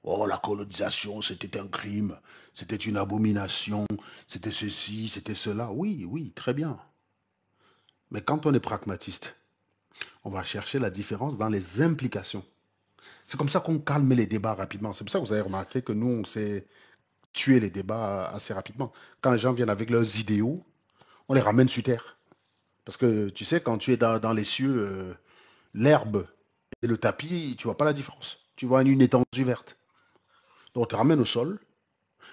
Oh, la colonisation, c'était un crime, c'était une abomination, c'était ceci, c'était cela. Oui, oui, très bien. Mais quand on est pragmatiste, on va chercher la différence dans les implications. C'est comme ça qu'on calme les débats rapidement. C'est pour ça que vous avez remarqué que nous, on sait tuer les débats assez rapidement. Quand les gens viennent avec leurs idéaux, on les ramène sur terre. Parce que tu sais, quand tu es dans les cieux, l'herbe et le tapis, tu vois pas la différence. Tu vois une étendue verte. Donc, on te ramène au sol.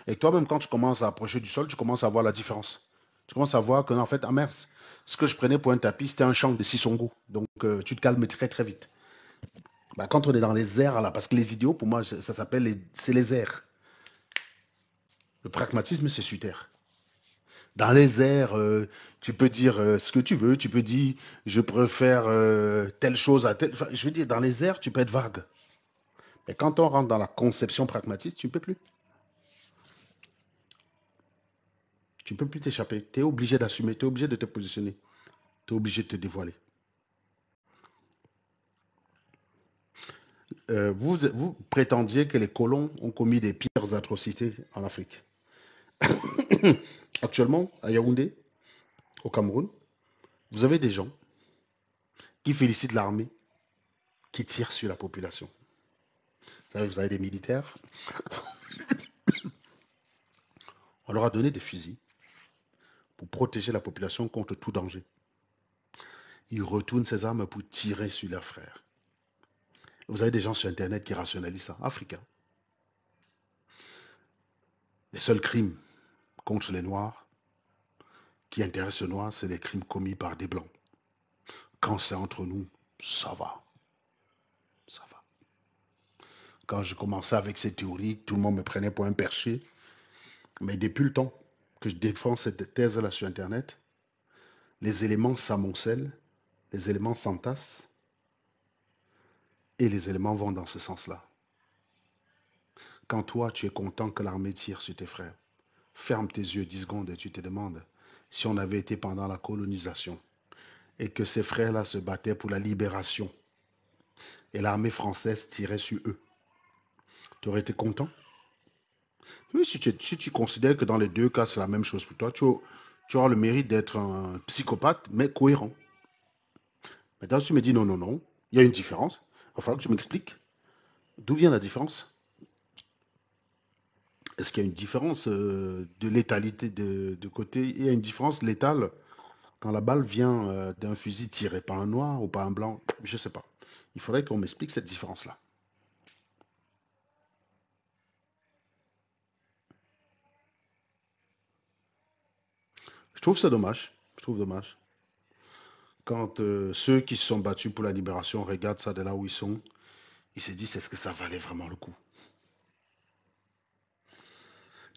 Et toi-même, quand tu commences à approcher du sol, tu commences à voir la différence. Tu commences à voir que, en fait, ah mince, ce que je prenais pour un tapis, c'était un champ de sisongo. Donc, tu te calmes très, très vite. Bah, quand on est dans les airs, là, parce que les idéaux, pour moi, ça s'appelle c'est les airs. Le pragmatisme, c'est sur terre. Dans les airs, tu peux dire ce que tu veux. Tu peux dire, je préfère telle chose à telle. Enfin, je veux dire, dans les airs, tu peux être vague. Mais quand on rentre dans la conception pragmatiste, tu ne peux plus. Tu ne peux plus t'échapper. Tu es obligé d'assumer. Tu es obligé de te positionner. Tu es obligé de te dévoiler. Vous prétendiez que les colons ont commis des pires atrocités en Afrique. Actuellement, à Yaoundé, au Cameroun, vous avez des gens qui félicitent l'armée, qui tirent sur la population. Vous avez des militaires, on leur a donné des fusils pour protéger la population contre tout danger. Ils retournent ces armes pour tirer sur leurs frères. Vous avez des gens sur Internet qui rationalisent ça. Africains. Les seuls crimes contre les Noirs qui intéressent les Noirs, c'est les crimes commis par des Blancs. Quand c'est entre nous, ça va. Ça va. Quand je commençais avec ces théories, tout le monde me prenait pour un perché. Mais depuis le temps que je défends cette thèse-là sur Internet, les éléments s'amoncellent, les éléments s'entassent et les éléments vont dans ce sens-là. Quand toi, tu es content que l'armée tire sur tes frères, ferme tes yeux 10 secondes et tu te demandes si on avait été pendant la colonisation et que ces frères-là se battaient pour la libération et l'armée française tirait sur eux. Tu aurais été content? Oui, si tu considères que dans les deux cas, c'est la même chose pour toi, tu auras le mérite d'être un psychopathe, mais cohérent. Maintenant, si tu me dis non, non, non, il y a une différence, il va falloir que tu m'expliques d'où vient la différence. Est-ce qu'il y a une différence de létalité de côté? Il y a une différence létale quand la balle vient d'un fusil tiré par un noir ou par un blanc? Je ne sais pas. Il faudrait qu'on m'explique cette différence-là. Je trouve ça dommage. Je trouve dommage. Quand ceux qui se sont battus pour la libération regardent ça de là où ils sont, ils se disent est-ce que ça valait vraiment le coup?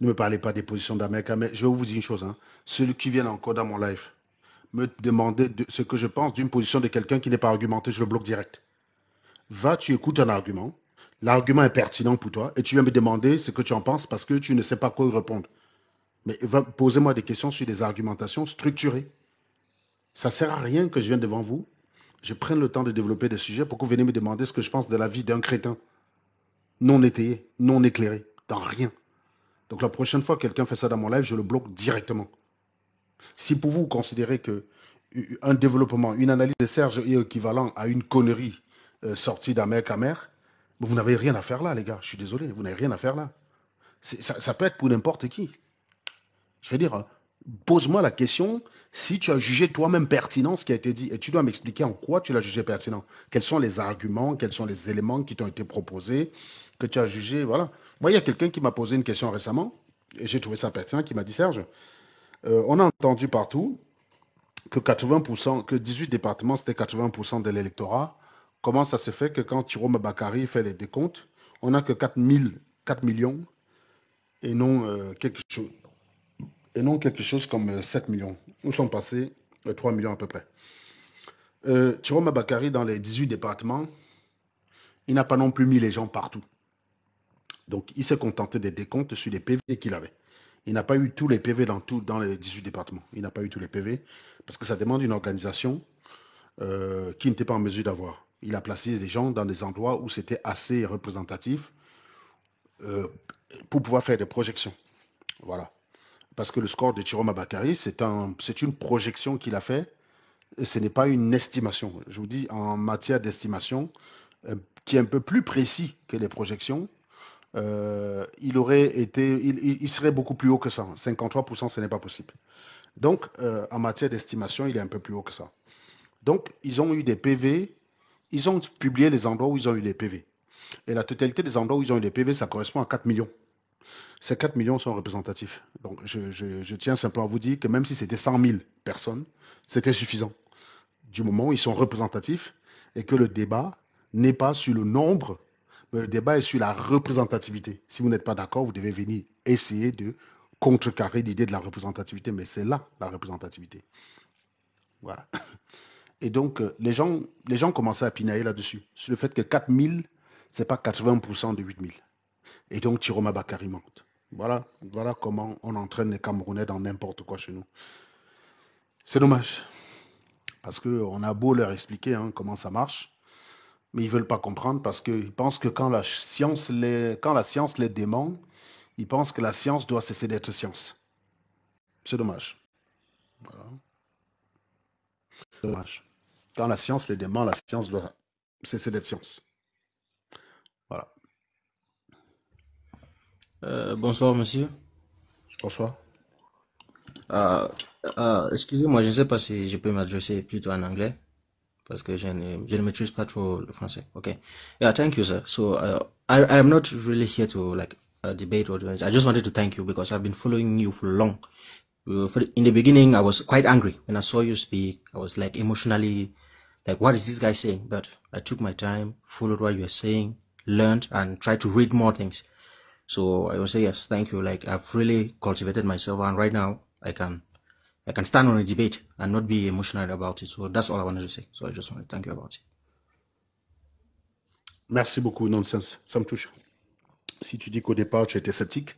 Ne me parlez pas des positions d'Amérique, mais je vais vous dire une chose. Hein. Ceux qui viennent encore dans mon live me demander ce que je pense d'une position de quelqu'un qui n'est pas argumenté, je le bloque direct. Va, tu écoutes un argument, l'argument est pertinent pour toi, et tu viens me demander ce que tu en penses parce que tu ne sais pas quoi y répondre. Mais posez-moi des questions sur des argumentations structurées. Ça ne sert à rien que je vienne devant vous, je prenne le temps de développer des sujets pour que vous veniez me demander ce que je pense de la vie d'un crétin non étayé, non éclairé, dans rien. Donc la prochaine fois que quelqu'un fait ça dans mon live, je le bloque directement. Si pour vous, vous considérez que un développement, une analyse de Serge est équivalent à une connerie sortie d'Amer Camer, vous n'avez rien à faire là, les gars. Je suis désolé, vous n'avez rien à faire là. Ça peut être pour n'importe qui. Je veux dire, pose-moi la question si tu as jugé toi-même pertinent ce qui a été dit et tu dois m'expliquer en quoi tu l'as jugé pertinent. Quels sont les arguments, quels sont les éléments qui t'ont été proposés, que tu as jugé, voilà. Moi, il y a quelqu'un qui m'a posé une question récemment et j'ai trouvé ça pertinent, qui m'a dit, Serge, on a entendu partout que 80%, que 18 départements, c'était 80% de l'électorat. Comment ça se fait que quand Jérôme Bakary fait les décomptes, on n'a que 4 millions et non, quelque chose comme 7 millions. Nous sommes passés 3 millions à peu près. Jérôme Bakary, dans les 18 départements, il n'a pas non plus mis les gens partout. Donc, il s'est contenté des décomptes sur les PV qu'il avait. Il n'a pas eu tous les PV dans les 18 départements. Il n'a pas eu tous les PV parce que ça demande une organisation qui n'était pas en mesure d'avoir. Il a placé des gens dans des endroits où c'était assez représentatif euh, pour pouvoir faire des projections. Voilà. Parce que le score de Chiroma Bakary, c'est une projection qu'il a fait. Et ce n'est pas une estimation. Je vous dis, en matière d'estimation, qui est un peu plus précis que les projections, il serait beaucoup plus haut que ça. 53%, ce n'est pas possible. Donc, en matière d'estimation, il est un peu plus haut que ça. Donc, ils ont eu des PV, ils ont publié les endroits où ils ont eu des PV. Et la totalité des endroits où ils ont eu des PV, ça correspond à 4 millions. Ces 4 millions sont représentatifs. Donc, je tiens simplement à vous dire que même si c'était 100 000 personnes, c'était suffisant. Du moment où ils sont représentatifs et que le débat n'est pas sur le nombre, mais le débat est sur la représentativité. Si vous n'êtes pas d'accord, vous devez venir essayer de contrecarrer l'idée de la représentativité, mais c'est là la représentativité. Voilà. Et donc, les gens commençaient à pinailler là-dessus, sur le fait que 4000, ce n'est pas 80% de 8000. Et donc, Tiroma Bakary monte. Voilà comment on entraîne les Camerounais dans n'importe quoi chez nous. C'est dommage, parce qu'on a beau leur expliquer comment ça marche, mais ils ne veulent pas comprendre parce qu'ils pensent que quand la science les demande, ils pensent que la science doit cesser d'être science. C'est dommage. Voilà. C'est dommage. Quand la science les demande, la science doit cesser d'être science. Voilà. Bonsoir, monsieur. Bonsoir. Euh, Excusez-moi, je ne sais pas si je peux m'adresser plutôt en anglais parce que je ne maîtrise pas trop le français. Okay. Yeah, thank you, sir. So, I am not really here to like debate or I just wanted to thank you because I've been following you for long. In the beginning, I was quite angry when I saw you speak. I was like emotionally, like, what is this guy saying? But I took my time, followed what you were saying, learned, and tried to read more things. So I will say yes, thank you. Like I've really cultivated myself, and right now I can stand on a debate and not be emotional about it. So that's all I wanted to say. So I just want to thank you about it. Merci beaucoup, Nonsense. Ça me touche. Si tu dis qu'au départ, tu étais sceptique,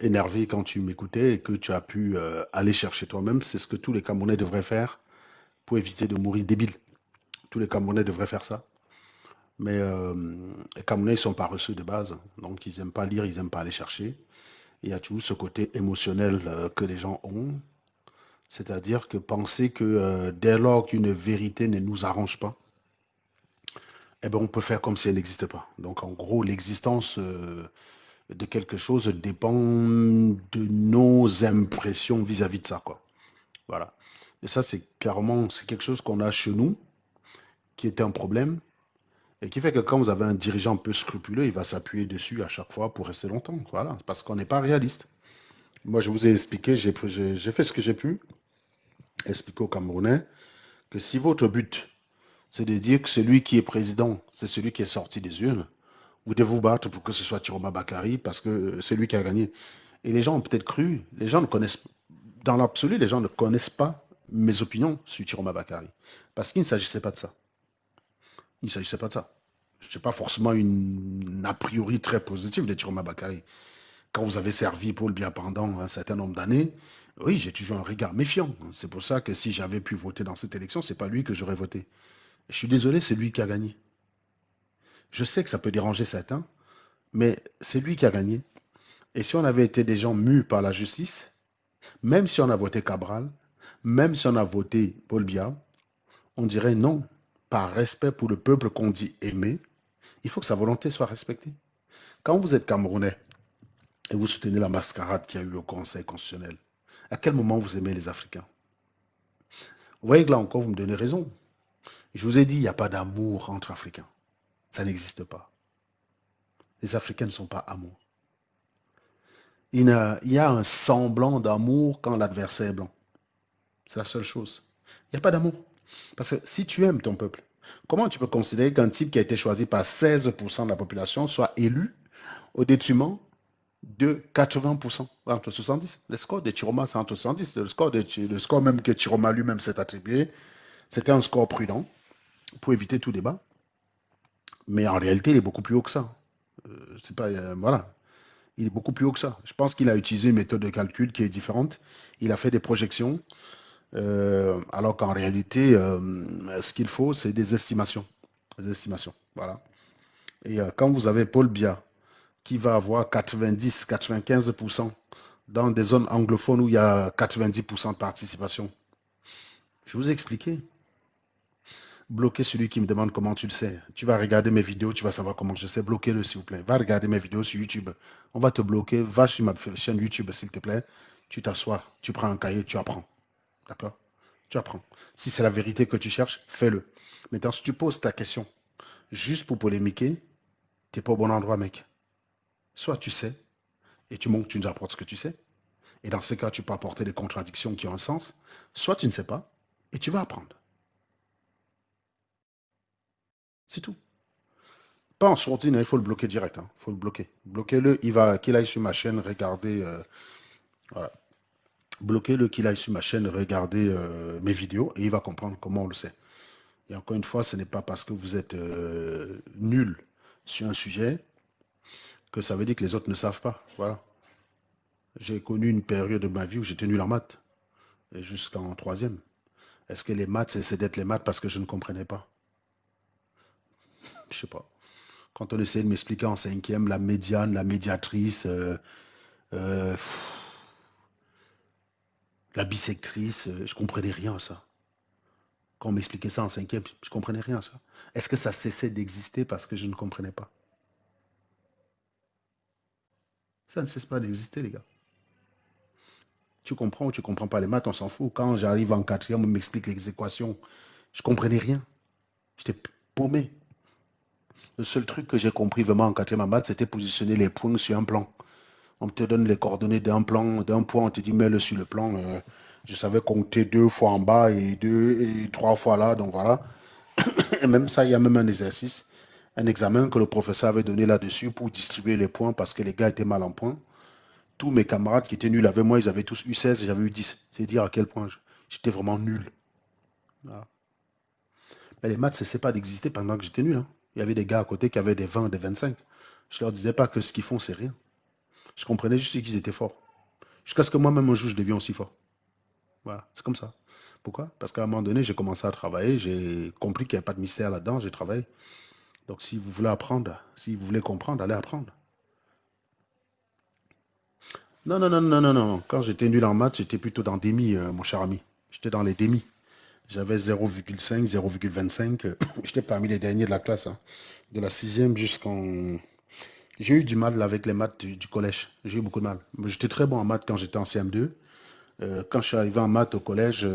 énervé quand tu m'écoutais et que tu as pu aller chercher toi-même, c'est ce que tous les Camerounais devraient faire pour éviter de mourir débile. Tous les Camerounais devraient faire ça. Mais les Camerounais, ils sont paresseux de base. Donc, ils n'aiment pas lire, ils n'aiment pas aller chercher. Il y a toujours ce côté émotionnel que les gens ont. C'est-à-dire que penser que dès lors qu'une vérité ne nous arrange pas, eh ben, on peut faire comme si elle n'existe pas. Donc, en gros, l'existence de quelque chose dépend de nos impressions vis-à-vis de ça, quoi. Voilà. Et ça, c'est quelque chose qu'on a chez nous, qui était un problème, et qui fait que quand vous avez un dirigeant un peu scrupuleux, il va s'appuyer dessus à chaque fois pour rester longtemps. Voilà, parce qu'on n'est pas réaliste. Moi, je vous ai expliqué, j'ai fait ce que j'ai pu, expliquer aux Camerounais que si votre but, c'est de dire que celui qui est président, c'est celui qui est sorti des urnes, vous devez vous battre pour que ce soit Tiroma Bakary, parce que c'est lui qui a gagné. Et les gens ont peut-être cru, les gens ne connaissent, dans l'absolu, les gens ne connaissent pas mes opinions sur Tiroma Bakary. Parce qu'il ne s'agissait pas de ça. Il ne s'agissait pas de ça. Je n'ai pas forcément une a priori très positive de Tiroma Bakary. Quand vous avez servi Paul Biya pendant un certain nombre d'années, oui, j'ai toujours un regard méfiant. C'est pour ça que si j'avais pu voter dans cette élection, c'est pas lui que j'aurais voté. Je suis désolé, c'est lui qui a gagné. Je sais que ça peut déranger certains, mais c'est lui qui a gagné. Et si on avait été des gens mus par la justice, même si on a voté Cabral, même si on a voté Paul Biya, on dirait non. Par respect pour le peuple qu'on dit aimer, il faut que sa volonté soit respectée. Quand vous êtes Camerounais et vous soutenez la mascarade qu'il y a eu au Conseil constitutionnel, à quel moment vous aimez les Africains? Vous voyez que là encore, vous me donnez raison. Je vous ai dit, il n'y a pas d'amour entre Africains. Ça n'existe pas. Les Africains ne sont pas amour. Il y a un semblant d'amour quand l'adversaire est blanc. C'est la seule chose. Il n'y a pas d'amour. Parce que si tu aimes ton peuple, comment tu peux considérer qu'un type qui a été choisi par 16% de la population soit élu au détriment de 80%, entre 70? Le score de Chiroma, c'est entre 70. Le score même que Chiroma lui-même s'est attribué, c'était un score prudent pour éviter tout débat. Mais en réalité, il est beaucoup plus haut que ça. C'est pas, voilà. Il est beaucoup plus haut que ça. Je pense qu'il a utilisé une méthode de calcul qui est différente. Il a fait des projections, alors qu'en réalité, ce qu'il faut, c'est des estimations. Des estimations, voilà. Et quand vous avez Paul Biya, qui va avoir 90, 95% dans des zones anglophones où il y a 90% de participation. Je vous ai expliqué. Bloquez celui qui me demande comment tu le sais. Tu vas regarder mes vidéos, tu vas savoir comment je sais. Bloquez-le, s'il vous plaît. Va regarder mes vidéos sur YouTube. On va te bloquer. Va sur ma chaîne YouTube, s'il te plaît. Tu t'assois, tu prends un cahier, tu apprends. D'accord? Tu apprends. Si c'est la vérité que tu cherches, fais-le. Maintenant, si tu poses ta question juste pour polémiquer, tu n'es pas au bon endroit, mec. Soit tu sais et tu montres, tu nous apportes ce que tu sais. Et dans ce cas, tu peux apporter des contradictions qui ont un sens. Soit tu ne sais pas et tu vas apprendre. C'est tout. Pas en sourdine, hein, il faut le bloquer direct. Il faut le bloquer. Bloquez-le, qu'il aille sur ma chaîne, regarder. Voilà. Bloquez-le, qu'il aille sur ma chaîne, regarder mes vidéos et il va comprendre comment on le sait. Et encore une fois, ce n'est pas parce que vous êtes nul sur un sujet que ça veut dire que les autres ne savent pas. Voilà. J'ai connu une période de ma vie où j'étais nul en maths, jusqu'en troisième. Est-ce que les maths, c'est d'être les maths parce que je ne comprenais pas? Je sais pas. Quand on essayait de m'expliquer en cinquième la médiane, la médiatrice, euh, la bisectrice, je comprenais rien à ça. Quand on m'expliquait ça en cinquième, je comprenais rien à ça. Est-ce que ça cessait d'exister parce que je ne comprenais pas? Ça ne cesse pas d'exister, les gars. Tu comprends ou tu comprends pas les maths, on s'en fout. Quand j'arrive en quatrième, on m'explique les équations. Je comprenais rien. J'étais paumé. Le seul truc que j'ai compris vraiment en quatrième en maths, c'était positionner les points sur un plan. On te donne les coordonnées d'un plan, d'un point, on te dit mets-le sur le plan. Je savais compter 2 fois en bas et 3 fois là, donc voilà. Et même ça, il y a même un exercice, un examen que le professeur avait donné là-dessus pour distribuer les points parce que les gars étaient mal en points. Tous mes camarades qui étaient nuls avec moi, ils avaient tous eu 16 et j'avais eu 10. C'est dire à quel point j'étais vraiment nul. Voilà. Mais les maths, c'est pas d'exister pendant que j'étais nul, hein. Il y avait des gars à côté qui avaient des 20, des 25. Je leur disais pas que ce qu'ils font, c'est rien. Je comprenais juste qu'ils étaient forts. Jusqu'à ce que moi-même, un jour, je devienne aussi fort. Voilà, c'est comme ça. Pourquoi? Parce qu'à un moment donné, j'ai commencé à travailler, j'ai compris qu'il n'y avait pas de mystère là-dedans, j'ai travaillé. Donc, si vous voulez apprendre, si vous voulez comprendre, allez apprendre. Non, non, non, non, non, non. Quand j'étais nul en maths, j'étais plutôt dans demi, mon cher ami. J'étais dans les demi. J'avais 0,5, 0,25. J'étais parmi les derniers de la classe, hein. De la sixième jusqu'en... J'ai eu du mal avec les maths du collège. J'ai eu beaucoup de mal. J'étais très bon en maths quand j'étais en CM2. Quand je suis arrivé en maths au collège,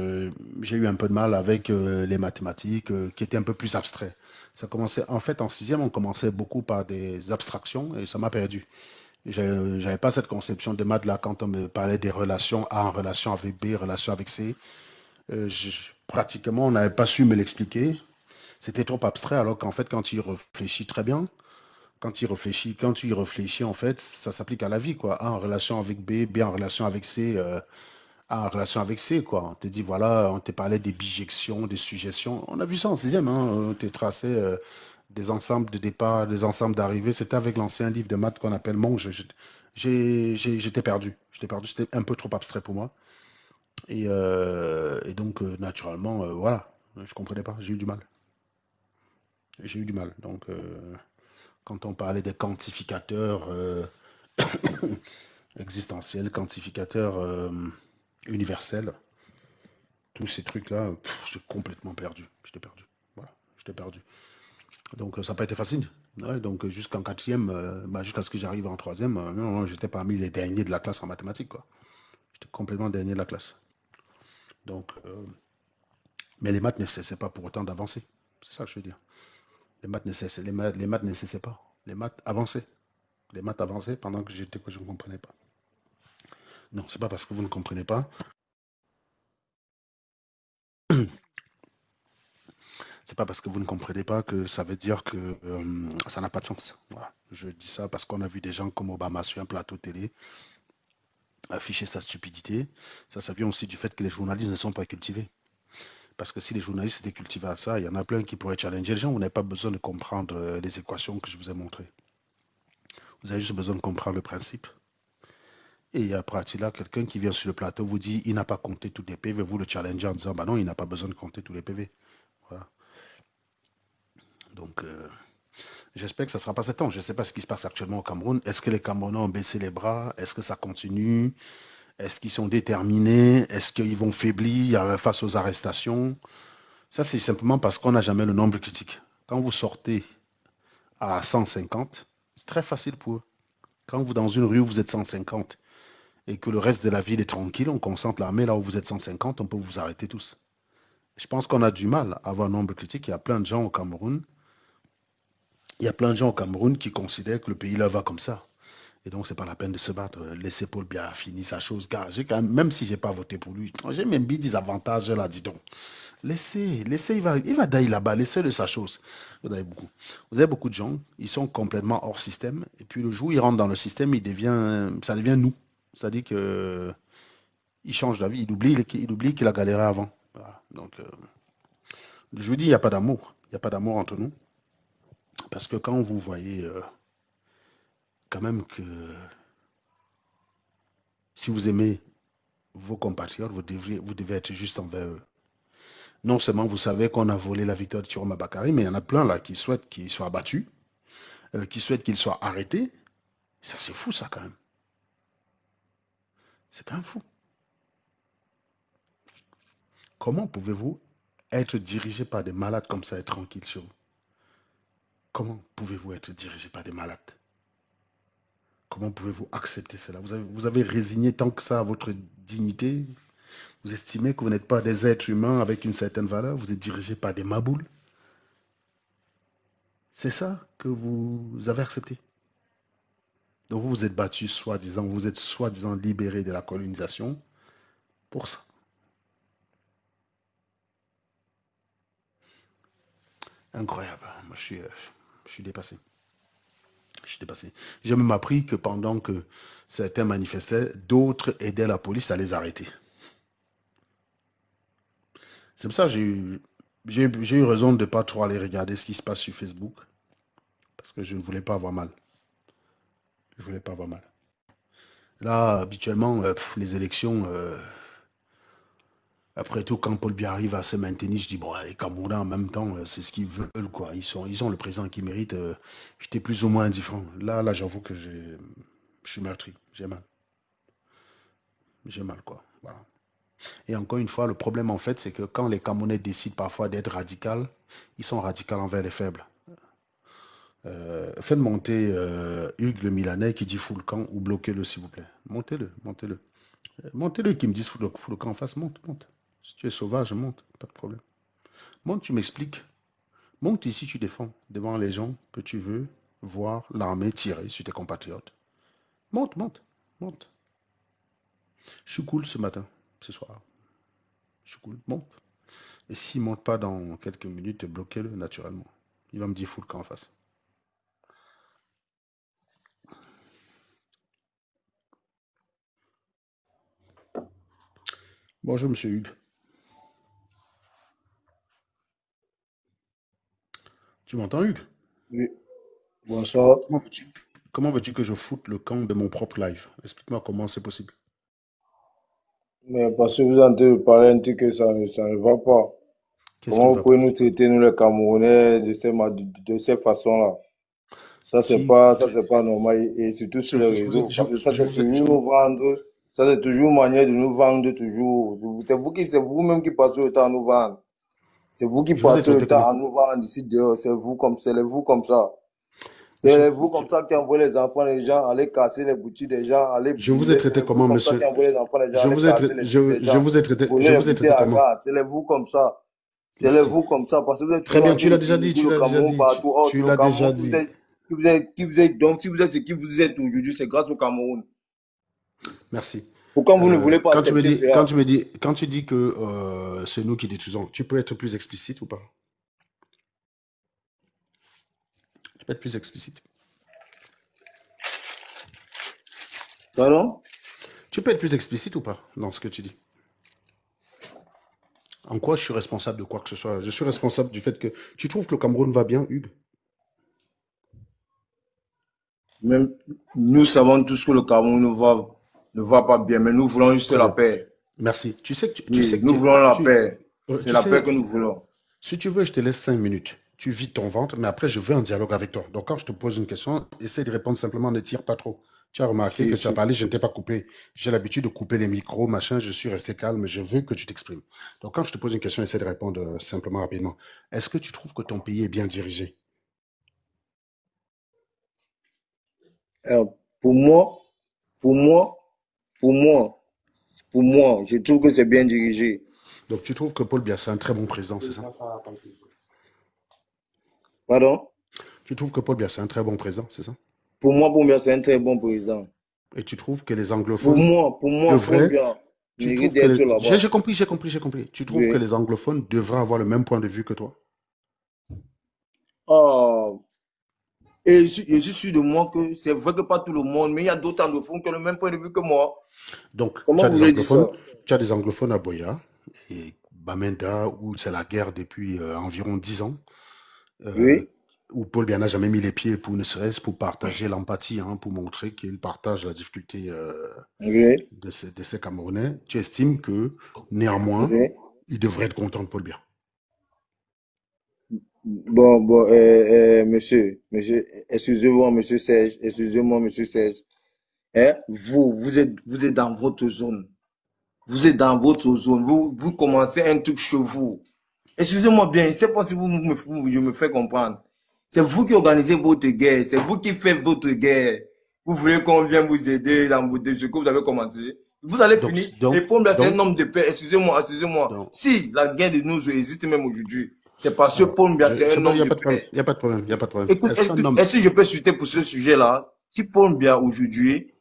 j'ai eu un peu de mal avec les mathématiques qui étaient un peu plus abstraits. Ça commençait, en fait, en sixième, on commençait beaucoup par des abstractions et ça m'a perdu. J'avais pas cette conception de maths là quand on me parlait des relations A en relation avec B, relation avec C. Pratiquement, on n'avait pas su me l'expliquer. C'était trop abstrait alors qu'en fait, quand tu y réfléchis très bien, quand tu y réfléchis, en fait, ça s'applique à la vie, quoi. A en relation avec B, B en relation avec C, A en relation avec C, quoi. On te dit, voilà, on te parlait des bijections, des suggestions. On a vu ça en sixième, hein. On te traçait des ensembles de départ, des ensembles d'arrivée. C'était avec l'ancien livre de maths qu'on appelle Monge. J'étais perdu. J'étais perdu. C'était un peu trop abstrait pour moi. Et donc, naturellement, voilà, je comprenais pas. J'ai eu du mal. J'ai eu du mal. Donc, quand on parlait des quantificateurs existentiels, quantificateurs universels, tous ces trucs-là, j'ai complètement perdu. J'étais perdu. Voilà, j'étais perdu. Donc, ça n'a pas été facile. Ouais, donc, jusqu'en quatrième, jusqu'à ce que j'arrive en troisième, non, j'étais parmi les derniers de la classe en mathématiques, quoi. J'étais complètement dernier de la classe. Donc, mais les maths ne cessaient pas pour autant d'avancer. C'est ça que je veux dire. Les maths ne cessaient pas. Les maths avançaient. Les maths avançaient pendant que que je ne comprenais pas. Non, c'est pas parce que vous ne comprenez pas. C'est pas parce que vous ne comprenez pas que ça veut dire que ça n'a pas de sens. Voilà. Je dis ça parce qu'on a vu des gens comme Obama sur un plateau télé afficher sa stupidité. Ça vient aussi du fait que les journalistes ne sont pas cultivés. Parce que si les journalistes étaient cultivés à ça, il y en a plein qui pourraient challenger les gens. Vous n'avez pas besoin de comprendre les équations que je vous ai montrées. Vous avez juste besoin de comprendre le principe. Et à partir de là, quelqu'un qui vient sur le plateau vous dit il n'a pas compté tous les PV, vous le challengez en disant bah non, il n'a pas besoin de compter tous les PV. Voilà. Donc, J'espère que ça ne sera pas 7 ans. Je ne sais pas ce qui se passe actuellement au Cameroun. Est-ce que les Camerounais ont baissé les bras? Est-ce que ça continue? Est-ce qu'ils sont déterminés? Est-ce qu'ils vont faiblir face aux arrestations? Ça, c'est simplement parce qu'on n'a jamais le nombre critique. Quand vous sortez à 150, c'est très facile pour eux. Quand vous, dans une rue, vous êtes 150 et que le reste de la ville est tranquille, on concentre l'armée là où vous êtes 150, on peut vous arrêter tous. Je pense qu'on a du mal à avoir un nombre critique. Il y a plein de gens au Cameroun. Il y a plein de gens au Cameroun qui considèrent que le pays là va comme ça. Et donc, c'est pas la peine de se battre. Laissez Paul Biya finir sa chose. Car même si j'ai pas voté pour lui, j'ai même mis des avantages là, dis donc. Laissez, il va d'ailleurs là-bas, laissez-le sa chose. Vous avez beaucoup de gens, ils sont complètement hors système. Et puis le jour où ils rentrent dans le système, ça devient nous. C'est-à-dire que il change d'avis, il oublie qu'il a galéré avant. Voilà. Donc, je vous dis, il n'y a pas d'amour. Il n'y a pas d'amour entre nous. Parce que quand vous voyez quand même que si vous aimez vos compatriotes, vous devez être juste envers eux. Non seulement vous savez qu'on a volé la victoire de Thierry Bakary, mais il y en a plein là qui souhaitent qu'il soit abattu, qui souhaitent qu'il soit arrêté. Ça, c'est fou, ça, quand même. C'est quand même fou. Comment pouvez-vous être dirigé par des malades comme ça et tranquille chez vous? Comment pouvez-vous être dirigé par des malades? Comment pouvez-vous accepter cela? Vous avez résigné tant que ça à votre dignité? Vous estimez que vous n'êtes pas des êtres humains avec une certaine valeur? Vous êtes dirigé par des maboules? C'est ça que vous avez accepté? Donc vous vous êtes battu soi-disant, vous êtes soi-disant libéré de la colonisation pour ça. Incroyable. Moi, je suis dépassé. Je suis dépassé. J'ai même appris que pendant que certains manifestaient, d'autres aidaient la police à les arrêter. C'est pour ça que j'ai eu raison de ne pas trop aller regarder ce qui se passe sur Facebook. Parce que je ne voulais pas avoir mal. Je ne voulais pas avoir mal. Là, habituellement, les élections, après tout, quand Paul Biya arrive à se maintenir, je dis, bon, les Camerounais, en même temps, c'est ce qu'ils veulent, quoi. Ils ont le président qu'ils méritent. J'étais plus ou moins indifférent. Là, j'avoue que je suis meurtri. J'ai mal. J'ai mal, quoi. Voilà. Et encore une fois, le problème, en fait, c'est que quand les Camerounais décident parfois d'être radicaux, ils sont radicaux envers les faibles. Faites monter Hugues le Milanais qui dit fous le camp ou bloquez-le, s'il vous plaît. Montez-le, montez-le. Montez-le qui me dise fous le camp en face, monte, monte. Si tu es sauvage, monte, pas de problème. Monte, tu m'expliques. Monte ici, tu défends devant les gens que tu veux voir l'armée tirer sur tes compatriotes. Monte, monte, monte. Je suis cool ce matin, ce soir. Je suis cool, monte. Et s'il ne monte pas dans quelques minutes, bloquez-le naturellement. Il va me dire fous le camp en face. Bonjour, monsieur Hugues. Tu m'entends, Hugues? Oui, bonsoir. Comment veux-tu que je foute le camp de mon propre live? Explique-moi comment c'est possible. Mais parce que vous êtes en train de parler un truc que ça ne va pas. Qu'est-ce qui Comment ne vous va pas? pouvez nous traiter, nous les Camerounais, de cette façon-là? Qui Ça c'est pas normal. Et surtout sur je, les vous je vous ai, réseaux. Parce que ça je c'est vous ai- toujours nous vendre. Ça c'est toujours une manière de nous vendre toujours. C'est vous-même qui passez le temps à nous vendre. C'est vous qui je vous ai passez le traité temps comment? à nous vendre ici dehors. C'est vous comme ça. Monsieur, C'est vous comme ça qui envoyez les enfants des gens, aller casser les boutiques des gens, aller je vous ai brûler. C'est traité vous comment, comme ça qui monsieur? envoyez les enfants des gens, Je aller vous ai casser traité, les trucs des je gens, vous ai traité, je voler les vous ai bouteilles traité à comment? gaz. C'est vous comme ça. C'est Merci. vous comme ça. Parce que vous êtes Très toujours bien, en train tu de l'as déjà dit, promouvoir tu le l'as déjà Cameroun dit, partout. Or, tu c'est le l'as déjà Cameroun dit. qui vous êtes, donc si vous êtes ce qui vous êtes aujourd'hui, c'est grâce au Cameroun. Merci. Pourquoi vous ne voulez pas Quand tu me accepter dis, cela? quand tu dis que c'est nous qui détruisons, tu peux être plus explicite ou pas? Tu peux être plus explicite. Pardon? Tu peux être plus explicite ou pas dans ce que tu dis? En quoi je suis responsable de quoi que ce soit? Je suis responsable du fait que tu trouves que le Cameroun va bien, Hugues? Même nous savons tous que le Cameroun ne va pas bien, mais nous voulons juste Très la bien. paix. Merci. Tu sais que Oui, nous voulons la paix. C'est tu la paix sais, que nous voulons. si tu veux, je te laisse 5 minutes. tu vides ton ventre, mais après, je veux un dialogue avec toi. Donc, quand je te pose une question, essaie de répondre simplement, ne tire pas trop. Tu as remarqué Si, que tu as si. parlé, je ne t'ai pas coupé. J'ai l'habitude de couper les micros, machin, je suis resté calme, je veux que tu t'exprimes. Donc, quand je te pose une question, essaie de répondre simplement, rapidement. Est-ce que tu trouves que ton pays est bien dirigé? Alors, pour moi, pour moi, pour moi, pour moi, je trouve que c'est bien dirigé. Donc, tu trouves que Paul Biya, c'est un très bon président, c'est ça? Pardon? Tu trouves que Paul Biya, c'est un très bon président, c'est ça? Pour moi, c'est un très bon président. Et tu trouves que les anglophones Pour moi, Paul devraient... Biya Tu mérite trouves que d'être là-bas. J'ai compris, j'ai compris, j'ai compris. Tu trouves que Oui. les anglophones devraient avoir le même point de vue que toi? Ah, et je suis sûr de moi que c'est vrai que pas tout le monde, mais il y a d'autres anglophones qui ont le même point de vue que moi. Donc, Comment vous voulez dire ça? tu as des anglophones à Boya et Bamenda, où c'est la guerre depuis environ 10 ans, euh, Oui, où Paul Biya n'a jamais mis les pieds pour ne serait-ce pour partager l'empathie, hein, pour montrer qu'il partage la difficulté oui, de ces Camerounais. Tu estimes que, néanmoins, oui. il devrait être content de Paul Biya. Monsieur, excusez-moi, monsieur Serge. Hein? Vous êtes dans votre zone. Vous êtes dans votre zone. Vous commencez un truc chez vous. Excusez-moi bien, je ne sais pas si je me fais comprendre. C'est vous qui organisez votre guerre. C'est vous qui faites votre guerre. Vous voulez qu'on vienne vous aider dans ce que vous avez commencé. Vous allez Donc, finir. donc, Et pour moi, c'est un donc, homme de paix. Excusez-moi. donc, Si la guerre de nos jours existe même aujourd'hui, c'est parce que alors, Paul Biya, c'est c'est un bon, il homme n'y a de pas de problème, paix. il n'y a pas de problème, il n'y a pas de problème. Écoute, Est-ce qu'un homme, est-ce que je peux citer pour ce sujet-là? Si Paul Biya aujourd'hui,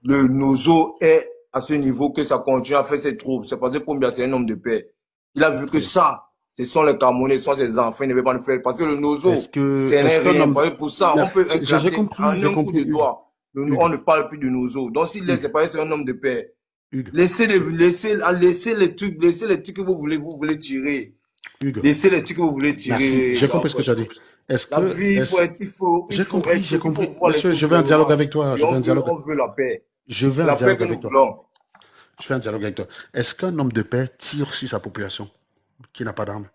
le Nozo est à ce niveau que ça continue à faire ses troupes, c'est parce que Paul Biya, c'est un homme de paix. Il a vu que très bien. ça, ce sont les Camerounais, ce sont ses enfants, il ne veut pas nous faire. Parce que le Nozo, c'est Est-ce qu'un rien. homme, Parce que pour ça, on peut merci, éclater en j'ai un coup compris, de doigt. On Hugues, ne parle plus de Nozo. Donc s'il laisse, c'est Hugues, parce que c'est un homme de paix. Hugues, Laissez les trucs que vous voulez tirer. Hugues, Laissez les trucs que vous voulez merci, tirer. j'ai compris ce que tu as dit. La vie, J'ai il faut compris. voir les Monsieur, je trucs veux un dialogue clairement. avec toi, Et on veut la paix. je veux C'est un la paix dialogue que nous avec toi. voulons. Je fais un dialogue avec toi. Est-ce qu'un homme de paix tire sur sa population qui n'a pas d'armes?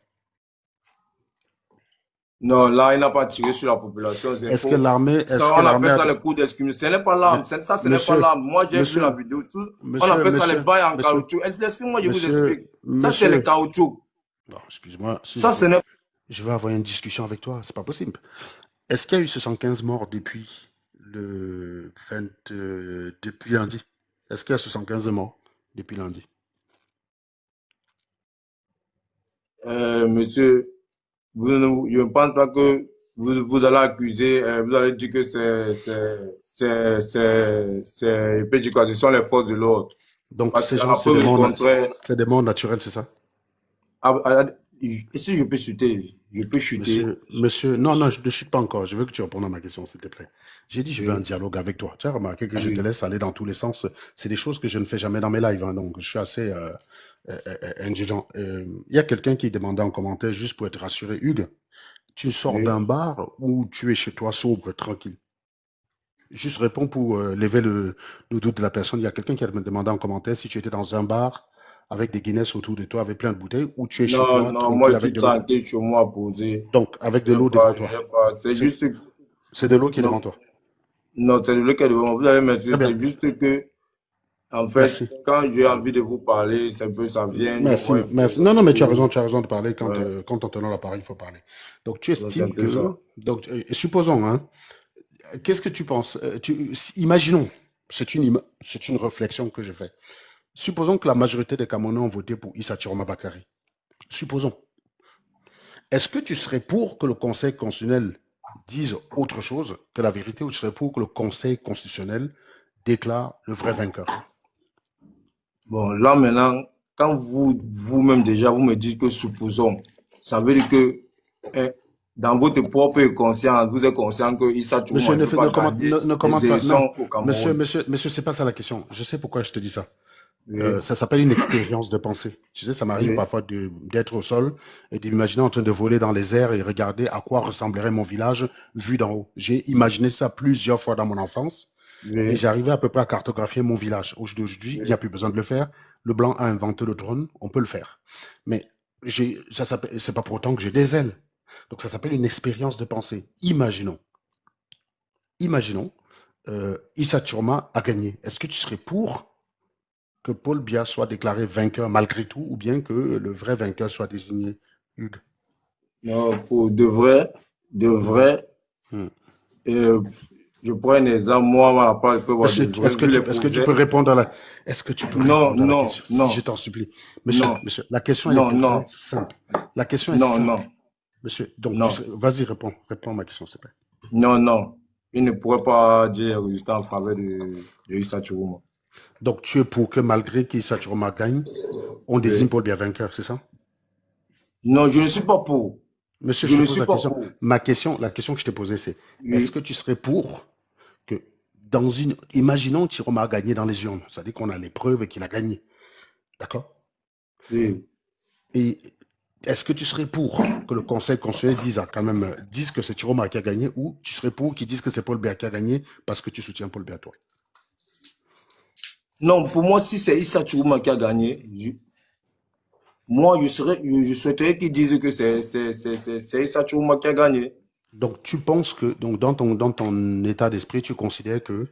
Non, là, il n'a pas tiré sur la population, c'est Est-ce que faux. l'armée, est-ce Ça, que on l'armée appelle a... ça le coup d'excumation. Ce n'est pas Mais, l'arme. Ça, ce n'est pas monsieur, l'arme. Moi, j'ai vu la monsieur, vidéo. On monsieur, appelle ça les monsieur, bails en monsieur, caoutchouc. Laissez-moi, je vous monsieur, explique. Ça, c'est le monsieur. caoutchouc. Bon, excuse-moi, s'il vous Ça, ce plaît. n'est Je vais avoir une discussion avec toi, c'est pas possible. Est-ce qu'il y a eu 75 morts depuis le 20, depuis lundi? Est-ce qu'il y a 75 morts depuis lundi? monsieur, je ne pense pas que vous allez accuser, vous allez dire que je peux dire que ce sont les forces de l'ordre. Donc, Parce ces qu'à gens, la preuve du contraire, c'est des morts naturelles, c'est ça? si je peux chuter, je peux chuter. Monsieur, non, non, je ne chute pas encore. Je veux que tu répondes à ma question, s'il te plaît. J'ai dit, je veux un Oui, dialogue avec toi. Tu as remarqué que je te oui, laisse aller dans tous les sens. C'est des choses que je ne fais jamais dans mes lives, hein, donc je suis assez indulgent. Il y a quelqu'un qui demandait en commentaire, juste pour être rassuré, Hugues, tu sors oui. d'un bar ou tu es chez toi sobre, tranquille? Juste réponds pour lever le doute de la personne. Il y a quelqu'un qui a demandé en commentaire si tu étais dans un bar avec des Guinness autour de toi, avec plein de bouteilles, ou tu es chez Non, toi, non, moi tranquille, je avec suis de l'eau. tranquille chez moi posé. Donc, avec de l'eau devant toi. C'est C'est juste, c'est de l'eau qui est devant non, toi. non, c'est le cas de vous. Vous allez Très m'excuser, bien. c'est juste que, en fait, Merci. quand j'ai envie de vous parler, c'est un peu, ça vient, je Merci. vois un peu Merci. le Non, non, mais flou. tu as raison de parler Ouais, quand on te donne la parole, il faut parler. Donc, tu donc c'est un estimes peu que, ça. donc, supposons, hein, qu'est-ce que tu penses? Imaginons, c'est une réflexion que je fais. Supposons que la majorité des Camerounais ont voté pour Issa Chiroma Bakary. Supposons. Est-ce que tu serais pour que le Conseil constitutionnel dise autre chose que la vérité ou tu serais pour que le Conseil constitutionnel déclare le vrai vainqueur? Bon, là maintenant, quand vous-même déjà, vous me dites que supposons, ça veut dire que, hein, dans votre propre conscience, vous êtes conscient que Issa Monsieur, Touma ne peut pas gagner ne les commente pas. Non, élections au Cameroun. monsieur, c'est pas ça la question. Je sais pourquoi je te dis ça. Oui, Ça s'appelle une expérience de pensée. Tu sais, ça m'arrive oui, parfois d'être au sol et d'imaginer en train de voler dans les airs et regarder à quoi ressemblerait mon village vu d'en haut. J'ai imaginé ça plusieurs fois dans mon enfance et oui, j'arrivais à peu près à cartographier mon village. Aujourd'hui, il n'y a oui. plus besoin de le faire. Le blanc a inventé le drone, on peut le faire. Mais c'est pas pour autant que j'ai des ailes. Donc ça s'appelle une expérience de pensée. Imaginons, Issa Chiroma a gagné. Est-ce que tu serais pour que Paul Biya soit déclaré vainqueur malgré tout, ou bien que le vrai vainqueur soit désigné, Hugues? Non, pour de Mhm. vrai, Mhm. euh, je prends un exemple, moi, ma part, je peux voir de vrai, vu les Est-ce que tu peux projets. répondre à la, est-ce que tu peux Non, répondre à la non, question, si non, je t'en supplie? non, Monsieur, la question, elle est non, pourtant non, simple. La question est non, non, simple. Monsieur, donc, non, vas-y, réponds à ma question, s'il te plaît. non, non. Il ne pourrait pas dire les résultats en faveur de Issa Chourouma. Donc, tu es pour que malgré qu'Issa Chiroma gagne, on désigne Oui. Paul Biya vainqueur, c'est ça? Non, je ne suis pas pour. Monsieur, Je je te ne pose suis la pas question. pour. La question que je t'ai posée, c'est est-ce Oui, que tu serais pour que imaginons que Chiroma a gagné dans les urnes, c'est-à-dire qu'on a les preuves et qu'il a gagné, d'accord? oui. Et est-ce que tu serais pour que le Conseil constitutionnel dise que c'est Chiroma qui a gagné, ou tu serais pour qu'ils disent que c'est Paul Biya qui a gagné parce que tu soutiens Paul Biya, toi? Non, pour moi, si c'est Issa Chourouma qui a gagné, moi, je souhaiterais qu'ils disent que c'est Issa Chourouma qui a gagné. Donc tu penses que donc dans ton état d'esprit, tu considères que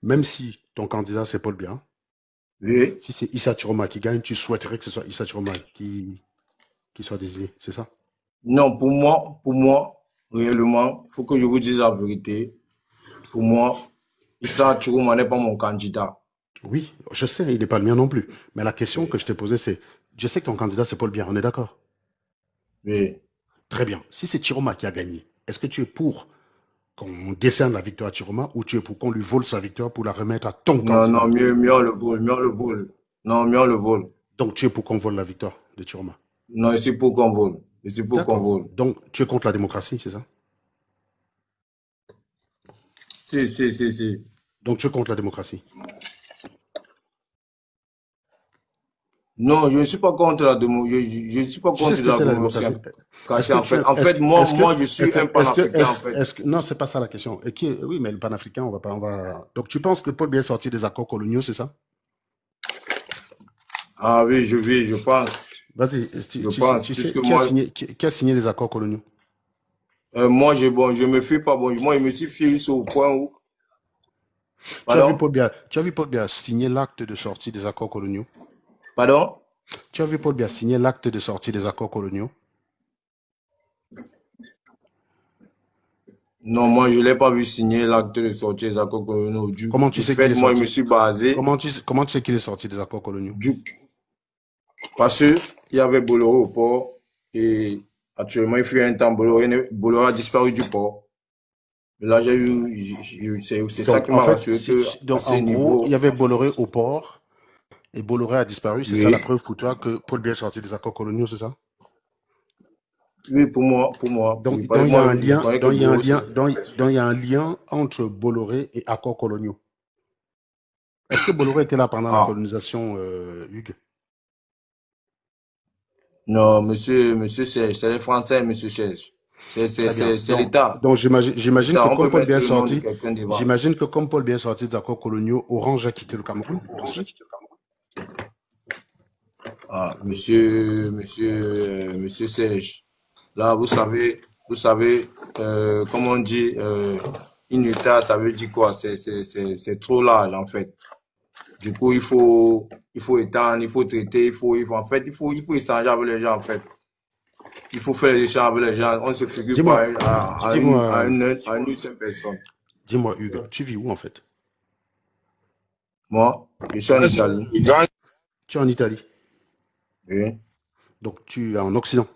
même si ton candidat c'est Paul Biya, Oui. si c'est Issa Chiroma qui gagne, tu souhaiterais que ce soit Issa Chiroma qui soit désigné, c'est ça? Non, pour moi, réellement, il faut que je vous dise la vérité. Pour moi, Issa Chourouma n'est pas mon candidat. Oui, je sais, il n'est pas le mien non plus. Mais la question que je t'ai posée, c'est, je sais que ton candidat c'est Paul Biya, on est d'accord? Oui. Très bien. Si c'est Chiroma qui a gagné, est-ce que tu es pour qu'on décerne la victoire à Chiroma, ou tu es pour qu'on lui vole sa victoire pour la remettre à ton Non, candidat non, à toi? mieux on le vole, mieux on le vole. Non, mieux on le vole. Donc tu es pour qu'on vole la victoire de Chiroma. Non, ici pour qu'on vole. Ici pour qu'on D'accord. vole. Donc tu es contre la démocratie, c'est ça? Si, si, si, si. Donc tu es contre la démocratie. Non, je ne suis pas contre la je ne suis pas Tu sais contre ce que la c'est la démocratie démocratie? Est-ce en que tu fait. es, En fait, moi, est-ce que, moi, je suis un panafricain, en fait. non, c'est pas ça la question. Oui, mais le panafricain, on va pas, on va. Donc tu penses que Paul Biya est sorti des accords coloniaux, c'est ça? Ah oui, je pense. Vas-y, Je pense. tu sais Puisque moi, qui a signé les accords coloniaux? moi, bon, je me fie pas. Bon, moi, je me suis fié au point où. Pardon? Tu as vu Paul Biya signer l'acte de sortie des accords coloniaux? Pardon? Tu as vu Paul Biya signer l'acte de sortie des accords coloniaux? Non, moi, je l'ai pas vu signer l'acte de sortie des accords coloniaux. Comment tu Du sais qu'il fait, est moi, je me sorti? suis basé. Comment tu sais qu'il est sorti des accords coloniaux? Du, Parce que il y avait Bolloré au port et actuellement, il fut un temps, Bolloré a disparu du port. Et là, c'est ça Donc, qui en m'a fait, rassuré que à donc, ce en gros, il niveau, y avait Bolloré au port et Bolloré a disparu. C'est ça oui, la preuve pour toi que Paul Biya est sorti des accords coloniaux, c'est ça? oui, pour moi, Donc, oui, parce que moi, je connais que Bolloré, il y a un lien entre Bolloré et accords coloniaux. Est-ce que Bolloré était là pendant la ah, colonisation, Hugues? non, monsieur Serge, c'est les Français, monsieur Serge. Très bien. C'est l'État. Donc C'est j'imagine que l'État. On peut comme Paul mettre Biya est le nom de sorti, quelqu'un devant. des accords coloniaux, Orange a quitté le Cameroun aussi. Ah, monsieur Serge. Là, vous savez, comme on dit, in utero, ça veut dire quoi? C'est trop large, en fait. Du coup, il faut étendre, il faut traiter, en fait, il faut échanger avec les gens, en fait. Il faut faire les échanges avec les gens. On se figure Dis-moi, pas dis-moi, à une seule personne. dis-moi, Hugues, tu vis où en fait? Moi, je suis en Italie. Tu es en Italie, Oui, donc tu es en Occident,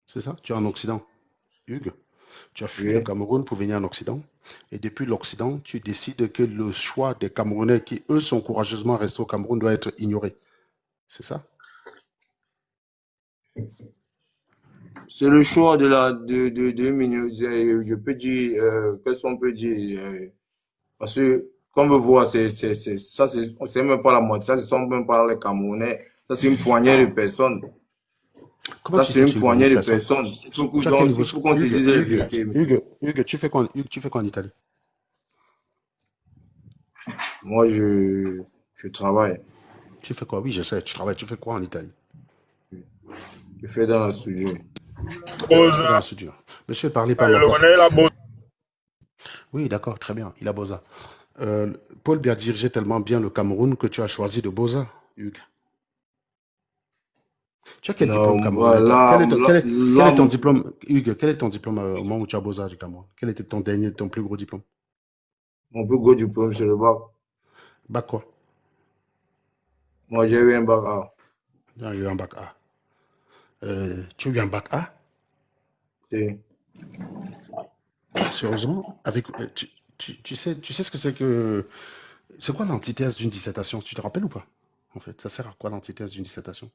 c'est ça? Tu es en Occident, Hugues. Tu as fui le oui. Cameroun pour venir en Occident, et depuis l'Occident, tu décides que le choix des Camerounais qui, eux, sont courageusement restés au Cameroun doit être ignoré. C'est ça? C'est le choix je peux dire, qu'est-ce qu'on peut dire, parce que, comme vous voyez, c'est même pas la moitié, ça, ce sont même pas les Camerounais, ça, c'est une poignée de personnes. Comment Ça, tu c'est sais que une c'est une poignée poignée de de personnes? personnes. Tu as quel niveau? Il faut qu'on se dise la vérité, monsieur. Hugues, tu fais quoi en Italie? Moi, je travaille. Tu fais quoi? Oui, je sais, tu travailles, tu fais quoi en Italie? Il fait dans la studio. Il fait dans la Boza, studio. Monsieur, parlez pas je ma le poste. connais, la Boza. Oui, d'accord, très bien. Il a Boza. Paul Biya dirigeait tellement bien le Cameroun que tu as choisi de Boza, Hugues. Tu as quel diplôme Non, camerounais, toi? là, Quel là, est ton diplôme, Hugues? Quel est ton diplôme au moment où tu as Boza du Cameroun? Quel était ton dernier, ton plus gros diplôme? mon plus gros diplôme, c'est le bac. Bac quoi? Moi, j'ai eu un bac A. Tu as eu un bac A. Tu as eu un bac A? C'est Sérieusement? Tu sais ce que c'est que... C'est quoi l'antithèse d'une dissertation? Tu te rappelles ou pas? En fait, ça sert à quoi l'antithèse d'une dissertation?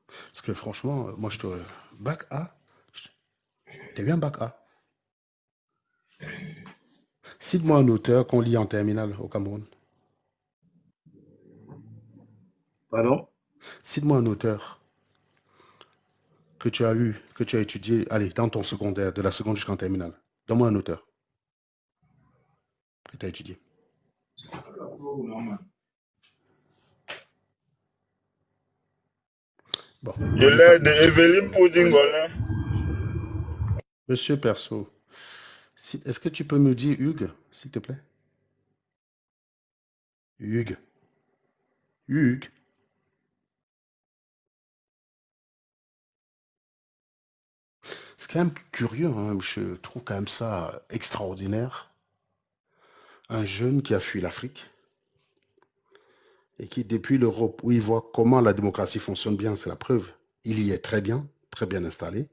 Parce que franchement, moi je te... Bac A? T'as eu un bac A? Cite-moi un auteur qu'on lit en terminale au Cameroun. Pardon? Cite-moi un auteur que tu as eu, que tu as étudié, allez, dans ton secondaire, de la seconde jusqu'en terminale. Donne-moi un auteur que tu as étudié. Bon, Je on n'est pas... l'ai de Evelyne Poudingolin. Monsieur Perso, est-ce que tu peux me dire Hugues, s'il te plaît? Hugues. Hugues. C'est quand même curieux, hein, je trouve quand même ça extraordinaire. Un jeune qui a fui l'Afrique et qui, depuis l'Europe, où il voit comment la démocratie fonctionne bien, c'est la preuve. Il y est très bien installé.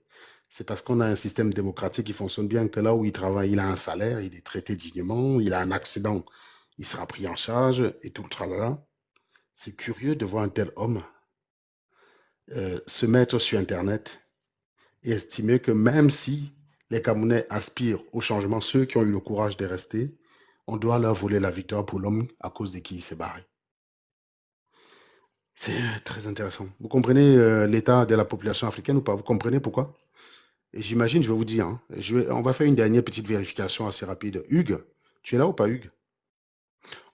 C'est parce qu'on a un système démocratique qui fonctionne bien que là où il travaille, il a un salaire, il est traité dignement, il a un accident, il sera pris en charge et tout le tralala. C'est curieux de voir un tel homme se mettre sur Internet et estimer que même si les Camerounais aspirent au changement, ceux qui ont eu le courage de rester, on doit leur voler la victoire pour l'homme à cause de qui il s'est barré. C'est très intéressant. Vous comprenez l'état de la population africaine ou pas? Vous comprenez pourquoi? Et j'imagine, je vais vous dire, hein, on va faire une dernière petite vérification assez rapide. Hugues, tu es là ou pas, Hugues?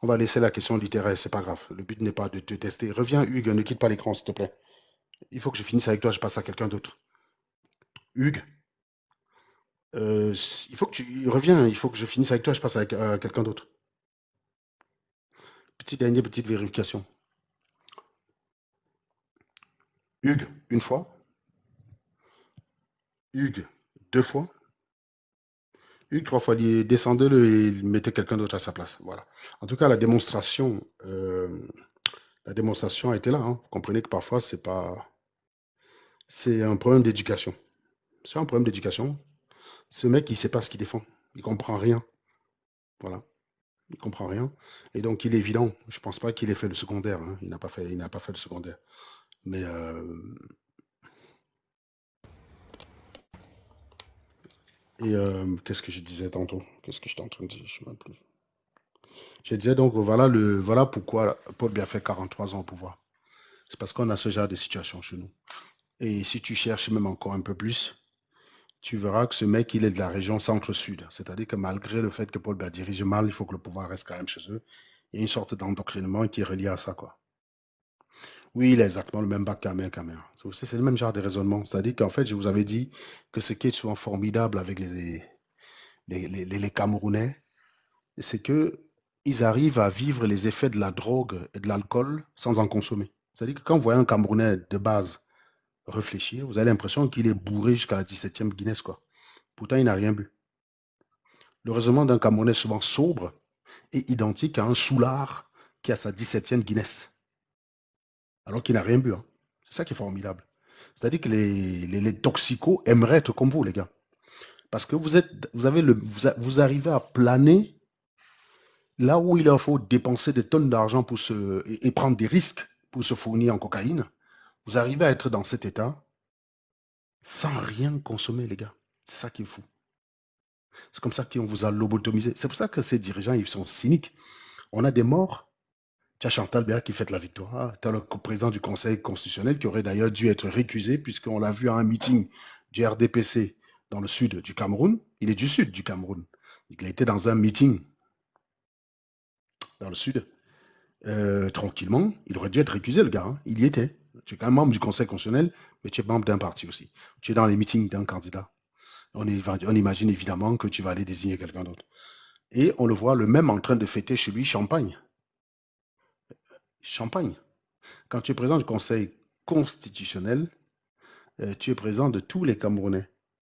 On va laisser la question littéraire, c'est pas grave. Le but n'est pas de te tester. Reviens, Hugues, ne quitte pas l'écran, s'il te plaît. Il faut que je finisse avec toi, je passe à quelqu'un d'autre. Hugues, il faut que tu reviens, il faut que je finisse avec toi, je passe à quelqu'un d'autre. Petite vérification. Hugues, une fois. Hugues, deux fois. Hugues, trois fois. Descendez-le et mettez quelqu'un d'autre à sa place. Voilà. En tout cas, la démonstration a été là, hein. Vous comprenez que parfois, c'est pas, c'est un problème d'éducation. C'est un problème d'éducation. Ce mec, il ne sait pas ce qu'il défend. Il comprend rien. Voilà. Il comprend rien. Et donc, il est évident. Je ne pense pas qu'il ait fait le secondaire, hein. Il n'a pas fait le secondaire. Mais qu'est-ce que je disais tantôt? Qu'est-ce que j'étais en train de dire? Je ne sais même plus. Je disais donc, voilà pourquoi Paul Biya fait 43 ans au pouvoir. C'est parce qu'on a ce genre de situation chez nous. Et si tu cherches même encore un peu plus, tu verras que ce mec, il est de la région centre-sud. C'est-à-dire que malgré le fait que Paul Biya dirige mal, il faut que le pouvoir reste quand même chez eux. Il y a une sorte d'endoctrinement qui est relié à ça, quoi. Oui, il a exactement le même bac qu'Amel Kamer. C'est le même genre de raisonnement. C'est-à-dire qu'en fait, je vous avais dit que ce qui est souvent formidable avec les Camerounais, c'est que ils arrivent à vivre les effets de la drogue et de l'alcool sans en consommer. C'est-à-dire que quand vous voyez un Camerounais de base réfléchir, vous avez l'impression qu'il est bourré jusqu'à la 17e Guinness, quoi. Pourtant, il n'a rien bu. Le raisonnement d'un Camerounais souvent sobre est identique à un soulard qui a sa 17e Guinness, alors qu'il n'a rien bu, hein. C'est ça qui est formidable. C'est-à-dire que les toxicos aimeraient être comme vous, les gars. Parce que vous arrivez à planer là où il leur faut dépenser des tonnes d'argent et prendre des risques pour se fournir en cocaïne. Vous arrivez à être dans cet état sans rien consommer, les gars. C'est ça qui est fou. C'est comme ça qu'on vous a lobotomisé. C'est pour ça que ces dirigeants, ils sont cyniques. On a des morts. Tu as Chantal Béat qui fête la victoire. Tu as le président du Conseil constitutionnel qui aurait d'ailleurs dû être récusé puisqu'on l'a vu à un meeting du RDPC dans le sud du Cameroun. Il est du sud du Cameroun. Il a été dans un meeting dans le sud. tranquillement. Il aurait dû être récusé, le gars, hein. Il y était. Tu es quand même membre du Conseil constitutionnel, mais tu es membre d'un parti aussi. Tu es dans les meetings d'un candidat. On imagine évidemment que tu vas aller désigner quelqu'un d'autre. Et on le voit, le même en train de fêter chez lui champagne. Champagne. Quand tu es président du Conseil constitutionnel, tu es président de tous les Camerounais.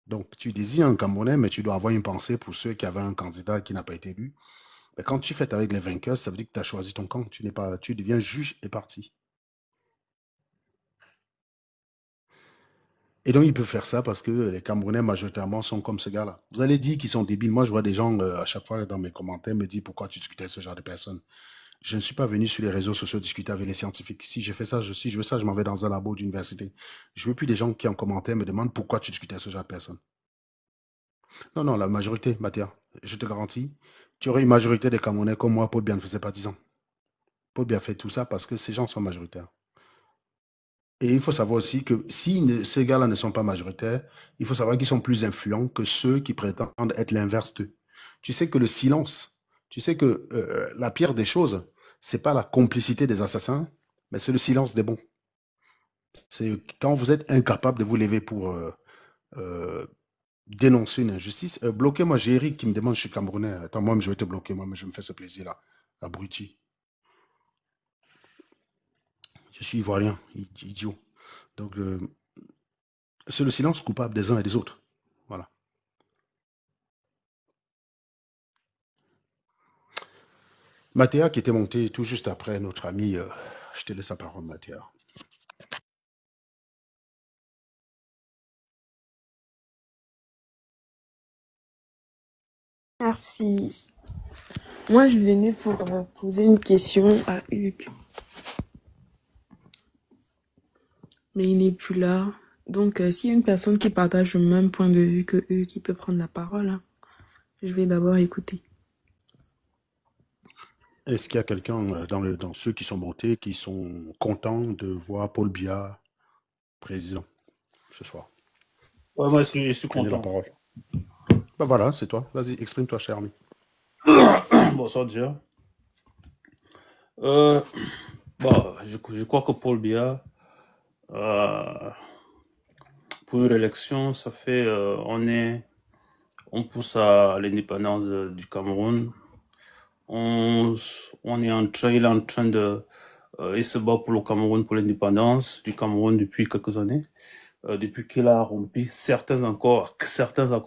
Donc, tu désignes un Camerounais, mais tu dois avoir une pensée pour ceux qui avaient un candidat qui n'a pas été élu. Mais quand tu fêtes avec les vainqueurs, ça veut dire que tu as choisi ton camp. Tu deviens juge et parti. Et donc, il peut faire ça parce que les Camerounais, majoritairement, sont comme ce gars-là. Vous allez dire qu'ils sont débiles. Moi, je vois des gens, à chaque fois, dans mes commentaires, me dire pourquoi tu discutes avec ce genre de personnes. Je ne suis pas venu sur les réseaux sociaux discuter avec les scientifiques. Si je fais ça, si je veux ça, je m'en vais dans un labo d'université. Je veux plus des gens qui, en commentaire, me demandent pourquoi tu discutes avec ce genre de personnes. Non, non, la majorité, Mathia, je te garantis, tu aurais une majorité des Camerounais comme moi. Paul Biya ne faisait pas 10 ans. Paul Biya fait tout ça parce que ces gens sont majoritaires. Et il faut savoir aussi que si ces gars-là ne sont pas majoritaires, il faut savoir qu'ils sont plus influents que ceux qui prétendent être l'inverse d'eux. Tu sais que le silence, tu sais que la pire des choses, c'est pas la complicité des assassins, mais c'est le silence des bons. C'est quand vous êtes incapable de vous lever pour dénoncer une injustice. Bloquez-moi, j'ai Eric qui me demande, je suis Camerounais. Attends, moi, je vais te bloquer, moi, mais je me fais ce plaisir-là. Abruti. Je suis ivoirien, idiot. Donc, c'est le silence coupable des uns et des autres. Voilà. Mathéa qui était monté tout juste après notre ami, je te laisse la parole, Mathéa. Merci. Moi, je venais pour poser une question à Hugues, mais il n'est plus là. Donc, s'il y a une personne qui partage le même point de vue que Hugues, qui peut prendre la parole, hein, je vais d'abord écouter. Est-ce qu'il y a quelqu'un dans ceux qui sont montés qui sont contents de voir Paul Biya président ce soir? Ouais, moi, je suis Prenez la content. parole. Ben voilà, c'est toi. Vas-y, exprime-toi, cher ami. Bonsoir, déjà. Euh, je crois que Paul Biya, euh, pour une réélection, ça fait, on pousse à l'indépendance du Cameroun. Il est en train de, il se bat pour le Cameroun, pour l'indépendance du Cameroun depuis quelques années. Depuis qu'il a rompu certains accords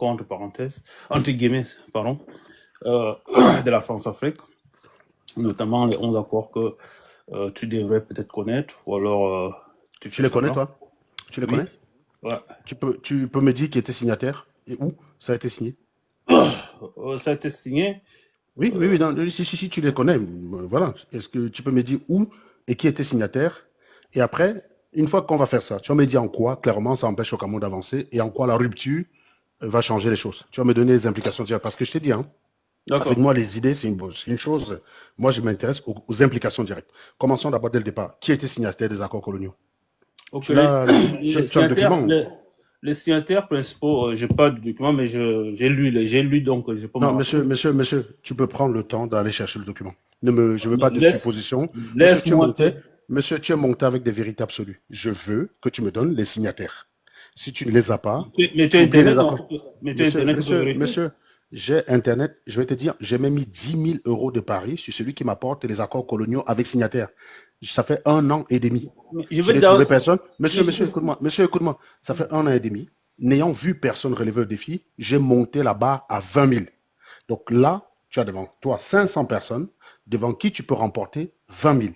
entre parenthèses, entre guillemets, pardon, de la France-Afrique, notamment les 11 accords que tu devrais peut-être connaître, ou alors tu Tu fais les connais, semblant. toi? Tu les Oui, connais? ouais. Tu peux me dire qui était signataire et où ça a été signé? Ça a été signé. Oui, oui, oui, non, si, tu les connais, voilà. Est-ce que tu peux me dire où et qui était signataire? Et après, une fois qu'on va faire ça, tu vas me dire en quoi, clairement, ça empêche au Cameroun d'avancer et en quoi la rupture va changer les choses. Tu vas me donner les implications directes. Parce que je t'ai dit, hein, avec D'accord. moi, les idées, c'est une chose. Moi, je m'intéresse aux implications directes. Commençons d'abord dès le départ. Qui était signataire des accords coloniaux? Ok, Tu as les tu as le signataires, document? les signataires principaux, j'ai pas de document, mais j'ai lu, donc je peux me Non, rappeler. monsieur, tu peux prendre le temps d'aller chercher le document. Je veux pas de Laisse, suppositions. laisse-moi te... Monsieur, tu es monté avec des vérités absolues. Je veux que tu me donnes les signataires. Si tu ne les as pas, Mais tu as faut bien les Internet, donc, accords. mais tu as Internet, tu peux vérifier. Monsieur, j'ai Internet. Je vais te dire, j'ai même mis 10 000 euros de pari sur celui qui m'apporte les accords coloniaux avec signataires. Ça fait 1 an et demi. Mais je Je vais n'ai te trouvé dire, personne. Monsieur, mais je te- écoute-moi. Monsieur, écoute-moi. Ça fait 1 an et demi. N'ayant vu personne relever le défi, j'ai monté la barre à 20 000. Donc là, tu as devant toi 500 personnes devant qui tu peux remporter 20 000.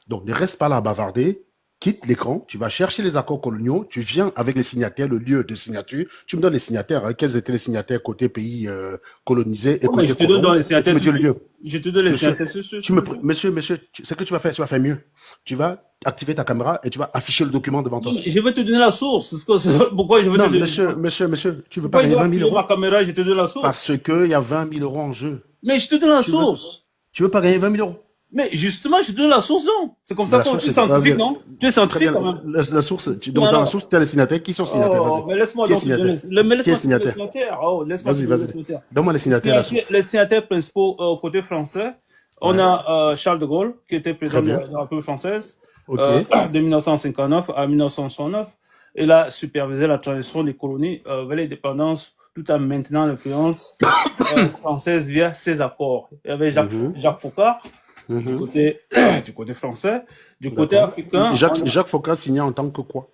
Donc ne reste pas là à bavarder, quitte l'écran, tu vas chercher les accords coloniaux, tu viens avec les signataires, le lieu de signature, tu me donnes les signataires, hein, quels étaient les signataires côté pays colonisé et Oh, mais côté je te donne dans colon, les et tu signataires, me dis le lieu. je te donne les Monsieur, signataires, monsieur, ce que tu vas faire mieux. Tu vas activer ta caméra et tu vas afficher le document devant Non, toi. mais je vais te donner la source. Pourquoi je vais te Non, donner... monsieur, tu veux pas Pourquoi il gagner doit 20 000 activer ma euros? caméra, je te donne la source. Parce qu'il y a 20 000 euros en jeu. Mais je te donne la Tu veux, source. tu veux pas gagner 20 000 euros? Mais justement, je te donne la source, non? C'est comme ça La que source, tu es c'est, vas-y, scientifique, non? Tu es très scientifique bien, quand même. la source, donc Non, dans la non. source, tu as les signataires. Qui sont signataires? Oh, Vas-y. mais laisse-moi Qui est donc te donner, signataire? Qui est laisse-moi te donner les signataire? signataires. Oh, laisse-moi te Vas-y, donner les vas-y. signataires. Donne-moi les signataires à la source. Les signataires principaux côté français, On Ouais. a Charles de Gaulle, qui était Très président de bien. la République française Ok. de 1959 à 1969. Il a supervisé la transition des colonies vers l'indépendance tout en maintenant l'influence française via ses accords. Il y avait Mhm. Jacques Foccart du Mhm. côté, du côté français. Du côté D'accord. africain, Jacques Foccart signait en tant que quoi?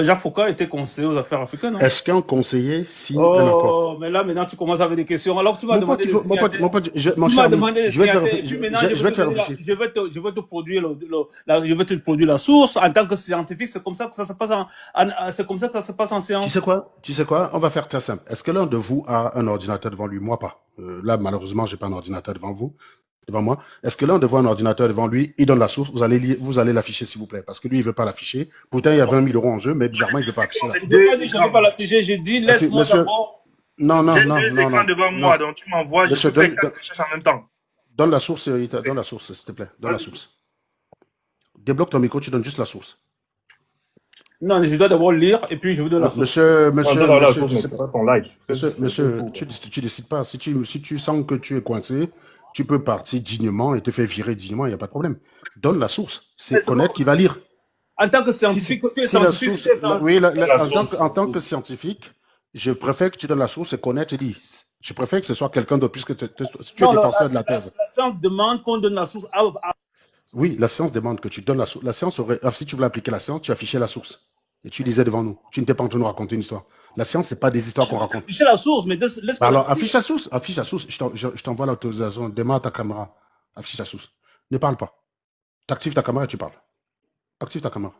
Jacques Foccart était conseiller aux affaires africaines. Hein? Est-ce qu'un conseiller signe un accord? Oh, mais là, maintenant, tu commences avec des questions. Alors, tu m'as Mon demandé pote, de mon pote, signater. mon pote, mon Tu cher m'as ami, demandé de je vais te faire signater. réfléchir. Puis maintenant, Je vais te faire réfléchir. je vais te produire je vais te produire la source en tant que scientifique. C'est comme ça que ça se passe c'est comme ça que ça se passe en Tu science. sais quoi? On va faire très simple. Est-ce que l'un de vous a un ordinateur devant lui? Moi, pas. Là, malheureusement, j'ai pas un ordinateur devant moi. Est-ce que l'un de vous a un ordinateur devant lui? Il donne la source. Vous allez l'afficher, s'il vous plaît. Parce que lui, il veut pas l'afficher. Pourtant, il y a 20 000 € en jeu, mais bizarrement, il veut pas afficher là. Je n'ai pas dit que je ne vais pas l'afficher. J'ai dit, laisse-moi Monsieur, d'abord. non, J'ai deux écrans devant moi, donc tu m'envoies, je Monsieur, peux faire 4 recherches en même temps. donne la source, donne la source, s'il te plaît. Donne la source. Débloque ton micro, tu donnes juste la source. Non, je dois d'abord lire et puis je vous donne la Non, source. monsieur, Tu tu sais pas. pas ton live. Monsieur, tu décides pas. Si tu sens que tu es coincé, tu peux partir dignement et te faire virer dignement, il n'y a pas de problème. Donne la source. C'est Mais c'est connaître qui va lire. En tant que scientifique, tu es Si la scientifique, source, c'est ça. oui, La en source, en tant que scientifique, je préfère que tu donnes la source et connaître et lire. Je préfère que ce soit quelqu'un d'autre puisque si tu es Non, défenseur de la thèse. la science demande qu'on donne la source Oui, la science demande que tu donnes la source. La science aurait, si tu voulais appliquer la science, tu affichais la source. Et tu lisais devant nous. Tu n'étais pas en train de nous raconter une histoire. La science, c'est pas des histoires qu'on raconte. afficher la source, mais laisse-moi. Alors, affiche la source. Affiche la source. Je t'envoie l'autorisation. Démarre ta caméra. Affiche la source. Ne parle pas. Tu actives ta caméra et tu parles. Active ta caméra.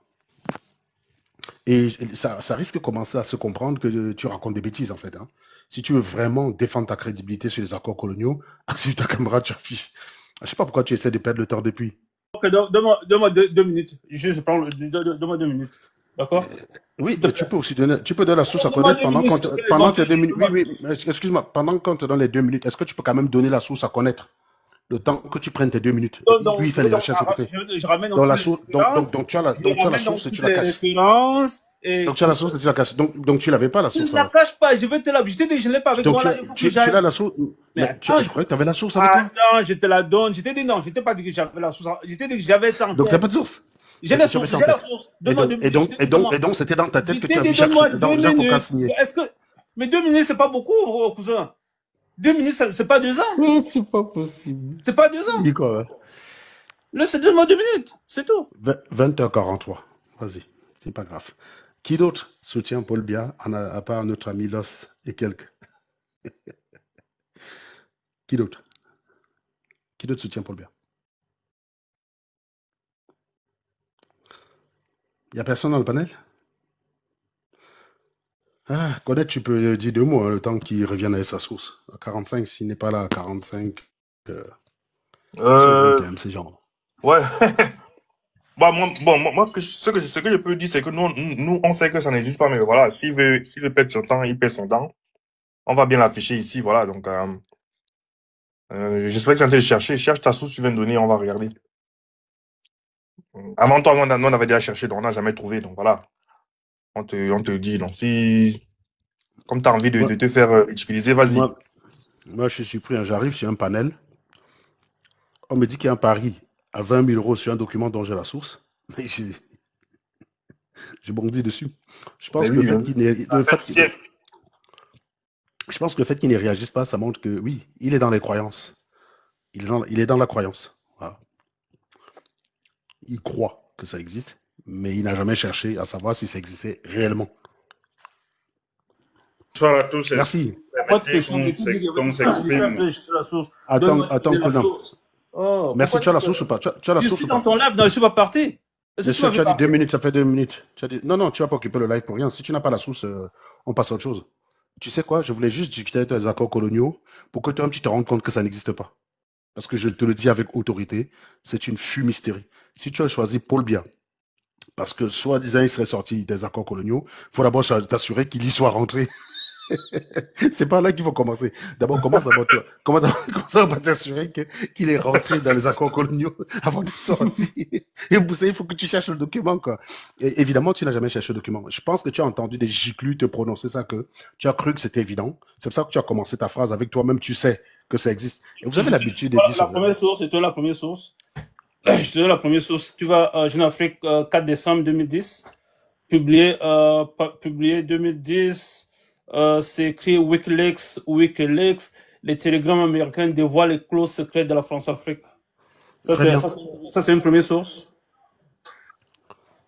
Et ça risque de commencer à se comprendre que tu racontes des bêtises, en fait. Hein. Si tu veux vraiment défendre ta crédibilité sur les accords coloniaux, active ta caméra, tu affiches. Je sais pas pourquoi tu essaies de perdre le temps depuis. Ok, donne-moi 2 minutes. Donne-moi 2 minutes. D'accord? Oui, mais tu peux aussi donner la source à Donne-moi connaître 2 minutes. pendant tes 2 minutes. Oui, mais excuse-moi, pendant qu'on te donne les 2 minutes, est-ce que tu peux quand même donner la source à connaître le temps que tu prennes tes 2 minutes? Lui, il fait les recherches à côté. Je ramène Dans la source, donc tu as la source et tu la caches. références. Donc tu as la source et tu la caches. Donc tu l'avais pas la Je source. ne la alors. cache pas, je vais te la. Je t'ai dit que je ne l'ai pas avec Donc moi là. Il faut que tu j'aille. as la source. Mais Mais attends, je croyais que tu avais la source avec toi. Attends, je te la donne. Je t'ai dit non, je t'ai pas dit que j'avais la source. Je t'ai dit que j'avais ça en Donc tu n'as tête. pas de source. J'ai la source, j'ai la source. Donne-moi 2 minutes. Et donc c'était dans ta tête que tu avais donne-moi cherché. 2 Donc Jacques Foccart minutes. signé. Est-ce que. Mais 2 minutes, c'est pas beaucoup, cousin. 2 minutes, c'est pas 2 ans. Mais c'est pas possible. C'est pas 2 ans. Il dit quoi? Là, c'est donne-moi 2 minutes. C'est tout. 20h43. Vas-y, c'est pas grave. Qui d'autre soutient Paul Biya, à part notre ami Los et quelques? Qui d'autre? Qui d'autre soutient Paul Biya? Il n'y a personne dans le panel? Ah, Colette, tu peux dire 2 mots, hein, le temps qu'il revienne à sa source. À 45, s'il n'est pas là à 45, c'est bon quand même, ces gens. Ouais. Bah, moi, ce que je peux dire, c'est que nous, on sait que ça n'existe pas, mais voilà, s'il veut perdre son temps, il perd son temps. On va bien l'afficher ici, voilà, donc, j'espère que tu es en train de chercher. Cherche ta source, tu viens de donner, on va regarder. Avant toi, nous, on avait déjà cherché, donc on n'a jamais trouvé, donc voilà. On te dit, donc si, comme tu as envie de te faire utiliser, vas-y. Moi, je suis surpris, hein, j'arrive sur un panel, on me dit qu'il y a un pari à 20 000 € sur un document dont j'ai la source, mais j'ai bondi dessus. Je pense que le fait qu'il ne réagisse pas, ça montre que oui, il est dans les croyances. Il est dans la croyance. Voilà. Il croit que ça existe, mais il n'a jamais cherché à savoir si ça existait réellement. Bonsoir à tous. Merci. Qu'on s'exprime. Attends, Conan. Oh, merci, tu as la source ou pas? Tu as la je source suis ou dans pas? ton live, non, je suis pas parti. Monsieur, tu as dit 2 minutes, ça fait 2 minutes. Non, tu vas pas occuper le live pour rien. Si tu n'as pas la source, on passe à autre chose. Tu sais quoi? Je voulais juste discuter des accords coloniaux pour que toi-même tu te rendes compte que ça n'existe pas. Parce que je te le dis avec autorité, c'est une fumisterie. Si tu as choisi Paul Biya, parce que soi-disant il serait sorti des accords coloniaux, il faut d'abord t'assurer qu'il y soit rentré. C'est pas là qu'il faut commencer. D'abord, commence à t'assurer qu'il est rentré dans les accords coloniaux avant de sortir. Et vous savez, il faut que tu cherches le document, quoi. Et évidemment, tu n'as jamais cherché le document. Je pense que tu as entendu des giclus te prononcer ça, que tu as cru que c'était évident. C'est pour ça que tu as commencé ta phrase avec toi-même. Tu sais que ça existe. Et vous avez l'habitude de dire La ça. première source, c'est toi la première source. Je te donne la première source. Tu vas, Jeune Afrique, 4 décembre 2010. Publié 2010. C'est écrit Wikileaks. Les télégrammes américains dévoilent les clauses secrètes de la France-Afrique. Ça, Très bien. c'est une première source.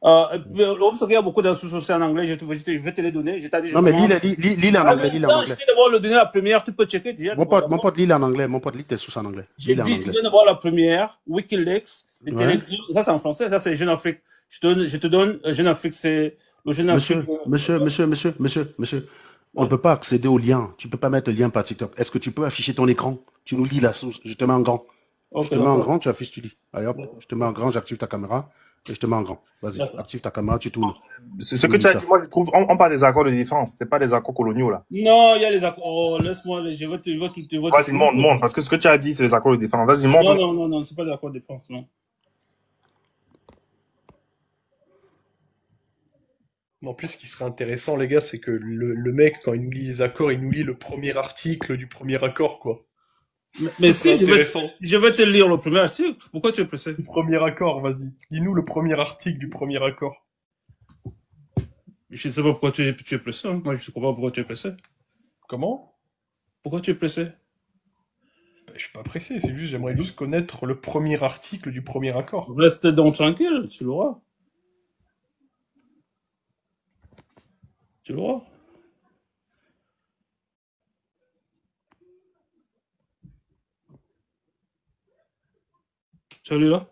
Parce qu'il y a beaucoup de sources aussi en anglais, je vais te les donner. Je t'ai dit, je Non, mais commence. lis en anglais, lis en Non, je anglais. t'ai d'abord le donner la première, tu peux checker direct. Mon pote, lis en anglais. Mon pote, lis tes sources en anglais. J'ai Lis en dit, je te anglais. donne d'abord la première, Wikileaks, les Ouais. télégrammes. Ça, c'est en français, ça, c'est Jeune Afrique. Je te donne Jeune Afrique, c'est le Jeune Afrique. Monsieur. On ne peut pas accéder au lien. Tu ne peux pas mettre le lien par TikTok. Est-ce que tu peux afficher ton écran? Tu nous lis la source. Je te mets en grand. Ok, Je te mets en d'accord. grand, tu affiches, tu lis. Allez hop, je te mets en grand, j'active ta caméra et je te mets en grand. Vas-y, D'accord. active ta caméra, tu tournes. Ce Tu que nous tu lis as ça. dit, moi, je trouve, on parle des accords de défense. C'est pas des accords coloniaux, là. Non, il y a les accords. Oh, laisse-moi, je vais te Vas-y, montre. Parce que ce que tu as dit, c'est les accords de défense. Vas-y, montre. Non, c'est pas des accords de défense, non. En plus, ce qui serait intéressant, les gars, c'est que le mec, quand il nous lit les accords, il nous lit le premier article du premier accord, quoi. Mais C'est si, intéressant. je vais te lire le premier article. Pourquoi tu es pressé? Le premier accord, vas-y. Lis-nous le premier article du premier accord. Je ne sais pas pourquoi tu es pressé. Hein. Moi, je ne comprends pas pourquoi tu es pressé. Comment? Pourquoi tu es pressé? Je suis pas pressé, c'est juste, j'aimerais juste connaître le premier article du premier accord. Reste donc tranquille, tu l'auras. Tu l'auras. Tu as lu là?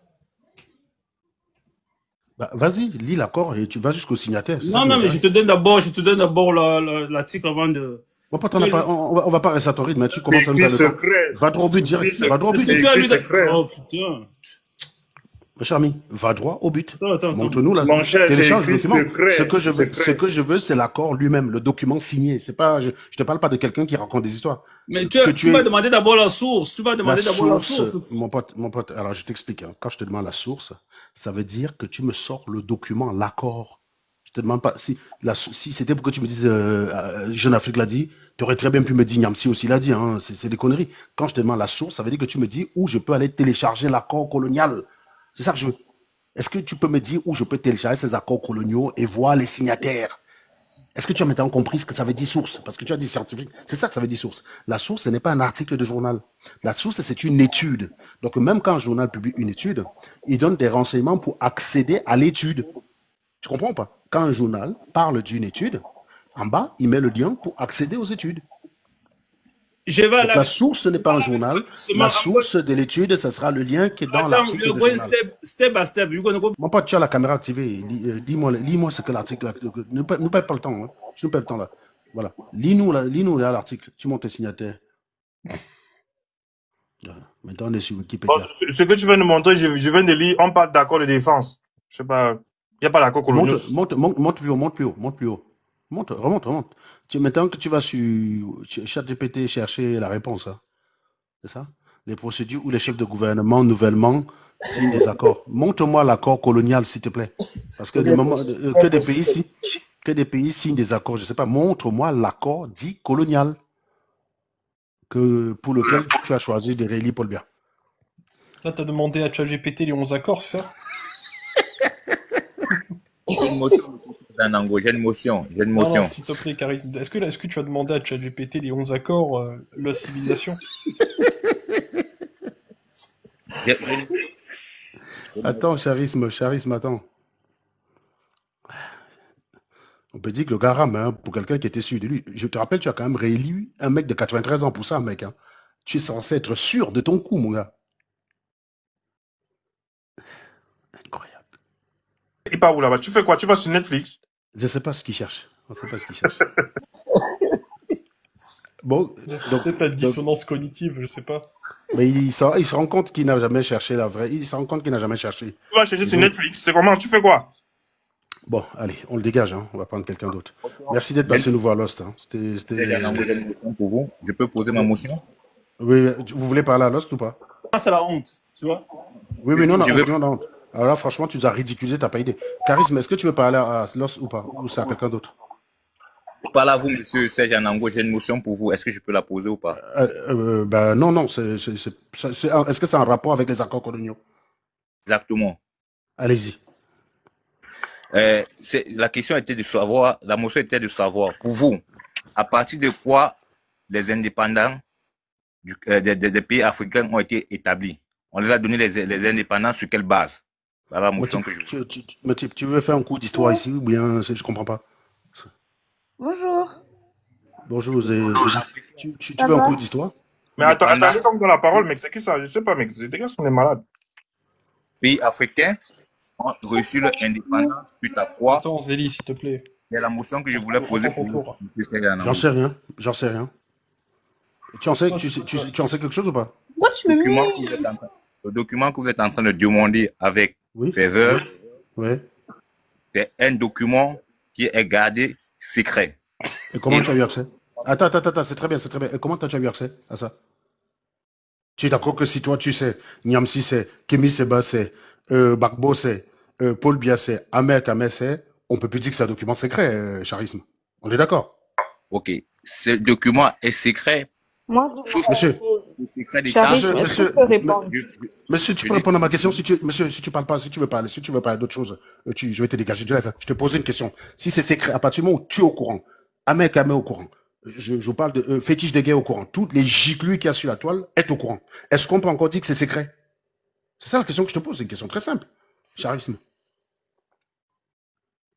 Bah, vas-y, lis l'accord et tu vas jusqu'au signataire. c'est ça Non, qui mais m'intéresse. je te donne d'abord l'article avant de. Mon pote, on va pas rester à ton rythme, mais tu commences à nous Écrit faire le temps. secret. Va droit au but direct. Va droit au but. Est-ce que tu as lu secret. Oh putain. Mon cher ami, va droit au but. Attends. Montre-nous la Mon cher, c'est télécharge le écrit document. secret. Ce Secret. que je veux, c'est l'accord lui-même, le document signé. C'est pas, je te parle pas de quelqu'un qui raconte des histoires. Mais Que tu vas demander d'abord la source. Tu vas La demander d'abord la source, source. mon pote, alors je t'explique. Hein. Quand je te demande la source, ça veut dire que tu me sors le document, l'accord. Je te demande pas si c'était pour que tu me dises Jeune Afrique l'a dit, tu aurais très bien pu me dire Niamsi aussi l'a dit. Hein. C'est des conneries. Quand je te demande la source, ça veut dire que tu me dis où je peux aller télécharger l'accord colonial. C'est ça que je veux. Est-ce que tu peux me dire où je peux télécharger ces accords coloniaux et voir les signataires? Est-ce que tu as maintenant compris ce que ça veut dire source? Parce que tu as dit scientifique. C'est ça que ça veut dire source. La source, ce n'est pas un article de journal. La source, c'est une étude. Donc, même quand un journal publie une étude, il donne des renseignements pour accéder à l'étude. Tu comprends ou pas? Quand un journal parle d'une étude, en bas, il met le lien pour accéder aux études. Je vais Donc, la source, ce n'est pas un journal. La source de l'étude, ce sera le lien qui est dans Attends, l'article we're du going journal. step by step. You're gonna go. Mon pote, tu as la caméra activée. Lis-moi ce que l'article. Ne perds pas le temps. Hein. Je ne perds le temps là. Voilà. Lis-nous là l'article. Tu montes tes signataires. Voilà. Maintenant, on est sur Bon, Wikipédia. ce que tu viens de montrer, je viens de lire, on parle d'accord de défense. Je sais pas, il n'y a pas d'accord colonial. Monte plus haut. Remonte. Maintenant que tu vas sur ChatGPT chercher la réponse, hein. C'est ça? Les procédures où les chefs de gouvernement nouvellement signent des accords. Montre-moi l'accord colonial, s'il te plaît. Parce que que des pays signent des accords, je ne sais pas, montre-moi l'accord dit colonial pour lequel tu as choisi de réélire Paul Biya. Là, t'as demandé à ChatGPT les 11 accords, c'est ça? J'ai une motion. J'ai une motion. Non, s'il te plaît, Charisme. Est-ce que tu as demandé à ChatGPT les 11 accords, la civilisation? Attends, charisme, attends. On peut dire que le gars rame, hein, pour quelqu'un qui était sûr de lui. Je te rappelle, tu as quand même réélu un mec de 93 ans pour ça, mec. Hein. Tu es censé être sûr de ton coup, mon gars. Incroyable. Il part où là-bas? Tu fais quoi? Tu vas sur Netflix? Je ne sais pas ce qu'il cherche. On ne sait pas ce qu'il cherche. Bon, donc, peut-être la dissonance cognitive, je sais pas. Mais il se rend compte qu'il n'a jamais cherché la vraie. Il se rend compte qu'il n'a jamais cherché. Tu vas chercher sur Netflix. C'est comment? Tu fais quoi? Bon, allez, on le dégage. Hein. On va prendre quelqu'un d'autre. Merci d'être passé nous voir Lost. Hein. J'ai une motion pour vous. Je peux poser ma motion? Oui, vous voulez parler à Lost ou pas? Ça, c'est la honte, tu vois. Oui, non, non. Alors là, franchement, tu nous as ridiculisé, t'as pas idée. Charisme, est-ce que tu veux parler à Lost ou pas? Ou c'est à quelqu'un d'autre? Par là, vous, monsieur Serge Anango, j'ai une motion pour vous. Est-ce que je peux la poser ou pas? Ben non, non, est-ce que c'est en rapport avec les accords coloniaux? Exactement. Allez-y. La question était de savoir, la motion était de savoir, pour vous, à partir de quoi les indépendants des pays africains ont été établis? On les a donné les indépendants sur quelle base? Voilà la motion que je veux. Tu veux faire un cours d'histoire ici ou bien je comprends pas? Bonjour. Bonjour, tu Ça veux un va? cours d'histoire? Mais attendez comme dans la parole, mec. C'est qui ça? Je sais pas, mec. Ces gars sont des malades. Pays africains ont reçu leur indépendance suite à quoi? Attends, Zélie, s'il te plaît. C'est la motion que je voulais poser pour vous. J'en sais rien. J'en sais rien. Tu en sais quelque chose ou pas? Pourquoi tu me mets? Le document que vous êtes en train de demander avec faveur, c'est un document qui est gardé secret. Et comment tu as eu accès? Attends, c'est très bien. Et comment tu as eu accès à ça? Tu es d'accord que si toi tu sais, Niamsi c'est, Kémy Seba c'est, Bakbo c'est, Paul Biya c'est, Ahmed Kamé c'est, on peut plus dire que c'est un document secret, charisme. On est d'accord? Ok. Ce document est secret. Moi, monsieur, Charisme, est-ce que tu peux répondre? Monsieur, tu peux répondre à ma question monsieur, si tu parles pas, si tu veux parler d'autre chose, je vais te dégager du live. Je te pose une question. Si c'est secret, à partir du moment où tu es au courant, Ahmed Kamé au courant, je vous parle de fétiche de guerre au courant, toutes les giclures qu'il y a sur la toile est au courant. Est-ce qu'on peut encore dire que c'est secret? C'est ça la question que je te pose, c'est une question très simple. Charisme.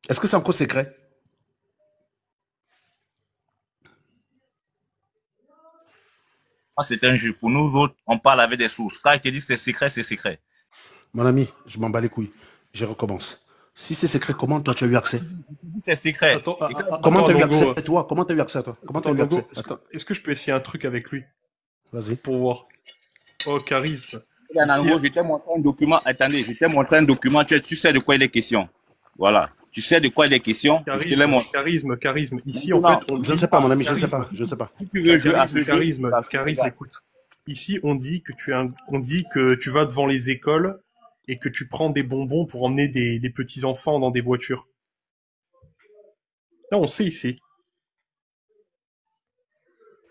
Est-ce que c'est encore secret? C'est un jeu. Pour nous autres, on parle avec des sources. Quand je te dis que c'est secret, c'est secret. Mon ami, je m'en bats les couilles. Je recommence. Si c'est secret, comment toi tu as eu accès? C'est secret. Comment tu as eu accès toi? Comment tu as eu accès à toi? Comment tu as eu accès? Est-ce que je peux essayer un truc avec lui? Vas-y. Pour voir. Oh, charisme. Je t'ai montré un document. Attendez, je t'ai montré un document. Tu sais de quoi il est question. Voilà. Tu sais de quoi il est question. Charisme. Ici, en fait, je ne sais pas, mon ami, je ne sais pas. Si tu veux jouer à ce charisme, écoute. Ici, on dit que tu vas devant les écoles et que tu prends des bonbons pour emmener des petits enfants dans des voitures. Là, on sait ici.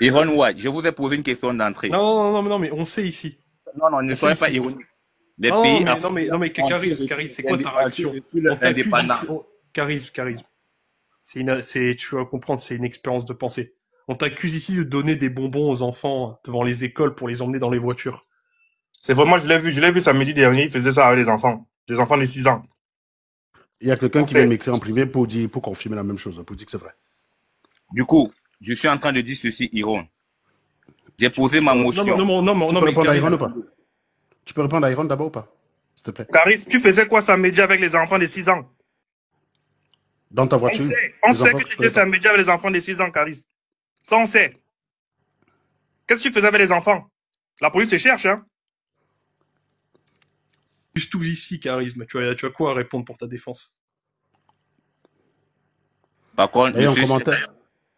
Iron White, je vous ai posé une question d'entrée. Non, mais on sait ici. Non, ne soyez pas ironique. Non, mais Charisme, c'est quoi ta réaction? On t'accuse ici. Charisme. Tu vas comprendre, c'est une expérience de pensée. On t'accuse ici de donner des bonbons aux enfants devant les écoles pour les emmener dans les voitures. C'est vraiment, je l'ai vu samedi dernier, il faisait ça avec les enfants de 6 ans. Il y a quelqu'un qui vient m'écrire en privé pour confirmer la même chose, pour dire que c'est vrai. Du coup, je suis en train de dire ceci, Iron. J'ai posé ma motion. Non, tu peux répondre à Iron ou pas? Tu peux répondre à Iron d'abord ou pas? S'il te plaît. Caris, tu faisais quoi samedi avec les enfants de 6 ans? Dans ta voiture? On sait que tu étais samedi avec les enfants de 6 ans, Caris. Ça, on sait. Qu'est-ce que tu faisais avec les enfants? La police te cherche, hein? Juste tout ici, Charisme. Tu as quoi à répondre pour ta défense? Par contre,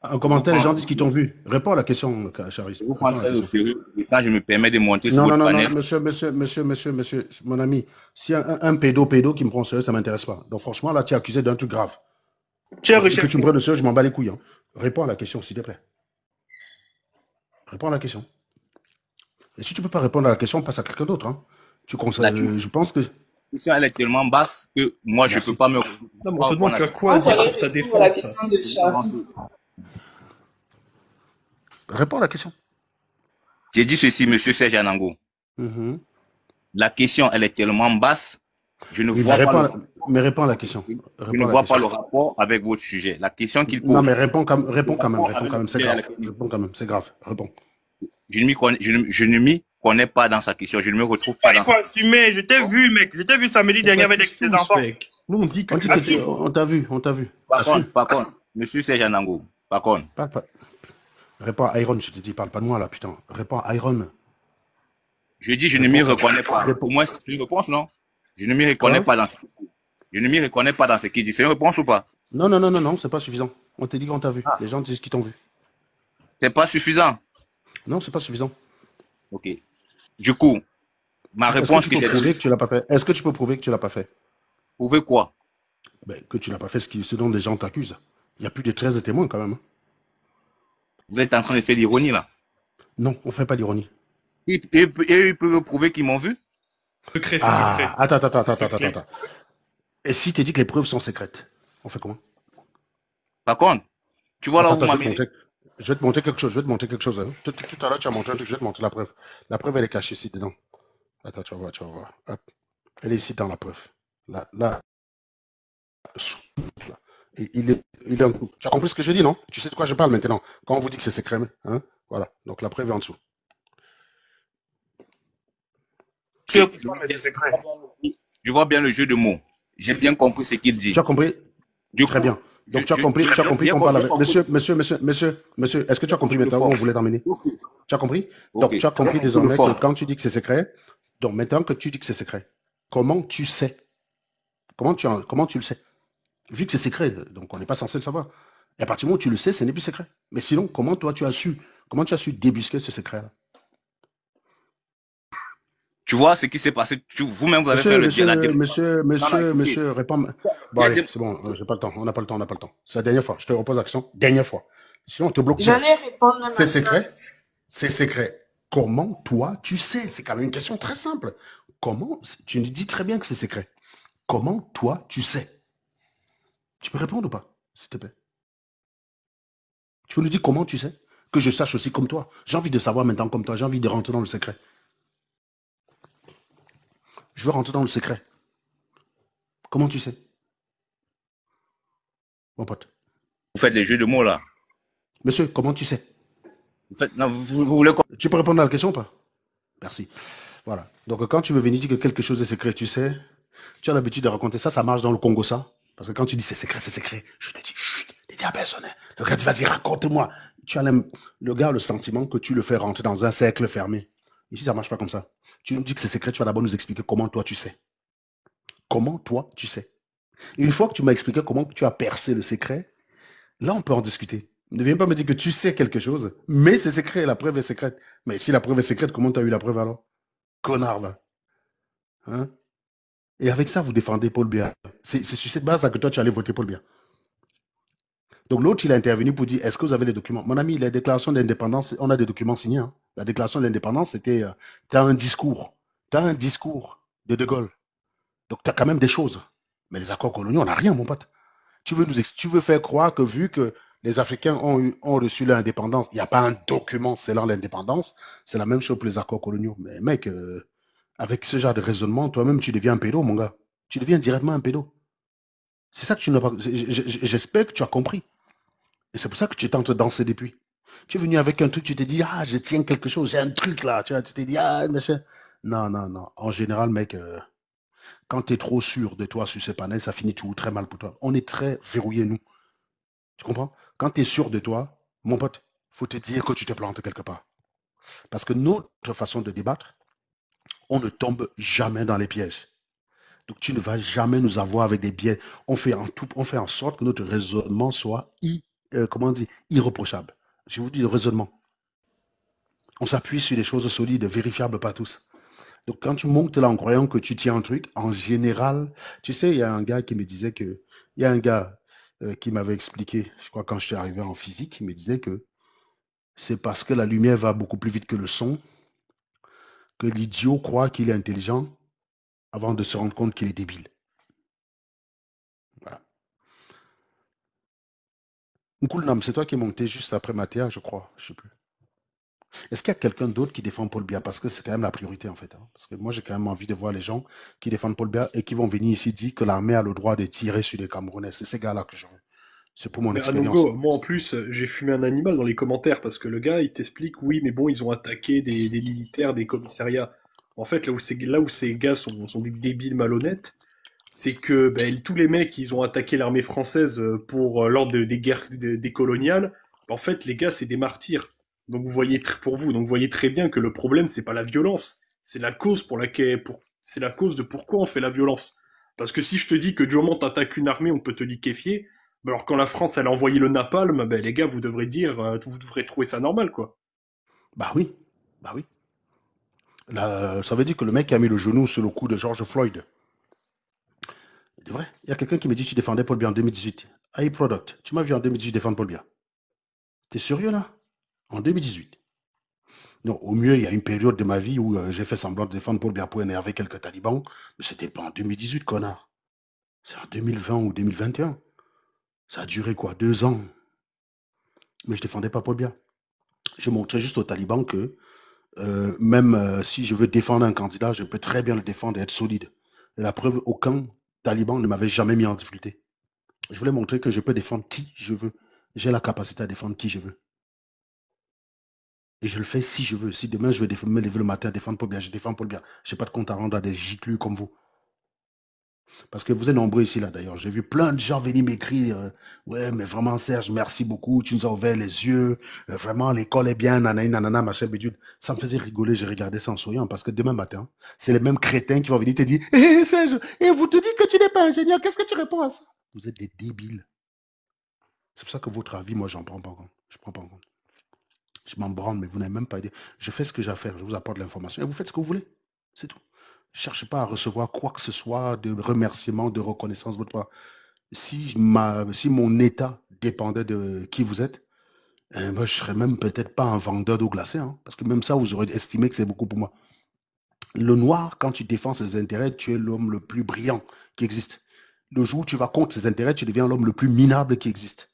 en commentaire, les gens disent qu'ils t'ont vu. Réponds à la question, Charisme. Vous prendrez au sérieux quand je me permets de montrer sur votre panel. Monsieur, mon ami, si un pédo qui me prend au sérieux, ça m'intéresse pas. Donc franchement, là, tu es accusé d'un truc grave. Que tu me prennes au sérieux, je m'en bats les couilles. Hein. Réponds à la question, s'il te plaît. Réponds à la question. Et si tu peux pas répondre à la question, passe à quelqu'un d'autre. Hein. Je pense que... La question, elle est tellement basse que moi, je peux pas me... Non, mais on te demande, tu as quoi à dire pour ta défense? Réponds à la question. J'ai dit ceci, monsieur Serge Anango. La question, elle est tellement basse, je ne vois pas... Mais réponds à la question. Je ne vois pas le rapport avec votre sujet. La question qu'il pose... Non, mais réponds quand même, c'est grave. Réponds quand même, c'est grave. Réponds. Je ne m'y connais pas dans sa question. Je ne me retrouve pas dans... Il faut assumer. Je t'ai vu, mec. Je t'ai vu samedi dernier avec des enfants. Nous, on dit que... On t'a vu. Par contre, monsieur Serge Anango, par contre... Réponds à Iron, je te dis, parle pas de moi là, putain. Réponds à Iron. Je dis, je ne m'y reconnais pas. Pour moi, c'est une réponse, non? Je ne m'y reconnais pas dans ce qu'il dit. Je ne m'y reconnais pas dans ce qu'il dit. C'est une réponse ou pas? Non, c'est pas suffisant. On t'a dit qu'on t'a vu. Les gens disent qu'ils t'ont vu. C'est pas suffisant? Non, c'est pas suffisant. Ok. Du coup, ma réponse... Est-ce que tu peux prouver que tu l'as pas fait? Est-ce que tu peux prouver que tu l'as pas fait? Prouver quoi? Que tu l'as pas fait ce dont les gens t'accusent. Il y a plus de 13 témoins quand même. Hein. Vous êtes en train de faire l'ironie là. Non, on ne fait pas l'ironie. Et ils peuvent prouver qu'ils m'ont vu. Secret, c'est secret. Attends. Et si tu dis que les preuves sont secrètes, on fait comment? Par contre, tu vois là où vous m'amenez. Je vais te montrer quelque chose. Hein. Tout à l'heure, tu as montré un truc, je vais te montrer la preuve. La preuve, elle est cachée ici, dedans. Attends, tu vas voir. Hop. Elle est ici dans la preuve. Là. Il est en dessous. Tu as compris ce que je dis, non? Tu sais de quoi je parle maintenant. Quand on vous dit que c'est secret, hein? Voilà. Donc la preuve est en dessous. Je vois bien le jeu de mots. J'ai bien compris ce qu'il dit. Tu as compris? Très bien. Donc tu as compris qu'on parle avec. Monsieur, est-ce que tu as compris maintenant où on voulait t'emmener? Tu as compris? Donc tu as compris désormais que quand tu dis que c'est secret, donc maintenant que tu dis que c'est secret, comment tu sais? Comment tu le sais? Vu que c'est secret, donc on n'est pas censé le savoir. Et à partir du moment où tu le sais, ce n'est plus secret. Mais sinon, comment tu as su débusquer ce secret-là? Tu vois ce qui s'est passé. Vous-même, vous avez fait le dialogue. Monsieur, réponds. Bon, allez, c'est bon, j'ai pas le temps. On n'a pas le temps. C'est la dernière fois. Je te repose la question. Dernière fois. Sinon, on te bloque. J'allais répondre à ma C'est secret. C'est secret. Comment toi, tu sais? C'est quand même une question très simple. Comment? Tu nous dis très bien que c'est secret. Comment toi, tu sais? Tu peux répondre ou pas, s'il te plaît? Tu peux nous dire comment tu sais? Que je sache aussi comme toi. J'ai envie de savoir maintenant comme toi. J'ai envie de rentrer dans le secret. Je veux rentrer dans le secret. Comment tu sais? Mon pote. Vous faites des jeux de mots là. Monsieur, comment tu sais? Vous voulez quoi? Tu peux répondre à la question ou pas? Merci. Voilà. Donc quand tu veux venir dire que quelque chose est secret, tu sais, tu as l'habitude de raconter ça, ça marche dans le Congo ça. Parce que quand tu dis c'est secret, je te dis, chut, ne dis à personne. Le gars dit, vas-y, raconte-moi. Tu as le gars a le sentiment que tu le fais rentrer dans un cercle fermé. Ici, ça ne marche pas comme ça. Tu nous dis que c'est secret, tu vas d'abord nous expliquer comment toi tu sais. Comment toi tu sais. Et une fois que tu m'as expliqué comment tu as percé le secret, là on peut en discuter. Ne viens pas me dire que tu sais quelque chose, mais c'est secret, la preuve est secrète. Mais si la preuve est secrète, comment tu as eu la preuve alors? Connard, va. Hein? Et avec ça, vous défendez Paul Biya. C'est sur cette base-là que toi, tu allais voter Paul Biya. Donc l'autre, il a intervenu pour dire, est-ce que vous avez les documents? Mon ami, la déclaration d'indépendance, on a des documents signés. Hein. La déclaration de l'indépendance, c'était, tu as un discours. Tu as un discours de Gaulle. Donc tu as quand même des choses. Mais les accords coloniaux, on n'a rien, mon pote. Tu veux faire croire que vu que les Africains ont reçu l'indépendance, il n'y a pas un document selon l'indépendance, c'est la même chose pour les accords coloniaux. Mais mec, avec ce genre de raisonnement, toi-même, tu deviens un pédo, mon gars. Tu deviens directement un pédo. C'est ça que tu n'as pas... J'espère que tu as compris. Et c'est pour ça que tu es en train de danser depuis. Tu es venu avec un truc, tu t'es dit, ah, je tiens quelque chose, j'ai un truc là. Tu t'es dit, ah, machin. Non. En général, mec, quand tu es trop sûr de toi sur ces panels, ça finit tout très mal pour toi. On est très verrouillés, nous. Tu comprends? Quand tu es sûr de toi, mon pote, faut te dire que tu te plantes quelque part. Parce que notre façon de débattre, on ne tombe jamais dans les pièges. Donc tu ne vas jamais nous avoir avec des biais. On fait en sorte que notre raisonnement soit irréprochable. Je vous dis le raisonnement. On s'appuie sur des choses solides, vérifiables par tous. Donc quand tu montes là en croyant que tu tiens un truc, en général, tu sais, il y a un gars qui me disait que, il y a un gars qui m'avait expliqué, je crois quand je suis arrivé en physique, il me disait que c'est parce que la lumière va beaucoup plus vite que le son, que l'idiot croit qu'il est intelligent avant de se rendre compte qu'il est débile. Voilà. Nkulnam, c'est toi qui es monté juste après Mathéa, je crois, je ne sais plus. Est-ce qu'il y a quelqu'un d'autre qui défend Paul Biya? Parce que c'est quand même la priorité en fait. Hein. Parce que moi j'ai quand même envie de voir les gens qui défendent Paul Biya et qui vont venir ici dire que l'armée a le droit de tirer sur les Camerounais. C'est ces gars-là que je veux. C'est pour mon expérience. Anongo, moi en plus, j'ai fumé un animal dans les commentaires parce que le gars il t'explique, oui, mais bon, ils ont attaqué des militaires, des commissariats. En fait, là où ces gars sont des débiles malhonnêtes, c'est que tous les mecs, ils ont attaqué l'armée française lors des guerres décoloniales. En fait, les gars, c'est des martyrs. Donc vous voyez donc vous voyez très bien que le problème, c'est pas la violence, c'est la cause c'est la cause de pourquoi on fait la violence. Parce que si je te dis que du moment où t'attaques une armée, on peut te liquéfier, alors quand la France elle a envoyé le napalm, les gars, vous devrez vous devrez trouver ça normal, quoi. Bah oui. Là, ça veut dire que le mec qui a mis le genou sur le cou de George Floyd. C'est vrai. Il y a quelqu'un qui me dit que tu défendais Paul Biya en 2018. iProduct, tu m'as vu en 2018 défendre Paul Biya. T'es sérieux là? En 2018. Non, au mieux, il y a une période de ma vie où j'ai fait semblant de défendre Paul Biya pour énerver quelques talibans, mais c'était pas en 2018, connard. C'est en 2020 ou 2021. Ça a duré quoi? 2 ans. Mais je défendais pas Paul Biya. Je montrais juste aux talibans que même si je veux défendre un candidat, je peux très bien le défendre et être solide. Et la preuve, aucun taliban ne m'avait jamais mis en difficulté. Je voulais montrer que je peux défendre qui je veux. J'ai la capacité à défendre qui je veux. Et je le fais si je veux. Si demain je veux me lever le matin à défendre Paul Biya, je défends Paul Biya. Je n'ai pas de compte à rendre à des giclus comme vous. Parce que vous êtes nombreux ici, là, d'ailleurs. J'ai vu plein de gens venir m'écrire ouais, mais vraiment, Serge, merci beaucoup. Tu nous as ouvert les yeux. Vraiment, l'école est bien, nanana, nanana, machin, bidule. Ça me faisait rigoler. J'ai regardé ça en souriant. Parce que demain matin, c'est les mêmes crétins qui vont venir te dire hé, Serge, et vous te dites que tu n'es pas ingénieur. Qu'est-ce que tu réponds à ça? Vous êtes des débiles. C'est pour ça que votre avis, moi, j'en prends pas en compte. Je prends pas en compte. Je m'en branle, mais vous n'avez même pas idée. Je fais ce que j'ai à faire. Je vous apporte l'information. Et vous faites ce que vous voulez. C'est tout. Ne cherchez pas à recevoir quoi que ce soit de remerciement, de reconnaissance de votre part. Si mon état dépendait de qui vous êtes, moi, je ne serais même peut-être pas un vendeur d'eau glacée. Hein, parce que même ça, vous aurez estimé que c'est beaucoup pour moi. Le noir, quand tu défends ses intérêts, tu es l'homme le plus brillant qui existe. Le jour où tu vas contre ses intérêts, tu deviens l'homme le plus minable qui existe.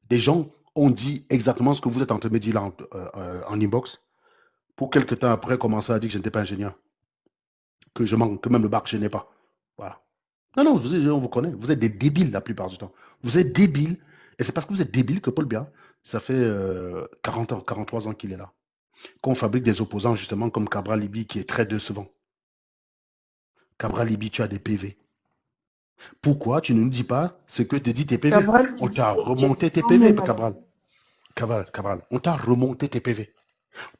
Des gens ont dit exactement ce que vous êtes en train de me dire là en inbox. Pour quelque temps après, commencer à dire que je n'étais pas ingénieur. Que je manque, que même le bac, je n'ai pas. Voilà. Non, on vous connaît. Vous êtes des débiles la plupart du temps. Vous êtes débiles. Et c'est parce que vous êtes débiles que Paul Biya, ça fait 40 ans, 43 ans qu'il est là. Qu'on fabrique des opposants justement comme Cabral Libi qui est très décevant. Cabral Libi, tu as des PV. Pourquoi tu ne nous dis pas ce que te dit tes PV? Cabral, On t'a remonté tes PV, Cabral. Cabral, on t'a remonté tes PV.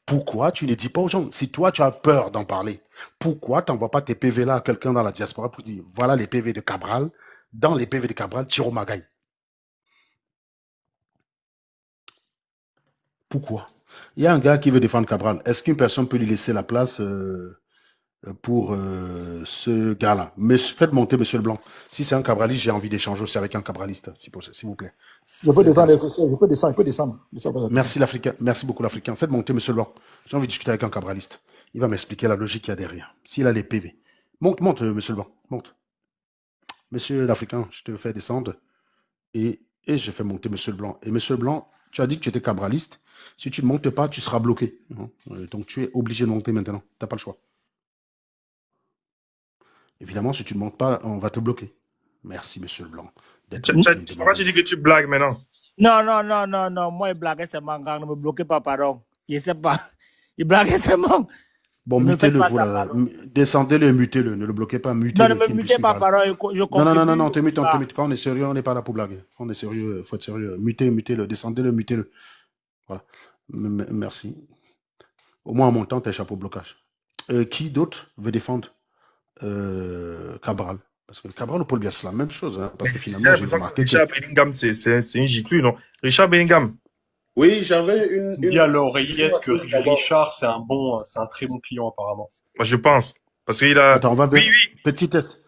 Pourquoi tu ne dis pas aux gens, si toi tu as peur d'en parler, pourquoi tu n'envoies pas tes PV là à quelqu'un dans la diaspora pour dire, voilà les PV de Cabral, dans les PV de Cabral, Thiro Magaï. Pourquoi? Il y a un gars qui veut défendre Cabral. Est-ce qu'une personne peut lui laisser la place pour ce gars-là? Mais faites monter Monsieur Leblanc. Si c'est un cabraliste, j'ai envie d'échanger aussi avec un cabraliste, s'il vous plaît. Je peux descendre, il peut descendre. Merci l'Africain, merci beaucoup l'Africain. Faites monter Monsieur Leblanc. J'ai envie de discuter avec un cabraliste. Il va m'expliquer la logique qu'il y a derrière. S'il a les PV. Monte, Monsieur Leblanc, monte. Monsieur l'Africain, je te fais descendre et je fais monter Monsieur Leblanc. Et Monsieur Leblanc, tu as dit que tu étais cabraliste. Si tu ne montes pas, tu seras bloqué. Donc tu es obligé de monter maintenant. Tu n'as pas le choix. Évidemment, si tu ne montes pas, on va te bloquer. Merci, Monsieur Leblanc. Pourquoi tu dis que tu blagues maintenant? Non. Moi, il blague seulement quand ne me bloquez pas, pardon. Je ne sais pas. Il blague seulement. Bon, mutez-le, vous là. Descendez-le et mutez-le. Ne le bloquez pas, mutez-le. Non, ne me mutez pas, pardon. Non, on te mute. Quand on est sérieux, on n'est pas là pour blaguer. Quand on est sérieux, il faut être sérieux. Mutez-le. Descendez-le, mutez-le. Voilà. Merci. Au moins en montant, tu échappes au blocage. Qui d'autre veut défendre Cabral? Parce que Cabral ou Paul Biya, c'est la même chose. Hein, parce que finalement, j'ai remarqué Richard Bellingham, c'est une giclue, non? Richard Bellingham. Oui, j'avais une... Dis à l'oreillette que Richard, c'est un très bon client, apparemment. Moi, je pense. Parce qu'il a... Attends, on va Oui. Petit test.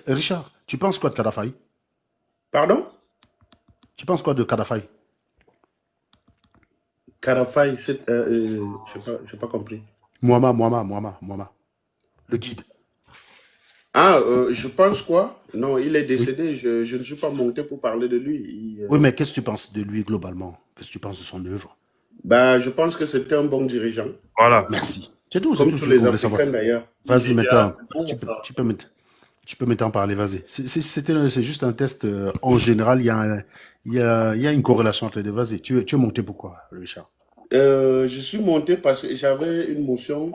Richard, tu penses quoi de Kadhafi? Pardon? Tu penses quoi de Kadhafi? Kadhafi, j'ai pas compris. Moama. Le guide. Je pense quoi? Non, il est décédé. Oui. Je ne suis pas monté pour parler de lui. Oui, mais qu'est-ce que tu penses de lui globalement? Qu'est-ce que tu penses de son œuvre? Je pense que c'était un bon dirigeant. Voilà. Merci. C'est tout. Comme tous les Africains d'ailleurs. Vas-y, maintenant. Tu peux maintenant parler, vas-y. C'est juste un test. En général, il y a une corrélation entre les deux. Vas-y, tu es monté pourquoi, Richard? Je suis monté parce que j'avais une motion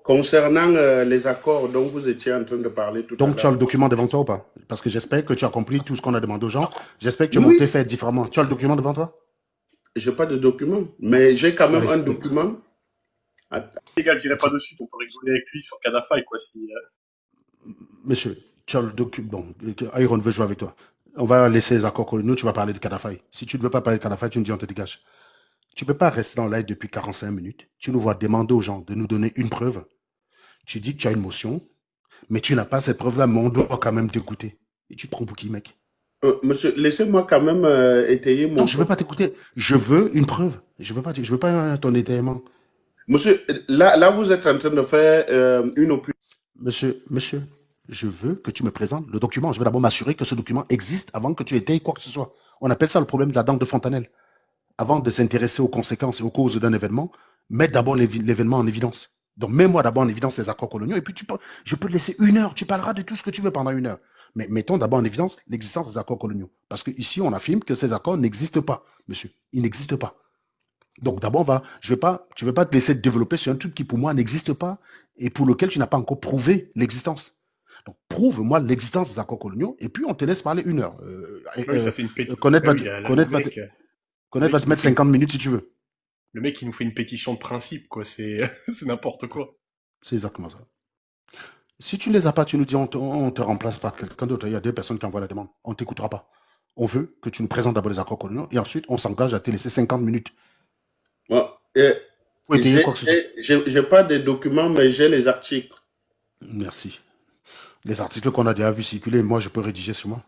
concernant les accords dont vous étiez en train de parler tout à l'heure. Donc, tu as le document devant toi ou pas? Parce que j'espère que tu as compris tout ce qu'on a demandé aux gens. J'espère que tu es monté fait différemment. Tu as le document devant toi? Je n'ai pas de document, mais j'ai quand même un document. Égal, je n'irai pas dessus, on peut rigoler avec lui sur Kadhafi, quoi. Monsieur, tu as le document. Bon, Iron veut jouer avec toi. On va laisser les accords coloniaux, tu vas parler de Kadhafi. Si tu ne veux pas parler de Kadhafi, tu nous dis on te dégage. Tu ne peux pas rester dans l'aide depuis 45 minutes. Tu nous vois demander aux gens de nous donner une preuve. Tu dis que tu as une motion, mais tu n'as pas cette preuve-là, mais on doit quand même t'écouter. Et tu te prends pour qui, mec? Monsieur, laissez-moi quand même étayer mon... Non, je ne veux pas t'écouter. Je veux une preuve. Je veux pas ton étayement. Monsieur, là, vous êtes en train de faire une opinion. Monsieur, je veux que tu me présentes le document. Je veux d'abord m'assurer que ce document existe avant que tu étayes quoi que ce soit. On appelle ça le problème de la dent de Fontanelle. Avant de s'intéresser aux conséquences et aux causes d'un événement, mettre d'abord l'événement en évidence. Donc, mets-moi d'abord en évidence les accords coloniaux et puis je peux te laisser 1 heure. Tu parleras de tout ce que tu veux pendant 1 heure. Mais mettons d'abord en évidence l'existence des accords coloniaux. Parce qu'ici, on affirme que ces accords n'existent pas, monsieur. Ils n'existent pas. Donc, d'abord, je ne vais pas te laisser te développer sur un truc qui, pour moi, n'existe pas et pour lequel tu n'as pas encore prouvé l'existence. Donc, prouve-moi l'existence des accords coloniaux et puis on te laisse parler 1 heure. Oui, ça c'est une pétition. Connaître va te mettre 50 minutes si tu veux. Le mec, il nous fait une pétition de principe, quoi. C'est n'importe quoi. C'est exactement ça. Si tu ne les as pas, tu nous dis on te remplace par quelqu'un d'autre. Il y a 2 personnes qui envoient la demande. On ne t'écoutera pas. On veut que tu nous présentes d'abord les accords coloniaux et ensuite on s'engage à te laisser 50 minutes. Bon, j'ai pas de documents, mais j'ai les articles. Merci. Les articles qu'on a déjà vu circuler, moi je peux rédiger sur moi.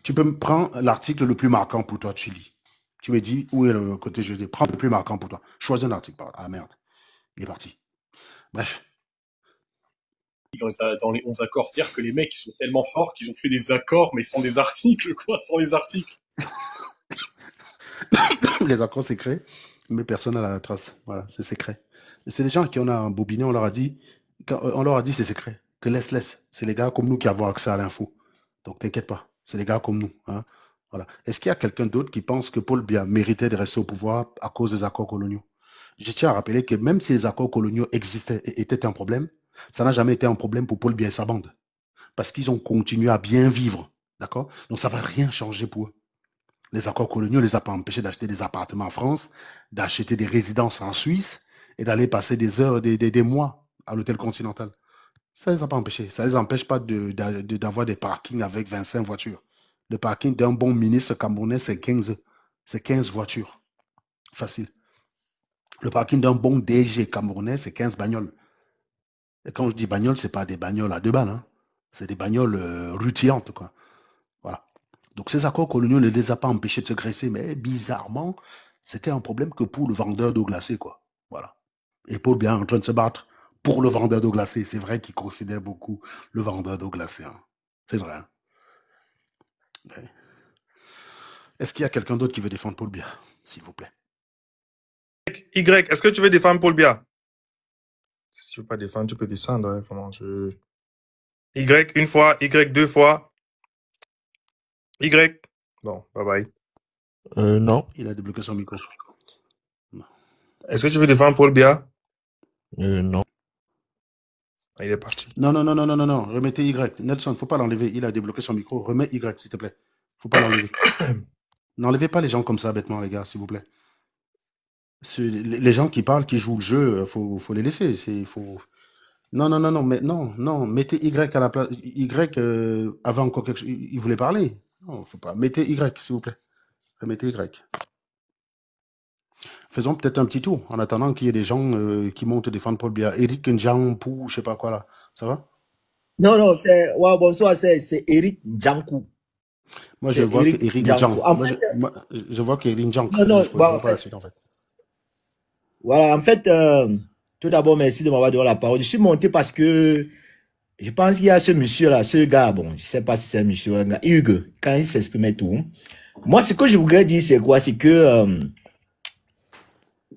Tu peux me prendre l'article le plus marquant pour toi, tu lis. Tu me dis où est le côté jeudi. Prends le plus marquant pour toi. Choisis un article. Ah merde. Il est parti. Bref. Dans les 11 accords, c'est-à-dire que les mecs ils sont tellement forts qu'ils ont fait des accords mais sans des articles, quoi. Sans les articles. Les accords secrets, mais personne n'a la trace. Voilà, c'est secret. C'est des gens qui on a embobiné, on leur a dit c'est secret. Que laisse. C'est les gars comme nous qui avons accès à l'info. Donc t'inquiète pas. C'est les gars comme nous. Hein. Voilà. Est-ce qu'il y a quelqu'un d'autre qui pense que Paul Biya méritait de rester au pouvoir à cause des accords coloniaux? Je tiens à rappeler que même si les accords coloniaux existaient et étaient un problème, ça n'a jamais été un problème pour Paul Biya et sa bande. Parce qu'ils ont continué à bien vivre. D'accord? Donc ça ne va rien changer pour eux. Les accords coloniaux ne les a pas empêchés d'acheter des appartements en France, d'acheter des résidences en Suisse et d'aller passer des heures, des mois à l'hôtel Continental. Ça ne les a pas empêchés. Ça ne les empêche pas d'avoir des parkings avec 25 voitures. Le parking d'un bon ministre camerounais, c'est 15 voitures. Facile. Le parking d'un bon DG camerounais, c'est 15 bagnoles. Et quand je dis bagnoles, ce n'est pas des bagnoles à 2 balles. Hein. C'est des bagnoles rutilantes, quoi. Voilà. Donc ces accords coloniaux ne les a pas empêchés de se graisser, mais bizarrement, c'était un problème que pour le vendeur d'eau glacée, quoi. Voilà. Et Paul Biya est en train de se battre pour le vendeur d'eau glacée. C'est vrai qu'il considère beaucoup le vendeur d'eau glacée. Hein. C'est vrai. Hein. Ouais. Est-ce qu'il y a quelqu'un d'autre qui veut défendre Paul Biya, s'il vous plaît? Y, est-ce que tu veux défendre Paul Biya? Si tu veux pas défendre, tu peux descendre. Hein, vraiment, Y, 1 fois, Y, 2 fois. Y. Bon, bye bye. Non. Il a débloqué son micro. Est-ce que tu veux défendre Paul Biya? Non. Ah, il est parti. Non. Remettez Y. Nelson, faut pas l'enlever. Il a débloqué son micro. Remets Y, s'il te plaît. Faut pas l'enlever. N'enlevez pas les gens comme ça bêtement, les gars, s'il vous plaît. Les gens qui parlent, qui jouent le jeu, faut les laisser. Non. Mettez Y à la place. Y avait encore quelque chose. Il voulait parler. Non, faut pas. Mettez Y, s'il vous plaît. Remettez Y. Faisons peut-être un petit tour en attendant qu'il y ait des gens qui montent défendre Paul Biya. Eric Ndjampu, je sais pas quoi là. Ça va? Non, c'est. Ouais, bonsoir, c'est Eric Ndjankou. Moi, je vois que Eric Ndjankou. Je vois qu'Eric Ndjankou. Non, pas la suite, en fait. Voilà, en fait, tout d'abord, merci de m'avoir donné la parole. Je suis monté parce que je pense qu'il y a ce monsieur-là, ce gars, bon, je sais pas si c'est un monsieur ou un gars, Hugues, quand il s'exprimait tout. Moi, ce que je voudrais dire, c'est quoi? C'est que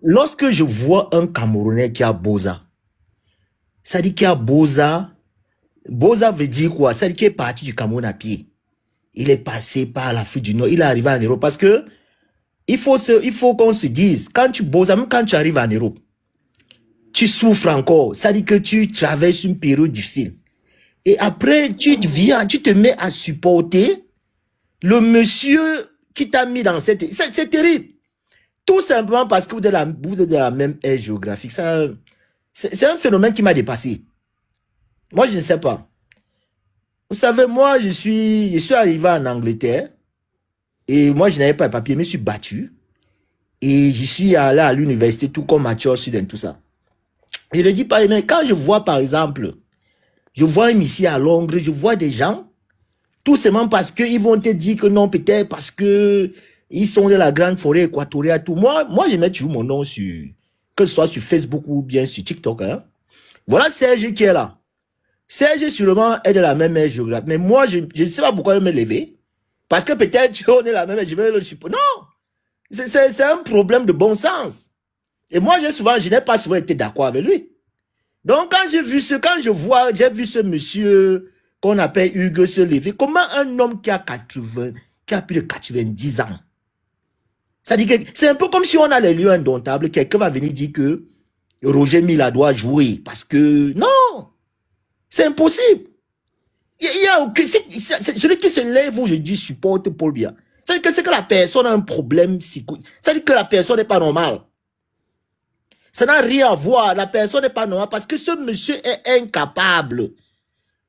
lorsque je vois un Camerounais qui a Boza, ça dit qu'il a Boza. Boza veut dire quoi? Ça dit qu'il est parti du Cameroun à pied. Il est passé par l'Afrique du Nord. Il est arrivé en Europe parce que il faut qu'on se dise, quand tu bosses, même quand tu arrives en Europe, tu souffres encore. Ça dit que tu traverses une période difficile. Et après, tu te mets à supporter le monsieur qui t'a mis dans cette... C'est terrible. Tout simplement parce que vous êtes de la même aire géographique. C'est un phénomène qui m'a dépassé. Moi, je ne sais pas. Vous savez, moi, je suis arrivé en Angleterre et moi, je n'avais pas de papier, mais je suis battu. Et je suis allé à l'université, tout comme Mathieu Sud, tout ça. Je ne dis pas, mais quand je vois, par exemple, je vois ici à Londres, je vois des gens Tout simplement parce qu'ils vont te dire que non, peut-être parce que ils sont de la grande forêt équatoriale, tout. Moi, je mets toujours mon nom sur, que ce soit sur Facebook ou bien sur TikTok. Hein. Voilà Serge qui est là. Serge, sûrement, est de la même géographie. Mais moi, je ne sais pas pourquoi il me lever. Parce que peut-être qu'on est la même, je vais le supporter. Non! C'est un problème de bon sens. Et moi, je n'ai pas souvent été d'accord avec lui. Donc, quand j'ai vu ce monsieur qu'on appelle Hugo se lever, comment un homme qui a plus de 90 ans, c'est un peu comme si on a les lieux indomptables, quelqu'un va venir dire que Roger Mila doit jouer, parce que, non, c'est impossible. Celui qui se lève aujourd'hui supporte Paul Biya. C'est que la personne a un problème psychique. C'est-à-dire que la personne n'est pas normale. Ça n'a rien à voir. La personne n'est pas normale parce que ce monsieur est incapable.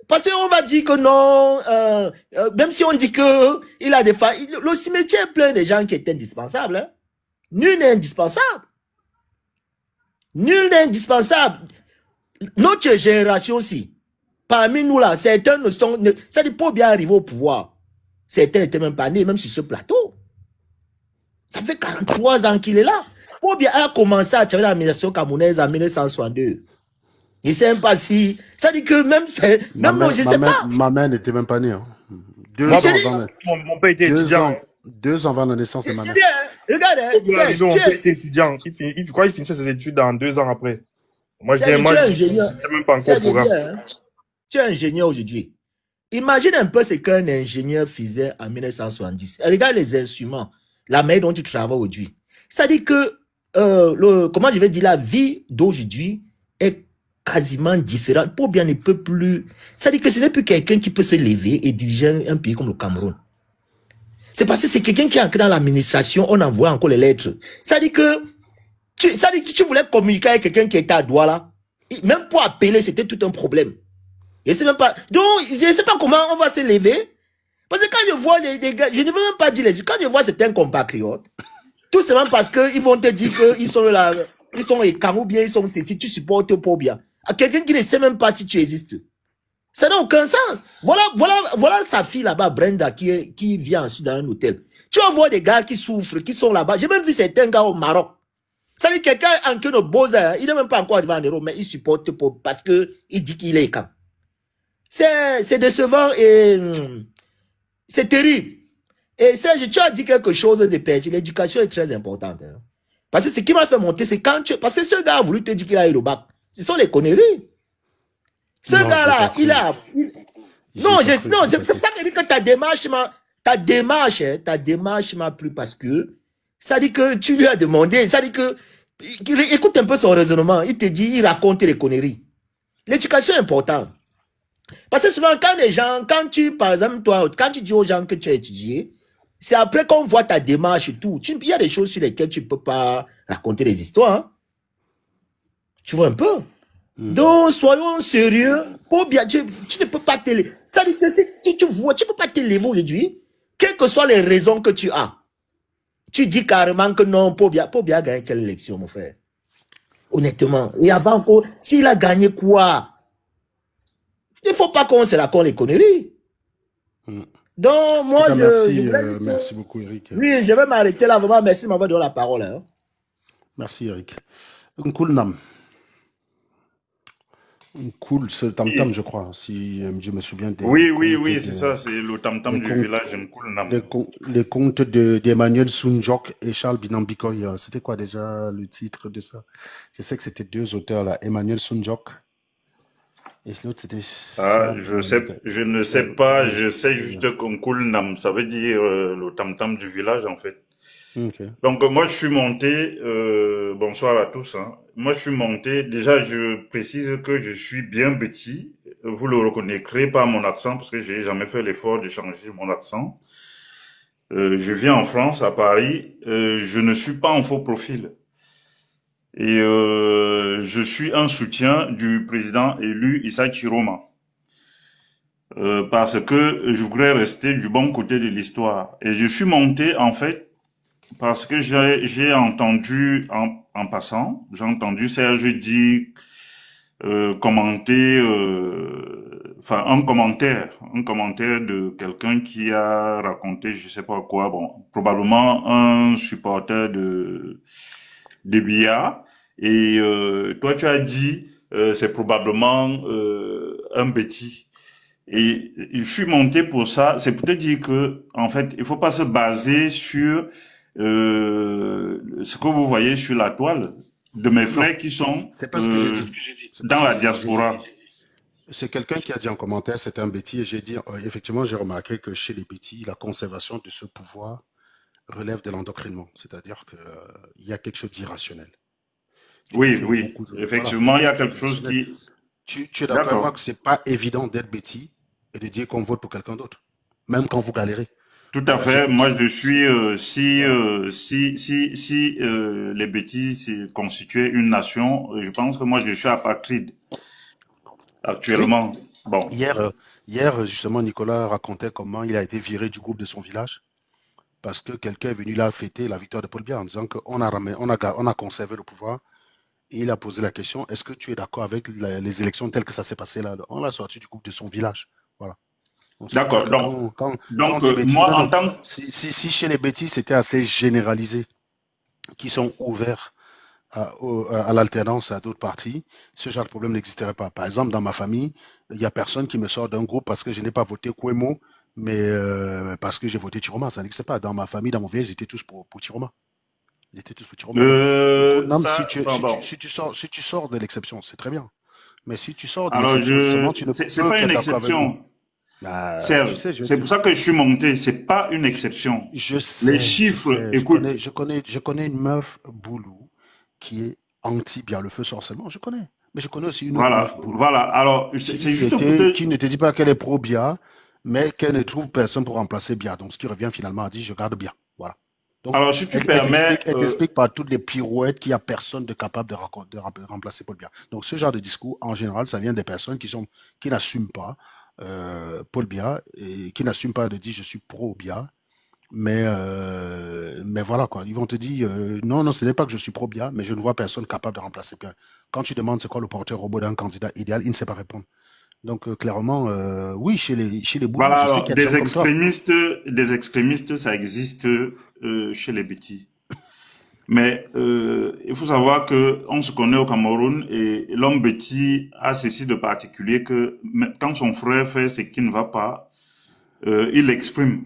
Parce qu'on va dire que non, même si on dit qu'il a des failles, le cimetière est plein de gens qui étaient indispensables. Hein. Nul n'est indispensable. Nul n'est indispensable. Notre génération aussi, parmi nous là, certains ne sont... Ça dit pas bien arriver au pouvoir. Certains n'étaient même pas nés, même sur ce plateau. Ça fait 43 ans qu'il est là. Pobia a commencé à travailler dans l'administration camerounaise en 1962. Je ne sais même pas si... Ça dit que même... je sais pas. Ma mère n'était même pas née. Hein. Mon père était étudiant. 2 ans avant la naissance de ma mère. Regarde, mon père était étudiant. Il finissait ses études dans 2 ans après. Moi, je n'étais même pas encore au programme. Tu es ingénieur aujourd'hui. Imagine un peu ce qu'un ingénieur faisait en 1970. Regarde les instruments, la manière dont tu travailles aujourd'hui. Ça dit que, comment je vais dire, la vie d'aujourd'hui est quasiment différente. Pour bien ne peut plus. Ça dit que ce n'est plus quelqu'un qui peut se lever et diriger un pays comme le Cameroun. C'est parce que c'est quelqu'un qui est entré dans l'administration, on envoie encore les lettres. Ça dit que, tu voulais communiquer avec quelqu'un qui était à Douala, même pour appeler, c'était tout un problème. Je sais même pas. Donc, je ne sais pas comment on va se lever. Parce que quand je vois les gars, je ne veux même pas dire quand je vois certains compatriotes, tout simplement parce qu'ils vont te dire qu'ils sont là, ils sont écarts ou bien ils sont si tu supportes pas bien. À quelqu'un qui ne sait même pas si tu existes. Ça n'a aucun sens. Voilà sa fille là-bas, Brenda, qui vient ensuite dans un hôtel. Tu vas voir des gars qui souffrent, qui sont là-bas. J'ai même vu certains gars au Maroc. Ça dit quelqu'un en que nos beaux, il n'est même pas encore arrivé en Europe, mais il supporte pas parce que il dit qu'il est écarts. C'est décevant et c'est terrible. Et Serge, tu as dit quelque chose de pertinent. L'éducation est très importante. Hein. Parce que ce qui m'a fait monter, c'est quand tu... Parce que ce gars a voulu te dire qu'il a eu le bac. Ce sont les conneries. Ce gars-là, il a... Non, c'est ça qui dit que ta démarche m'a plu parce que ça dit que tu lui as demandé, ça dit que... Écoute un peu son raisonnement. Il te dit, il raconte les conneries. L'éducation est importante. Parce que souvent, quand les gens, par exemple, toi, quand tu dis aux gens que tu as étudié, c'est après qu'on voit ta démarche et tout. Il y a des choses sur lesquelles tu ne peux pas raconter des histoires. Hein. Tu vois un peu? Donc, soyons sérieux. Pour bien, tu ne peux pas te lever. Ça dit que si tu vois, tu ne peux pas te lever aujourd'hui, quelles que soient les raisons que tu as. Tu dis carrément que non, pour bien gagner quelle élection, mon frère? Honnêtement. Et avant encore, s'il a gagné quoi? Il ne faut pas qu'on se raconte les conneries. Donc, moi, merci beaucoup, Eric. Oui, je vais m'arrêter là. Vraiment, merci de m'avoir donné la parole. Hein. Merci, Eric. Nkulnam. Cool, c'est le tam-tam, je crois, si je me souviens. Oui, c'est ça, c'est le tam-tam du village Nkulnam. Les contes d'Emmanuel Sunjok et Charles Binambikoy. C'était quoi déjà le titre de ça? Je sais que c'était 2 auteurs là, Emmanuel Sunjok. Et l'autre, c'était... je ne sais pas, je sais juste qu'Nkulnam, ça veut dire le tam-tam du village, en fait. Okay. Donc, moi, je suis monté, bonsoir à tous, hein. Moi, je suis monté, déjà, je précise que je suis bien petit. Vous le reconnaîtrez par mon accent, parce que j'ai jamais fait l'effort de changer mon accent. Je vis en France, à Paris. Je ne suis pas en faux profil. Et je suis un soutien du président élu Issa Chiroma. Parce que je voudrais rester du bon côté de l'histoire. Et je suis monté, en fait, parce que j'ai entendu, en passant, j'ai entendu Serge dire, commenter, enfin un commentaire de quelqu'un qui a raconté, je sais pas quoi, bon, probablement un supporter de Biya, et toi tu as dit c'est probablement un bêtis. Et je suis monté pour ça, c'est pour te dire que en fait il faut pas se baser sur ce que vous voyez sur la toile de mes frères qui sont c'est pas ce que j'ai dit. dans la diaspora. C'est quelqu'un qui a dit en commentaire, c'est un bêtis, et j'ai dit, effectivement, j'ai remarqué que chez les bêtis, la conservation de ce pouvoir relève de l'endoctrinement, c'est-à-dire qu'il y a quelque chose d'irrationnel. Oui, effectivement, voilà, il y a quelque chose qui... Tu es d'accord avec moi que c'est pas évident d'être bêtis et de dire qu'on vote pour quelqu'un d'autre, même quand vous galérez. Tout à fait. Moi, je suis si les bêtis constituaient une nation, je pense que moi, je suis apatride actuellement. Oui. Bon. Hier, justement, Nicolas racontait comment il a été viré du groupe de son village parce que quelqu'un est venu là fêter la victoire de Paul Biya en disant qu'on a conservé le pouvoir. Et il a posé la question, est-ce que tu es d'accord avec les élections telles que ça s'est passé là? On l'a sorti du groupe de son village. Voilà. D'accord. Donc moi, en tant que... Si chez les bêtis, c'était assez généralisé, qui sont ouverts à l'alternance à d'autres partis, ce genre de problème n'existerait pas. Par exemple, dans ma famille, il n'y a personne qui me sort d'un groupe parce que je n'ai pas voté Kouemo, mais parce que j'ai voté Chiroma. Ça n'existe pas. Dans ma famille, dans mon village, ils étaient tous pour Chiroma. Ils étaient tous pour Chiroma. Si tu sors de l'exception, c'est très bien. Mais si tu sors de l'exception, tu ne peux c'est pas une exception. C'est pour ça que je suis monté. C'est pas une exception. Les chiffres, écoute. Je connais une meuf boulou qui est anti-Biya, le feu sorcellement. Je connais. Mais je connais aussi une autre meuf boulou. Voilà. Alors, c'est juste qui ne te dit pas qu'elle est pro-Biya, mais qu'elle ne trouve personne pour remplacer Biya. Donc, ce qui revient finalement à dire, je garde Biya. Voilà. Donc, alors, si tu permets... Elle t'explique par toutes les pirouettes qu'il n'y a personne de capable de remplacer Paul Biya. Donc, ce genre de discours, en général, ça vient des personnes qui n'assument pas Paul Biya et qui n'assument pas de dire je suis pro-Biya. Mais voilà, quoi. Ils vont te dire non, ce n'est pas que je suis pro-Biya, mais je ne vois personne capable de remplacer Biya. Quand tu demandes c'est quoi le porteur robot d'un candidat idéal, il ne sait pas répondre. Donc, clairement, oui, chez les boulons, voilà, je sais qu'il y a des extrémistes, ça existe chez les bêtis. Mais il faut savoir que on se connaît au Cameroun et l'homme bêtis a ceci de particulier que quand son frère fait ce qui ne va pas, il l'exprime.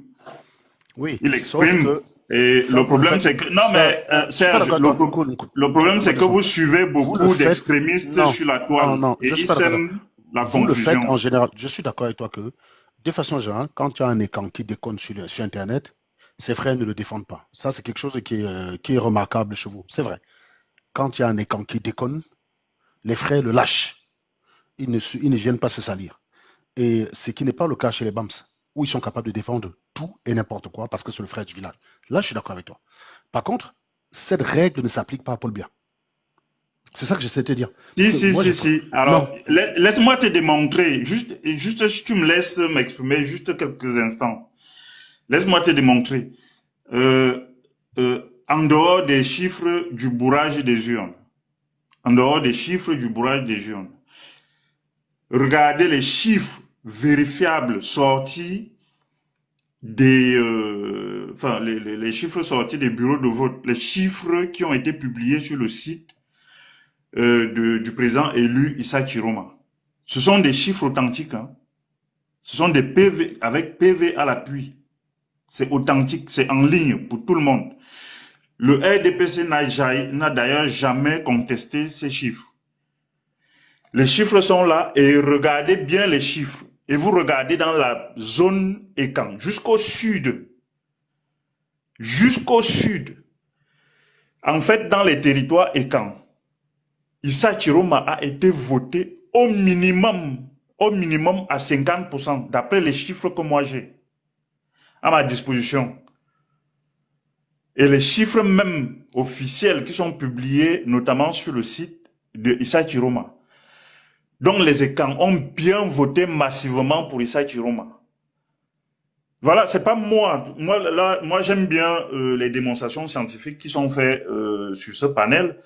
Oui. Il exprime. Et le problème, c'est que... Non, mais Serge, le problème, c'est que vous suivez beaucoup d'extrémistes sur la toile. Et ils sèment la confusion. Le fait, en général, je suis d'accord avec toi que, de façon générale, quand tu as un écran qui déconne sur Internet, ses frères ne le défendent pas. Ça, c'est quelque chose qui est remarquable chez vous. C'est vrai. Quand il y a un écran qui déconne, les frères le lâchent. Ils ne viennent pas se salir. Et ce qui n'est pas le cas chez les BAMS, où ils sont capables de défendre tout et n'importe quoi parce que c'est le frère du village. Là, je suis d'accord avec toi. Par contre, cette règle ne s'applique pas à Paul Biya. C'est ça que j'essaie de te dire. Si. Alors, laisse-moi te démontrer. Juste si tu me laisses m'exprimer juste quelques instants. Laisse-moi te démontrer. En dehors des chiffres du bourrage des urnes, regardez les chiffres vérifiables sortis les chiffres sortis des bureaux de vote, les chiffres qui ont été publiés sur le site du président élu Issa Chiroma. Ce sont des chiffres authentiques, hein. Ce sont des PV avec PV à l'appui. C'est authentique, c'est en ligne pour tout le monde. Le RDPC n'a d'ailleurs jamais contesté ces chiffres. Les chiffres sont là et regardez bien les chiffres. Et vous regardez dans la zone Ekan, jusqu'au sud. Jusqu'au sud. En fait, dans les territoires Ekan, Issa Chiroma a été voté au minimum à 50%, d'après les chiffres que moi j'ai à ma disposition. Et les chiffres même officiels qui sont publiés, notamment sur le site de Issa Chiroma. Donc les Ekans ont bien voté massivement pour Issa Chiroma. Voilà, c'est pas moi. Moi j'aime bien les démonstrations scientifiques qui sont faites sur ce panel.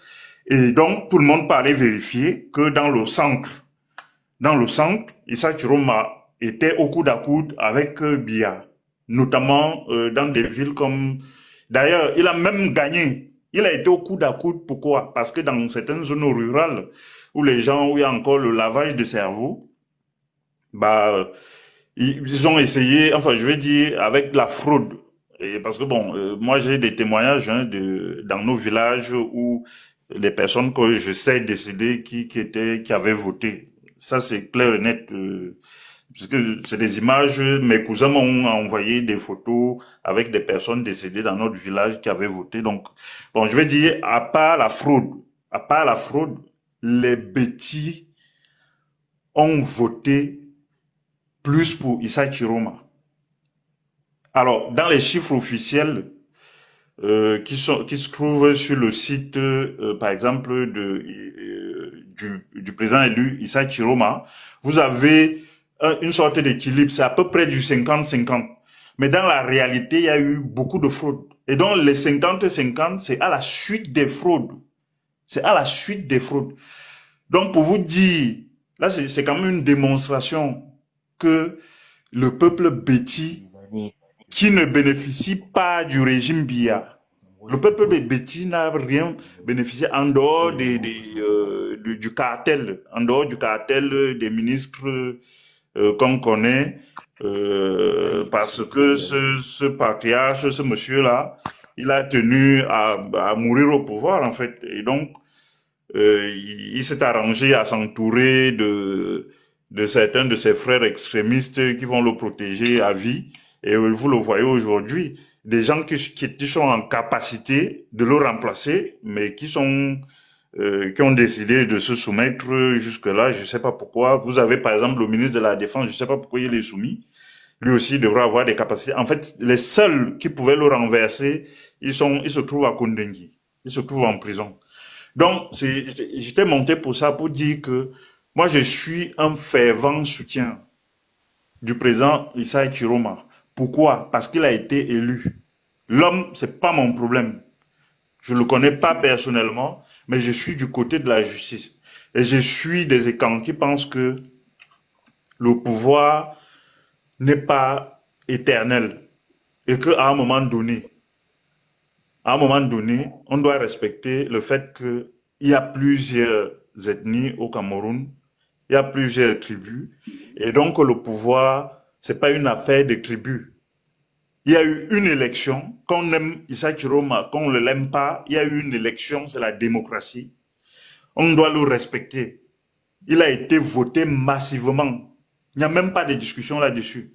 Et donc tout le monde peut aller vérifier que dans le centre dans le centre, Issa Chiroma était au coude à coude avec Biya, notamment dans des villes comme... D'ailleurs, il a même gagné. Il a été au coude à coude. Pourquoi? Parce que dans certaines zones rurales où les gens, où il y a encore le lavage de cerveau, bah, ils ont essayé, enfin, je vais dire, avec la fraude. Et parce que bon, moi j'ai des témoignages dans nos villages où les personnes que je sais décédées qui avaient voté. Ça c'est clair et net. Parce que c'est des images, mes cousins m'ont envoyé des photos avec des personnes décédées dans notre village qui avaient voté. Donc, bon, je vais dire, à part la fraude, les bêtis ont voté plus pour Issa Chiroma. Alors, dans les chiffres officiels qui se trouvent sur le site, par exemple, du président élu Issa Chiroma, vous avez une sorte d'équilibre, c'est à peu près du 50-50. Mais dans la réalité, il y a eu beaucoup de fraudes. Et donc, les 50-50, c'est à la suite des fraudes. C'est à la suite des fraudes. Donc, pour vous dire, là, c'est quand même une démonstration que le peuple bêti, qui ne bénéficie pas du régime Biya, le peuple bêti n'a rien bénéficié en dehors du cartel, des ministres qu'on connaît, parce que ce patriarche, ce monsieur-là, il a tenu à mourir au pouvoir, en fait. Et donc, il s'est arrangé à s'entourer de certains de ses frères extrémistes qui vont le protéger à vie. Et vous le voyez aujourd'hui, des gens qui sont en capacité de le remplacer, mais qui ont décidé de se soumettre jusque-là, je sais pas pourquoi. Vous avez par exemple le ministre de la Défense, je sais pas pourquoi il est soumis. Lui aussi devrait avoir des capacités. En fait, les seuls qui pouvaient le renverser, ils se trouvent à Kondengui. Ils se trouvent en prison. Donc, j'étais monté pour ça, pour dire que moi, je suis un fervent soutien du président Issa Chiroma. Pourquoi? Parce qu'il a été élu. L'homme, c'est pas mon problème. Je le connais pas personnellement, mais je suis du côté de la justice. Et je suis des écans qui pensent que le pouvoir n'est pas éternel. Et qu'à un moment donné, on doit respecter le fait qu'il y a plusieurs ethnies au Cameroun, il y a plusieurs tribus, et donc le pouvoir, c'est pas une affaire de tribus. Il y a eu une élection, qu'on aime Issa Chiroma, qu'on ne l'aime pas, il y a eu une élection, c'est la démocratie. On doit le respecter. Il a été voté massivement. Il n'y a même pas de discussion là-dessus.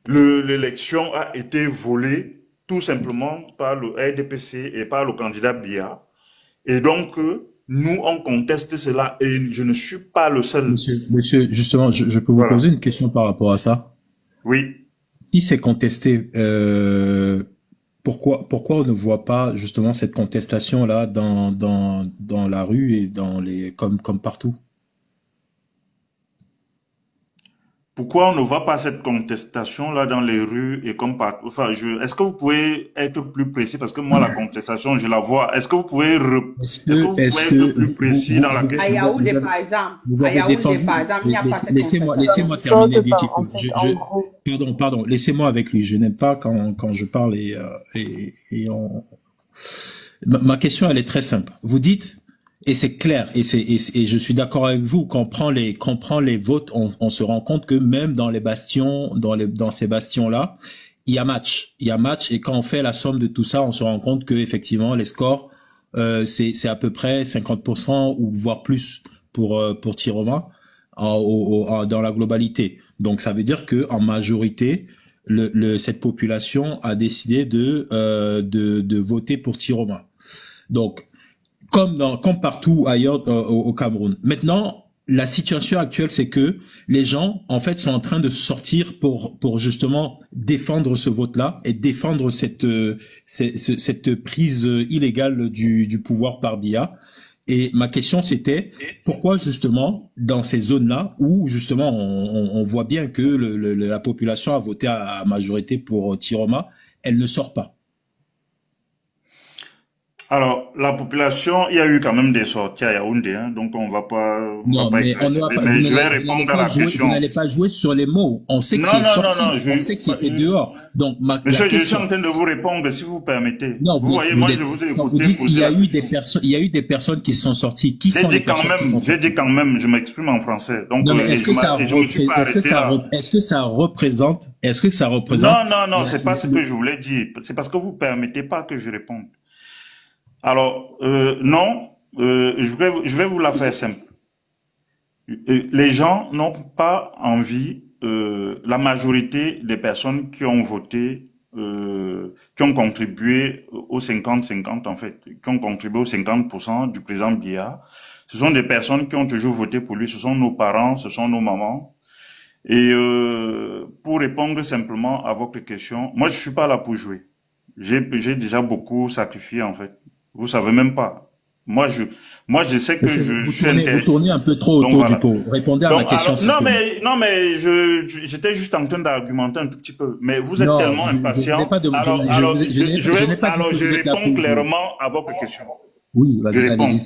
L'élection a été volée tout simplement par le RDPC et par le candidat Biya. Et donc, nous, on conteste cela et je ne suis pas le seul. Monsieur, justement, je peux vous poser une question par rapport à ça? Oui. Si c'est contesté, pourquoi on ne voit pas justement cette contestation-là dans la rue et comme partout? Pourquoi on ne voit pas cette contestation-là dans les rues et comme partout? Enfin, est-ce que vous pouvez être plus précis? Parce que moi, la contestation, je la vois. Est-ce que vous pouvez, être plus précis dans la question? À Yaoundé, par exemple. À Yaoundé, par exemple, il n'y a pas cette Laissez-moi terminer, Beauty. Pardon, laissez-moi avec lui. Je n'aime pas quand je parle Ma question, elle est très simple. Vous dites, et c'est clair, et je suis d'accord avec vous, quand on prend les votes, on se rend compte que même dans les bastions, dans ces bastions-là, il y a match, et quand on fait la somme de tout ça, on se rend compte que effectivement les scores, c'est à peu près 50% ou voire plus pour Chiroma dans la globalité. Donc ça veut dire que en majorité, cette population a décidé de voter pour Chiroma. Donc comme partout ailleurs au Cameroun. Maintenant, la situation actuelle, c'est que les gens, en fait, sont en train de sortir pour justement défendre ce vote-là et défendre cette prise illégale du pouvoir par Biya. Et ma question, c'était pourquoi justement dans ces zones-là où justement on voit bien que la population a voté à majorité pour Chiroma, elle ne sort pas. Alors, la population, il y a eu quand même des sorties à Yaoundé, hein, donc on va pas Non, mais on ne va exagérer, pas, mais je vais répondre à la vous question. n'allez pas jouer sur les mots. On sait qui Non, est non, sorti, non, on sait qui était dehors. Donc, la monsieur, je suis question. en train de vous répondre, si vous permettez. Non, Vous voyez, moi, je vous ai quand vous écouté dites qu'il poser y a la eu question. des personnes, il y a eu des personnes qui sont sorties. Qui sont les personnes qui sont J'ai sorties? dit quand même, je m'exprime en français. Donc, Non, mais et je me suis pas arrêté là. est-ce que ça représente, Non, non, non, c'est pas ce que je voulais dire. C'est parce que vous permettez pas que je réponde. Alors, non, je vais vous la faire simple. Les gens n'ont pas envie, la majorité des personnes qui ont voté, qui ont contribué au 50-50 en fait, qui ont contribué au 50% du président Biya, ce sont des personnes qui ont toujours voté pour lui, ce sont nos parents, ce sont nos mamans. Et pour répondre simplement à votre question, moi je suis pas là pour jouer. J'ai déjà beaucoup sacrifié en fait. Vous savez même pas. Moi, je sais que je suis vous tournez un peu trop autour du pot. Répondez à ma question. Non, mais j'étais juste en train d'argumenter un tout petit peu. Mais vous êtes tellement impatient. Je réponds clairement à votre question. Oui, vas-y, allez-y.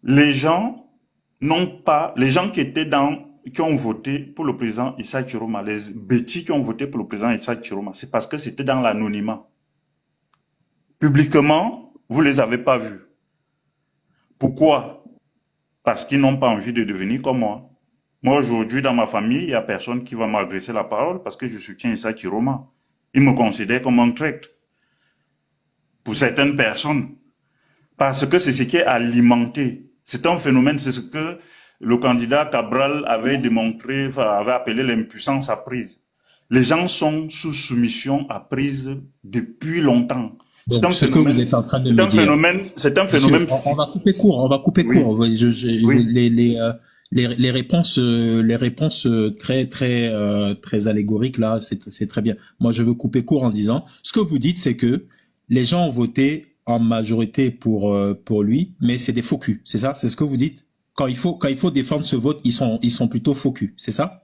Les gens qui ont voté pour le président Issa Chiroma, les bêtis qui ont voté pour le président Issa Chiroma, c'est parce que c'était dans l'anonymat. Publiquement, vous les avez pas vus. Pourquoi? Parce qu'ils n'ont pas envie de devenir comme moi. Moi, aujourd'hui, dans ma famille, il y a personne qui va m'adresser la parole parce que je soutiens Issa Chiroma. Ils me considèrent comme un traître. Pour certaines personnes. Parce que c'est ce qui est alimenté. C'est un phénomène, c'est ce que le candidat Cabral avait démontré, avait appelé l'impuissance apprise. Les gens sont sous soumission apprise depuis longtemps. Donc, ce que vous êtes en train de me dire. C'est un phénomène. On va couper court, Les réponses très allégoriques là, c'est très bien. Moi, je veux couper court en disant, ce que vous dites, c'est que les gens ont voté en majorité pour lui, mais c'est des faux culs, c'est ça? C'est ce que vous dites? Quand il faut défendre ce vote, ils sont plutôt faux culs, c'est ça?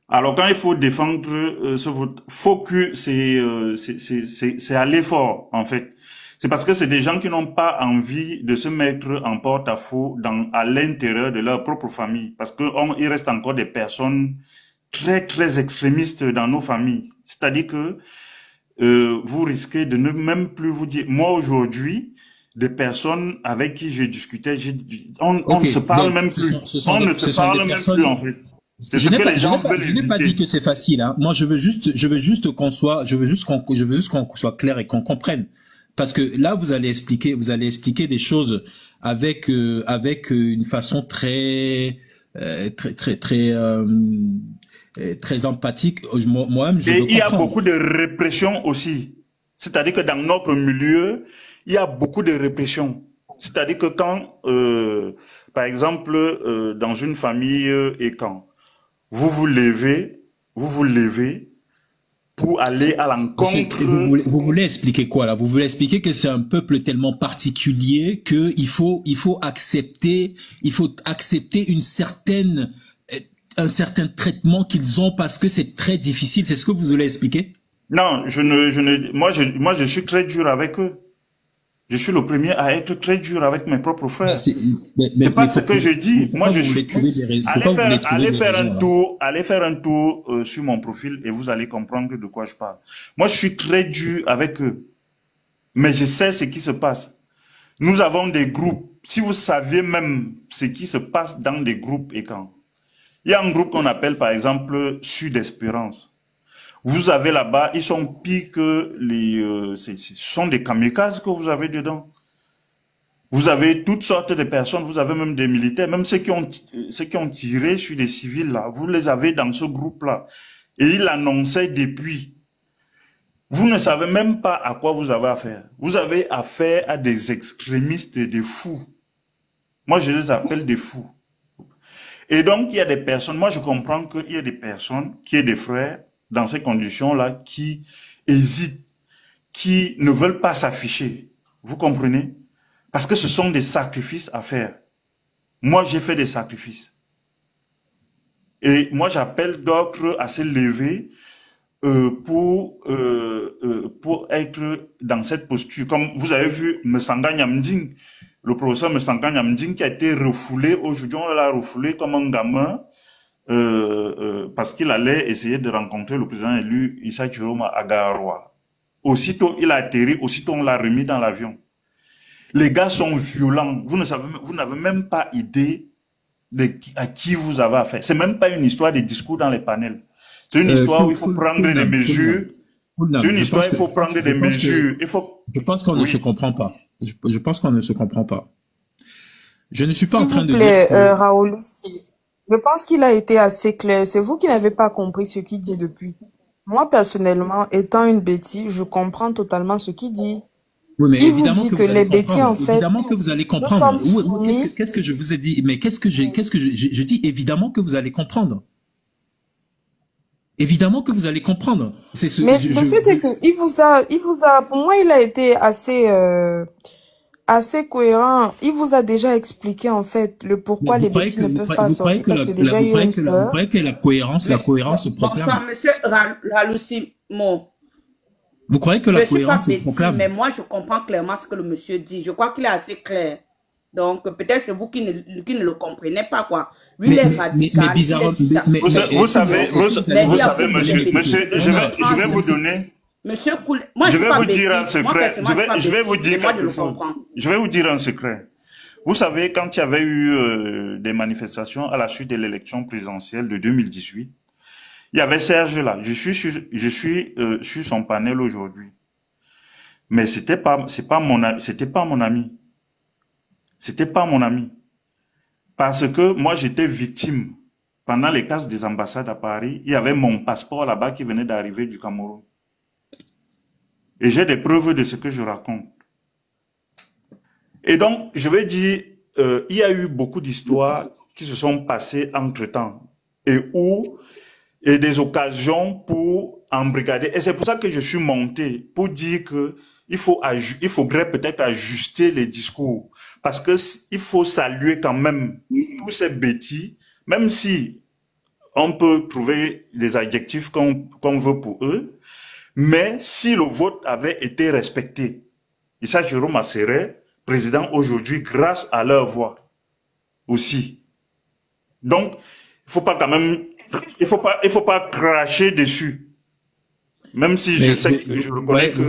Alors, quand il faut défendre ce vote, faux cul, c'est à l'effort, en fait. C'est parce que c'est des gens qui n'ont pas envie de se mettre en porte-à-faux à l'intérieur de leur propre famille. Parce il reste encore des personnes très, très extrémistes dans nos familles. C'est-à-dire que vous risquez de ne même plus vous dire... Moi, aujourd'hui, des personnes avec qui je discutais, on ne se parle même plus. On ne se parle même plus, en fait. Je n'ai pas dit que c'est facile, hein. Moi, je veux juste qu'on soit clair et qu'on comprenne. Parce que là, vous allez expliquer des choses avec une façon très empathique. Moi-même, je veux comprendre. Il y a beaucoup de répression aussi. C'est-à-dire que dans notre milieu, il y a beaucoup de répression. C'est-à-dire que quand, par exemple, dans une famille et quand vous vous levez pour aller à l'encontre. Vous voulez expliquer quoi là? Vous voulez expliquer que c'est un peuple tellement particulier que il faut accepter un certain traitement qu'ils ont parce que c'est très difficile. C'est ce que vous voulez expliquer? Non, moi je suis très dur avec eux. Je suis le premier à être très dur avec mes propres frères. C'est pas ce que je dis. Moi, je suis... Allez faire un tour sur mon profil et vous allez comprendre de quoi je parle. Moi, je suis très dur avec eux. Mais je sais ce qui se passe. Nous avons des groupes. Si vous saviez même ce qui se passe dans des groupes et quand. Il y a un groupe qu'on appelle, par exemple, Sud Espérance. Vous avez là-bas, ils sont pires que ce sont des kamikazes que vous avez dedans. Vous avez toutes sortes de personnes, vous avez même des militaires, même ceux qui ont tiré sur des civils là, vous les avez dans ce groupe-là. Et ils l'annonçaient depuis. Vous ne savez même pas à quoi vous avez affaire. Vous avez affaire à des extrémistes et des fous. Moi, je les appelle des fous. Et donc, il y a des personnes, moi je comprends qu'il y a des personnes, qui est des frères, dans ces conditions-là, qui hésitent, qui ne veulent pas s'afficher. Vous comprenez? Parce que ce sont des sacrifices à faire. Moi, j'ai fait des sacrifices. Et moi, j'appelle d'autres à se lever pour être dans cette posture. Comme vous avez vu, Msanga Nyamding, le professeur Msanga Nyamding qui a été refoulé, aujourd'hui on l'a refoulé comme un gamin, parce qu'il allait essayer de rencontrer le président élu Issa Chiroma à Garoua. Aussitôt il a atterri, aussitôt on l'a remis dans l'avion. Les gars sont violents. Vous n'avez même pas idée à qui vous avez affaire. C'est même pas une histoire de discours dans les panels. C'est une histoire où il faut prendre des mesures. C'est une histoire où il faut prendre des mesures. Je pense qu'on ne se comprend pas. Je pense qu'on ne se comprend pas. Je ne suis pas en train de S'il vous plaît, dire que... Raoul, je pense qu'il a été assez clair. C'est vous qui n'avez pas compris ce qu'il dit depuis. Moi, personnellement, étant une bêtise, je comprends totalement ce qu'il dit. Oui, mais Il vous évidemment dit que que vous allez les bêtises, en comprendre. fait, Évidemment que vous allez nous comprendre. sommes Qu'est-ce soumis. qu'est-ce que je vous ai dit? Mais qu'est-ce que je dis évidemment que vous allez comprendre. Évidemment que vous allez comprendre. C'est ce, Mais le fait est que pour moi, il a été assez cohérent. Il vous a déjà expliqué, en fait, le mais pourquoi les bêtises ne peuvent pas sortir, parce que déjà, il y a eu une vous peur. croyez que la cohérence se proclame? Bonsoir, monsieur Raloussimo. Vous croyez que Je la ne suis pas cohérence se bêtise, proclame? mais moi, je comprends clairement ce que le monsieur dit. Je crois qu'il est assez clair. Donc, peut-être c'est vous qui ne le comprenez pas, quoi. Lui, il est radical. bizarrement, Vous savez, monsieur, je vais vous donner... Monsieur Koul, moi, je suis vais pas vous dire un bêtise. Moi, secret. personnellement, Je vais vous bêtise, dire mais moi, je quelque le chose. comprends. Je vais vous dire un secret. Vous savez, quand il y avait eu des manifestations à la suite de l'élection présidentielle de 2018, il y avait Serge là. Je suis sur son panel aujourd'hui. Mais c'était pas mon ami. C'était pas mon ami. Parce que moi, j'étais victime. Pendant les casses des ambassades à Paris, il y avait mon passeport là-bas qui venait d'arriver du Cameroun. Et j'ai des preuves de ce que je raconte. Et donc, je vais dire, il y a eu beaucoup d'histoires qui se sont passées entre-temps. Et des occasions pour embrigader. Et c'est pour ça que je suis monté, pour dire que il faudrait peut-être ajuster les discours. Parce que il faut saluer quand même tous ces bêtises, même si on peut trouver des adjectifs qu'on veut pour eux, mais si le vote avait été respecté, Issa Jérôme serait président aujourd'hui grâce à leur voix aussi. Donc, il faut pas quand même, il faut pas cracher dessus. Même si je sais que je le connais. Vous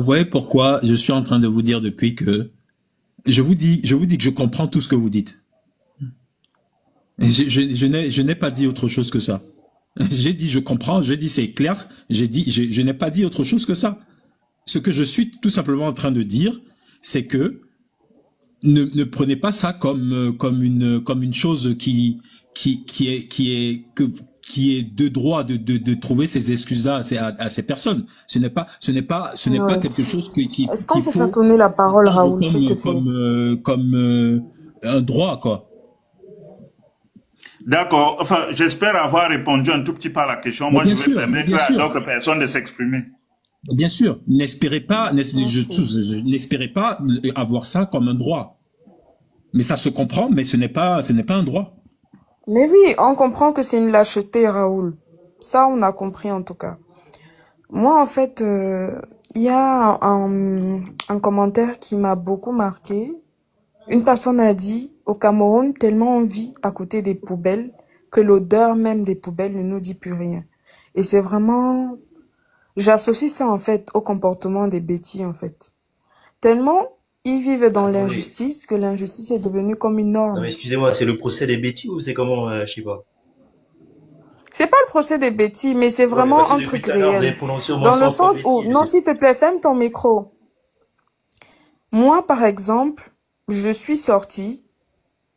voyez pourquoi je suis en train de vous dire depuis que je vous dis que je comprends tout ce que vous dites. Je n'ai pas dit autre chose que ça. J'ai dit je comprends, j'ai dit c'est clair, je n'ai pas dit autre chose que ça. Ce que je suis tout simplement en train de dire, c'est que ne prenez pas ça comme une chose qui est de droit de trouver ces excuses-là à ces personnes. Ce n'est pas quelque chose Est-ce qu'on peut faire tourner la parole, Raoul, s'il te plaît? comme un droit, quoi. D'accord. Enfin, j'espère avoir répondu un tout petit peu à la question. Moi, je vais permettre à d'autres personnes de s'exprimer. Bien sûr. N'espérez pas avoir ça comme un droit. Mais ça se comprend, mais ce n'est pas un droit. Mais oui, on comprend que c'est une lâcheté, Raoul. Ça, on a compris en tout cas. Moi, en fait, il y a un commentaire qui m'a beaucoup marqué. Une personne a dit, au Cameroun, tellement on vit à côté des poubelles que l'odeur même des poubelles ne nous dit plus rien. Et c'est vraiment... J'associe ça, en fait, au comportement des bêtis, en fait. Tellement ils vivent dans l'injustice que l'injustice est devenue comme une norme. Non mais excusez-moi, c'est le procès des bêtis ou c'est comment, je sais pas. C'est pas le procès des bêtis, mais c'est vraiment un truc réel. Dans le sens où... Non, s'il te plaît, ferme ton micro. Moi, par exemple, je suis sortie,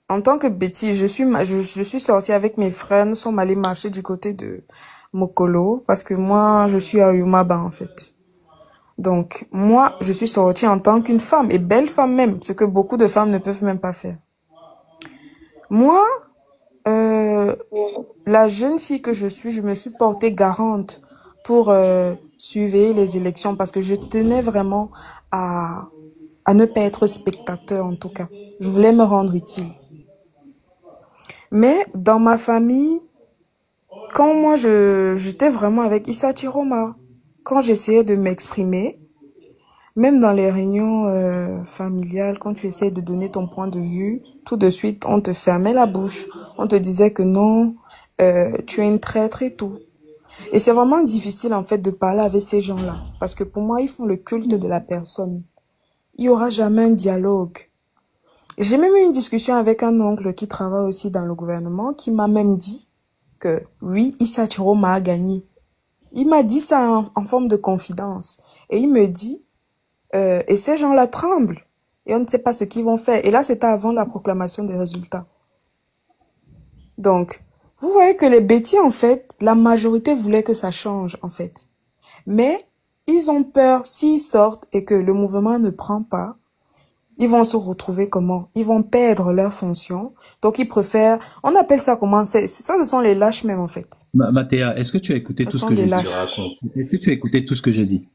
en tant que bêtise, je suis sortie avec mes frères, nous sommes allés marcher du côté de Mokolo, parce que moi, je suis à Yumaba, en fait. Donc, moi, je suis sortie en tant qu'une femme, et belle femme même, ce que beaucoup de femmes ne peuvent même pas faire. Moi, la jeune fille que je suis, je me suis portée garante pour suivre les élections, parce que je tenais vraiment à ne pas être spectateur, en tout cas. Je voulais me rendre utile. Mais dans ma famille, quand moi j'étais vraiment avec Issa Chiroma, quand j'essayais de m'exprimer, même dans les réunions familiales, quand tu essayais de donner ton point de vue, tout de suite on te fermait la bouche, on te disait que non, tu es une traître et tout. Et c'est vraiment difficile en fait de parler avec ces gens-là, parce que pour moi ils font le culte de la personne. Il y aura jamais un dialogue. J'ai même eu une discussion avec un oncle qui travaille aussi dans le gouvernement, qui m'a même dit que oui, Issa Chiroma a gagné. Il m'a dit ça en forme de confidence. Et il me dit, et ces gens-là tremblent. Et on ne sait pas ce qu'ils vont faire. Et là, c'était avant la proclamation des résultats. Donc, vous voyez que les bêtises, en fait, la majorité voulait que ça change, en fait. Mais, ils ont peur, s'ils sortent et que le mouvement ne prend pas, ils vont se retrouver comment? Ils vont perdre leur fonction. Donc, ils préfèrent... On appelle ça comment? Ça, ce sont les lâches même, en fait. Mathéa, est-ce que tu as écouté tout ce que j'ai dit? Est-ce que tu as écouté tout ce que j'ai dit?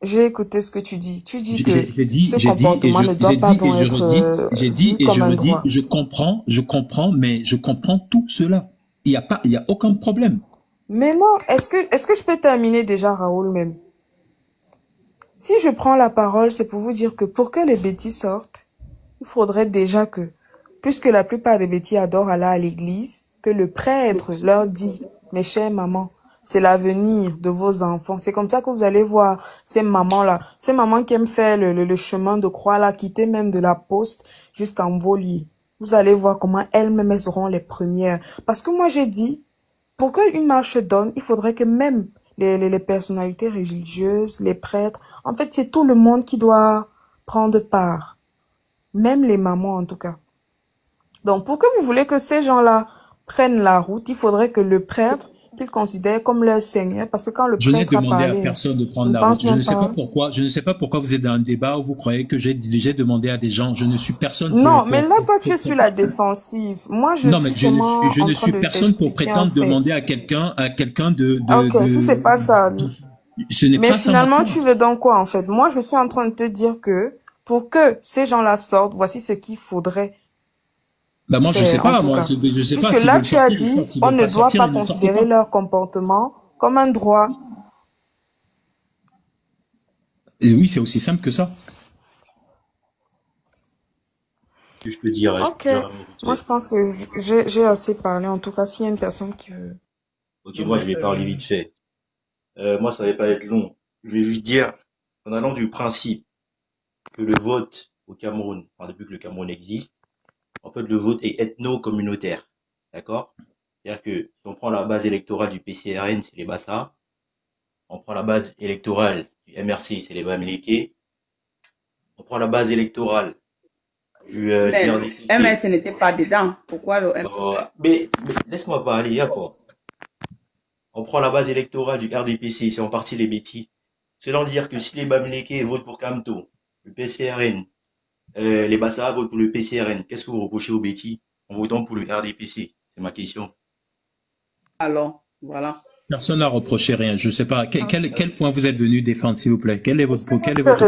J'ai écouté ce que tu dis. Tu dis que ce comportement ne doit pas être j'ai dit et je redis, je comprends, mais je comprends tout cela. Il y a aucun problème. Mais moi, est-ce que je peux terminer déjà, Raoul, même? Si je prends la parole, c'est pour vous dire que pour que les bêtises sortent, il faudrait déjà que, puisque la plupart des bêtises adorent aller à l'église, que le prêtre leur dit, mes chères mamans, c'est l'avenir de vos enfants. C'est comme ça que vous allez voir ces mamans-là, ces mamans qui aiment faire le chemin de croix là, quitter même de la poste jusqu'à Mboli. Vous allez voir comment elles-mêmes elles seront les premières. Parce que moi j'ai dit, pour qu'une marche donne, il faudrait que même les personnalités religieuses, les prêtres, en fait c'est tout le monde qui doit prendre part. Même les mamans en tout cas. Donc pour que vous voulez que ces gens-là prennent la route, il faudrait que le prêtre qu'ils considèrent comme leur seigneur, parce que quand le prêtre a parlé... Je n'ai demandé à personne de prendre la route. Je ne sais pas pourquoi vous êtes dans un débat où vous croyez que j'ai demandé à des gens. Je ne suis personne pour... Non, mais là, toi, tu es sur la défensive. Moi, je ne suis personne pour prétendre demander à quelqu'un de... Ok, si c'est pas ça. Ce n'est mais pas finalement, ça. tu veux donc quoi, en fait? Moi, je suis en train de te dire que pour que ces gens-là sortent, voici ce qu'il faudrait. Bah moi, je sais pas, je sais pas. Puisque là, tu as dit, on ne doit pas considérer leur comportement comme un droit. Et oui, c'est aussi simple que ça. Je peux dire. Ok. Moi, je pense que j'ai assez parlé. En tout cas, s'il y a une personne qui veut. Ok, moi, je vais parler vite fait. Moi, ça va pas être long. Je vais lui dire, en allant du principe que le vote au Cameroun, enfin, depuis que le Cameroun existe, en fait, le vote est ethno-communautaire. D'accord? C'est-à-dire que si on prend la base électorale du PCRN, c'est les Bassa. On prend la base électorale du MRC, c'est les Bamileke. On prend la base électorale du RDPC. MRC n'était pas dedans. Pourquoi le mais laisse-moi parler, il y a quoi? On prend la base électorale du RDPC, c'est en partie les bêtis. C'est à dire que si les Bamileke votent pour Kamto, le PCRN, les Bassa votent pour le PCRN. Qu'est-ce que vous reprochez aux bêtis en votant pour le RDPC? C'est ma question. Alors, voilà. Personne n'a reproché rien. Je sais pas. Quel point vous êtes venu défendre, s'il vous plaît? Quelle est votre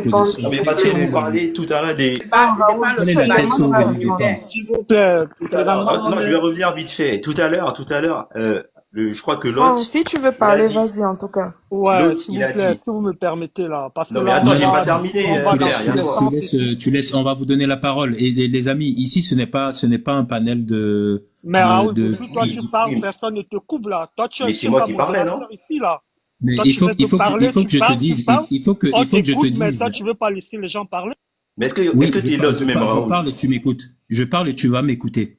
position? Mais parce que vous parlez tout à l'heure des... Quelle est la thèse que vous venez défendre? S'il vous plaît. Non, je vais revenir vite fait. Tout à l'heure, je crois que l'autre... si tu veux parler, vas-y en tout cas. Ouais, s'il vous plaît, est-ce que vous me permettez là? Parce non, que mais attends, j'ai pas terminé. Tu laisses, on va vous donner la parole. Et les amis, ici, ce n'est pas un panel de... Mais Raoul, depuis toi tu parles, personne ne te coupe là. Toi tu c'est moi qui parlais, non? Ici, là. Mais il faut que je te dise, il faut que je te dise. Mais toi tu veux pas laisser les gens parler? Mais est-ce que tu es là même, Raoul? Je parle et tu m'écoutes. Je parle et tu vas m'écouter.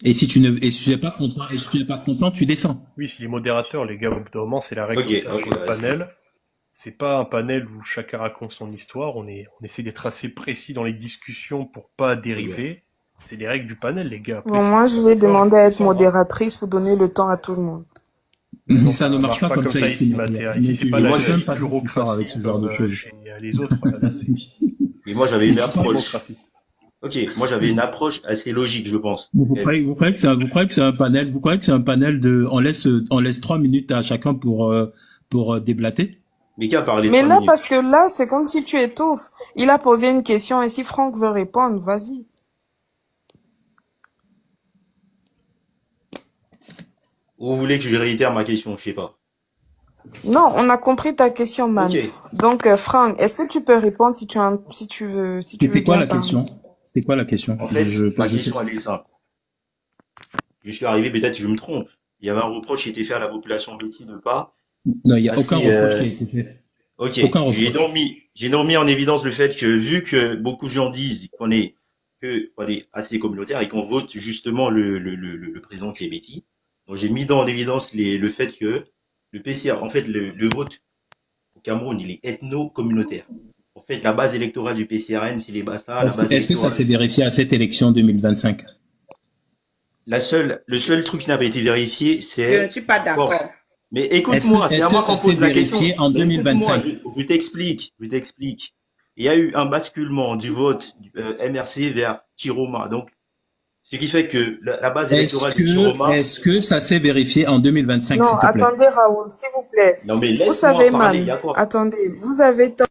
Et si tu n'es pas content, tu descends. Oui, si les modérateurs, les gars, au bout d'un moment, c'est la règle sur le panel. C'est pas un panel où chacun raconte son histoire. On essaie d'être assez précis dans les discussions pour pas dériver. C'est les règles du panel, les gars. Bon, moi, je vais demander à être modératrice pour donner le temps à tout le monde. Ça ne marche pas comme ça ici, Mathéa. Ici, c'est pas la bureaucratie avec ce genre de choses. Chez les autres, là, c'est... Et moi, j'avais une approche. Ok, moi j'avais une approche assez logique, je pense. Vous croyez que c'est un panel, vous croyez que c'est un panel de, on laisse 3 minutes à chacun pour déblater? Mais qui a parlé? Mais là, parce que là, c'est comme si tu étouffes. Il a posé une question et si Franck veut répondre, vas-y. Ou vous voulez que je réitère ma question? Je sais pas. Non, on a compris ta question, man. Ok. Donc, Franck, est-ce que tu peux répondre si tu veux C'était quoi bien la parler? question? C'était quoi la question? En fait, ma je sais question, elle est simple. Je suis arrivé, peut-être que je me trompe. Il y avait un reproche qui était fait à la population Betty de pas Non, il n'y a aucun assez, reproche qui a été fait. Ok. Aucun reproche. J'ai donc mis en évidence le fait que, vu que beaucoup de gens disent qu'on est assez communautaire et qu'on vote justement le président qui est Betty, donc j'ai mis en évidence le fait que le PCR, en fait, le vote au Cameroun, il est ethno-communautaire. En fait, la base électorale du PCRN, c'est les Bassa, Est-ce que ça s'est vérifié à cette élection 2025? le seul truc qui n'a pas été vérifié, c'est... Je ne suis pas d'accord. Mais écoute-moi, c'est à moi qu'on pose la question. Vérifié en 2025? Je t'explique. Il y a eu un basculement du vote MRC vers Chiroma. Donc, ce qui fait que la base électorale de Chiroma... Est-ce que ça s'est vérifié en 2025, Non, s'il te plaît? attendez, Raoul, s'il vous plaît. Non, mais Vous laisse-moi savez, parler, man, attendez, vous avez tort.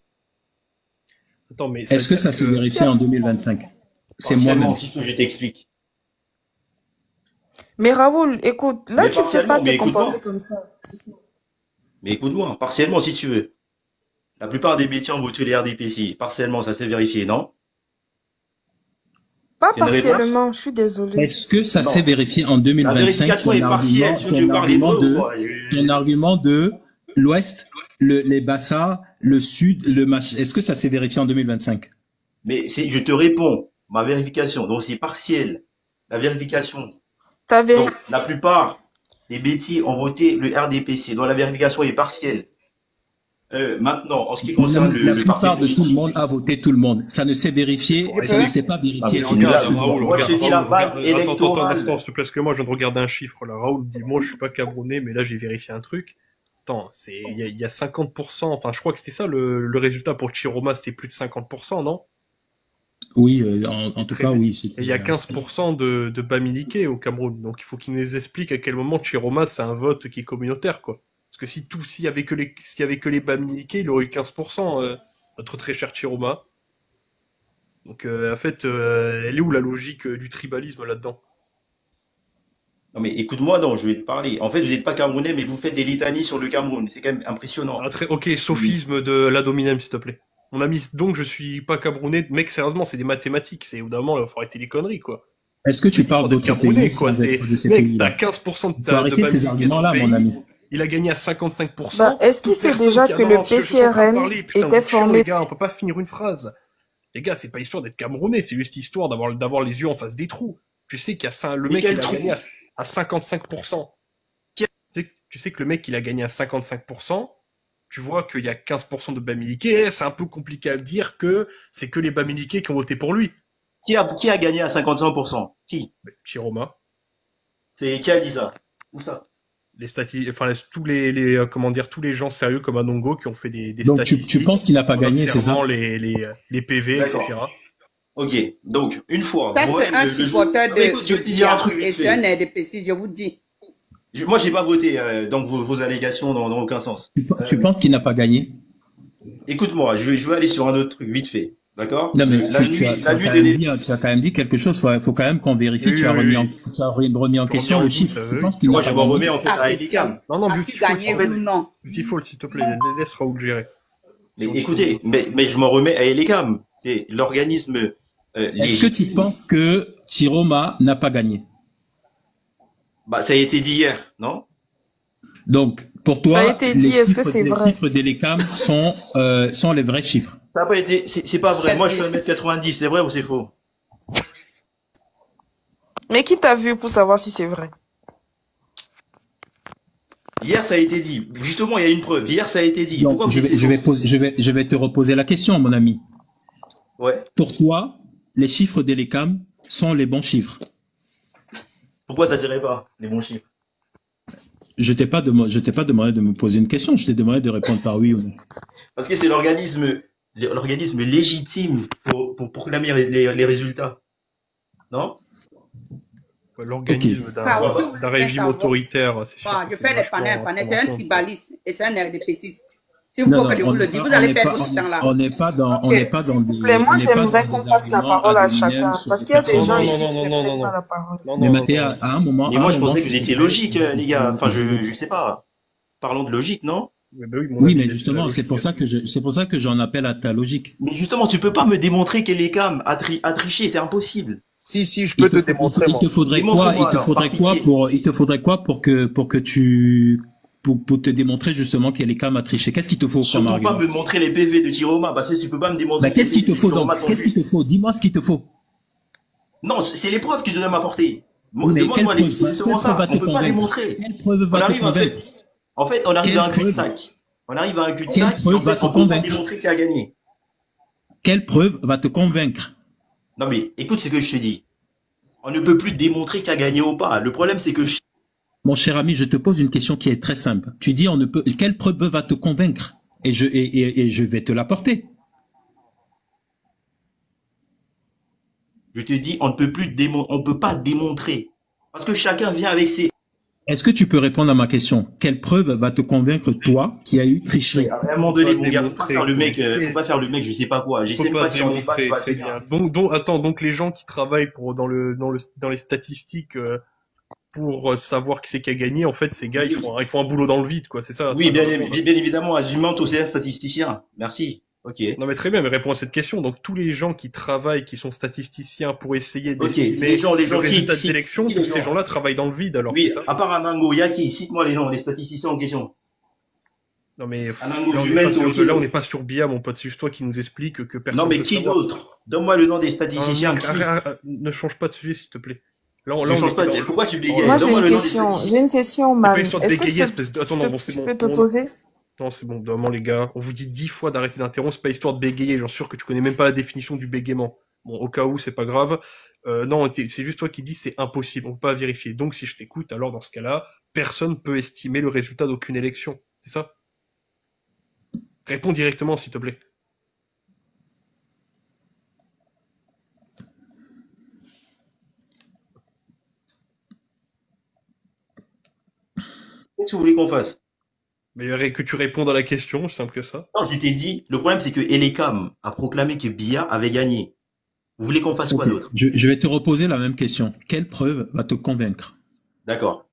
Attends, mais Est-ce que ça s'est vérifié en 2025? C'est moi-même. Je t'explique. Mais Raoul, écoute, là, Mais tu peux pas te écoute-moi. comporter comme ça. Mais écoute-moi, partiellement si tu veux. La plupart des Bétiens ont voté les RDPC. Partiellement, ça s'est vérifié, non? Pas C'est une réponse? partiellement, je suis désolé. Est-ce que ça Non. s'est vérifié en La 2025? vérification est partielle. Ton argument de l'Ouest, les Bassa, le Sud, le match. Est-ce que ça s'est vérifié en 2025? Mais je te réponds. Ma vérification, donc c'est partiel. La vérification. Donc, la plupart des Bétis ont voté le RDPC, dont la vérification est partielle. Maintenant, en ce qui concerne La le plupart parti de tout le monde a voté tout le monde. Ça ne s'est vérifié, ça ne s'est pas vérifié. Raoul, Moi, je te dis la base Attends, électorale. un instant, s'il te plaît, parce que moi, je viens de regarder un chiffre, là. Raoul dit, moi, je suis pas camerounais, mais là, j'ai vérifié un truc. Attends, il y a 50%, enfin, je crois que c'était ça, le résultat pour Chiroma, c'était plus de 50%, non? Oui, en tout cas, oui. Et il y a 15% de Bamileke au Cameroun. Donc, il faut qu'il nous explique à quel moment Chiroma, c'est un vote qui est communautaire, quoi. Parce que s'il y avait que les Bamileke, il aurait eu 15%, notre très cher Chiroma. Donc, en fait, elle est où la logique du tribalisme là-dedans? Non, mais écoute-moi, donc, je vais te parler. En fait, vous n'êtes pas camerounais, mais vous faites des litanies sur le Cameroun. C'est quand même impressionnant. Ok, sophisme de l'adominem, s'il te plaît. On a mis donc je suis pas camerounais. Mec, sérieusement, c'est des mathématiques. C'est évidemment, il faut arrêter les conneries, quoi. Est-ce que tu parles d'autres pays sans être de ces Mec, pays? t'as 15% de Faut arrêter ces arguments-là, mon ami. Il a gagné à 55%. Bah, est-ce qu'il sait déjà que le PCRN était formé? Les gars, on peut pas finir une phrase. Les gars, c'est pas histoire d'être camerounais, c'est juste histoire d'avoir les yeux en face des trous. Tu sais qu'il y a le mec, il a gagné à 55%. Tu sais que le mec, il a gagné à 55%. Tu vois qu'il y a 15% de Bamileke, c'est un peu compliqué à dire que c'est que les Bamileke qui ont voté pour lui. Qui a gagné à 55%? Qui? Chiroma. Qui a dit ça? Où ça? Tous les gens sérieux comme Anongo qui ont fait des Donc, statistiques. tu penses qu'il n'a pas gagné, c'est ça? Les PV, etc. Ok, donc, une fois. Ça, c'est un supporter Écoute, je vais te dire un truc et vite c'est fait. un RDPC, je vous dis. Moi, j'ai pas voté, donc vos allégations n'ont aucun sens. Tu penses qu'il n'a pas gagné? Écoute-moi, je vais aller sur un autre truc vite fait, d'accord? Non, mais tu as quand même dit quelque chose. Faut quand même qu'on vérifie. Tu as remis en question le chiffre. Tu penses qu'il n'a Moi, pas je m'en gagné? remets en fait à Elikam. Non, As-tu gagné ou non? Beautiful, s'il te plaît, laisse Raoul gérer. Mais écoutez, mais je m'en remets à Elikam. C'est l'organisme. Est-ce que tu penses que Chiroma n'a pas gagné? Bah, ça a été dit hier, non? Donc, pour toi, Ça a été dit, est-ce que c'est vrai? les chiffres d'Elecam sont les vrais chiffres. Ça n'a pas été, c'est pas vrai. Moi, je suis 1m90, c'est vrai ou c'est faux? Mais qui t'a vu pour savoir si c'est vrai? Hier, ça a été dit. Justement, il y a une preuve. Hier, ça a été dit. Donc, je vais te reposer la question, mon ami. Ouais. Pour toi, les chiffres d'Elecam sont les bons chiffres. Pourquoi ça serait pas les bons chiffres? Je t'ai pas demandé de me poser une question. Je t'ai demandé de répondre par oui ou non. Parce que c'est l'organisme légitime pour proclamer les résultats. Non? L'organisme d'un régime autoritaire. Je fais les panels, c'est un tribaliste et c'est un RDPciste. S'il faut Non, que non, je vous le dise, vous allez perdre votre temps là. on n'est pas dans, on Ok, n'est pas s'il dans vous des, plaît, moi on n'est pas j'aimerais dans qu'on des passe la arguments parole à ad hominem chacun, sur parce des qu'il y a des Non, gens non, personnes. non, ici non, qui non, ne non, prennent non, pas non. la parole. Non, Mais non, non, Mathéa, non. Mais moi, je moment, pensais que s'il vous te étiez plaît, logique, les gars. Enfin, je veux. je sais pas. Parlons de logique, non? Mais bah oui, mon Oui, ami, mais il a dit la justement, c'est logique. pour ça que c'est pour ça que j'en appelle à ta logique. Mais justement, tu peux pas me démontrer qu'Elekam a triché, c'est impossible. Si, je peux te démontrer, Il moi. te faudrait quoi, Démontre-moi alors, par pitié. il te faudrait quoi pour que tu, pour te démontrer justement qu'Elekam a triché? Qu'est-ce qu'il te faut comme Surtout pas argument? me montrer les PV de Tiroma, parce que tu peux pas me Bah, démontrer que qu'est-ce les qu'il te PV de faut Tiroma donc? sont Qu'est-ce qu'il te justes. faut? Dis-moi ce qu'il te faut. Non, c'est les preuves que tu devrais m'apporter. Oui, mais Demande-moi les, c'est quelle justement preuve va ça. te On peut pas convaincre? démontrer. Quelle preuve On va te arrive en convaincre? fait, on arrive à un Quelle preuve? cul-de-sac. On arrive à un Quelle cul-de-sac. preuve En va fait, te on peut pas convaincre? démontrer qui a gagné. Quelle preuve va te convaincre? Non mais écoute ce que je te dis. On ne peut plus démontrer qui a gagné ou pas. Le problème c'est que Mon cher ami, je te pose une question qui est très simple. Tu dis on ne peut, quelle preuve va te convaincre? Et je vais te l'apporter. je te dis, on peut pas démontrer. Parce que chacun vient avec ses. Est-ce que tu peux répondre à ma question? Quelle preuve va te convaincre, toi, qui a eu tricherie? À un moment donné, Faut pas mon gars, faut pas démontrer, faire le mec, quoi. faut pas faire le mec, je sais pas quoi. Faut J'essaie de pas patienter pas, tu démontrer, vas très très bien. bien. Donc les gens qui travaillent dans les statistiques pour savoir qui c'est qui a gagné, en fait, ces gars, ils font un boulot dans le vide, quoi. C'est ça. Oui, bien évidemment, Azumanto, c'est un statisticien. Merci. Ok. Non, mais très bien, mais réponds à cette question. Donc, tous les gens qui travaillent, qui sont statisticiens pour essayer Ok. d'estimer Les gens, le résultat si, des élections, si, tous les ces gens. gens-là travaillent dans le vide, alors, Oui, c'est ça? à part Anango, Yaki, cite-moi les noms, les statisticiens en question. Non, mais Anango, là, on n'est Jumento, pas sur, qui là, on d'autre? n'est pas sur BIA, mon pote. C'est juste toi qui nous explique que personne Non, mais peut qui savoir. d'autre? Donne-moi le nom des Non, statisticiens. mec, Qui? ne change pas de sujet, s'il te plaît. Là, Je on change était pas. dans... Pourquoi tu Oh, bégayes? Moi j'ai Donne-moi une le nom des question, statisticiens. man. C'est pas histoire de Est-ce que bégayer, espèce de... Attends, non, bon, c'est je bon. peux te poser? Non, c'est bon, vraiment, les gars. On vous dit 10 fois d'arrêter d'interrompre, c'est pas histoire de bégayer. J'en suis sûr que tu connais même pas la définition du bégaiement. Bon, au cas où, c'est pas grave. Non, c'est juste toi qui dis c'est impossible, on peut pas vérifier. Donc, si je t'écoute, alors dans ce cas-là, personne peut estimer le résultat d'aucune élection. C'est ça? Réponds directement, s'il te plaît. Qu'est-ce que vous voulez qu'on fasse? Mais que tu répondes à la question, c'est simple que ça. Non, je t'ai dit, le problème c'est que Elekam a proclamé que Biya avait gagné. Vous voulez qu'on fasse quoi Ok. d'autre? Je vais te reposer la même question. Quelle preuve va te convaincre? D'accord.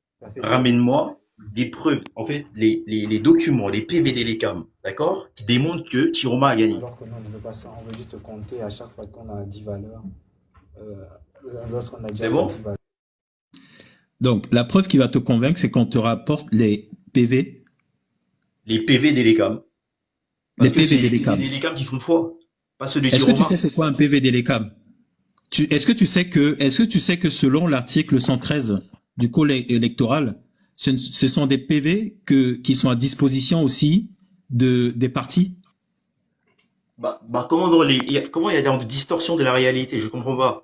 Ramène-moi des preuves, en fait, les documents, les PV d'Elekam, d'accord, qui démontrent que Tiroma a gagné. Alors que non, on ne veut pas ça, on veut juste compter à chaque fois qu'on a 10 valeurs. Lorsqu'on a déjà C'est bon? 10 valeurs. Donc, la preuve qui va te convaincre, c'est qu'on te rapporte les PV. Les PV d'Elekam. Les Parce que PV c'est les PV d'Elekam. d'Elekam qui font foi, pas ceux de Est-ce que tu Tiroma. sais c'est quoi un PV d'Elekam? Est-ce que tu sais que selon l'article 113 du code électoral, ce sont des PV qui sont à disposition aussi des partis? Comment il y a des distorsions de la réalité? Je comprends pas.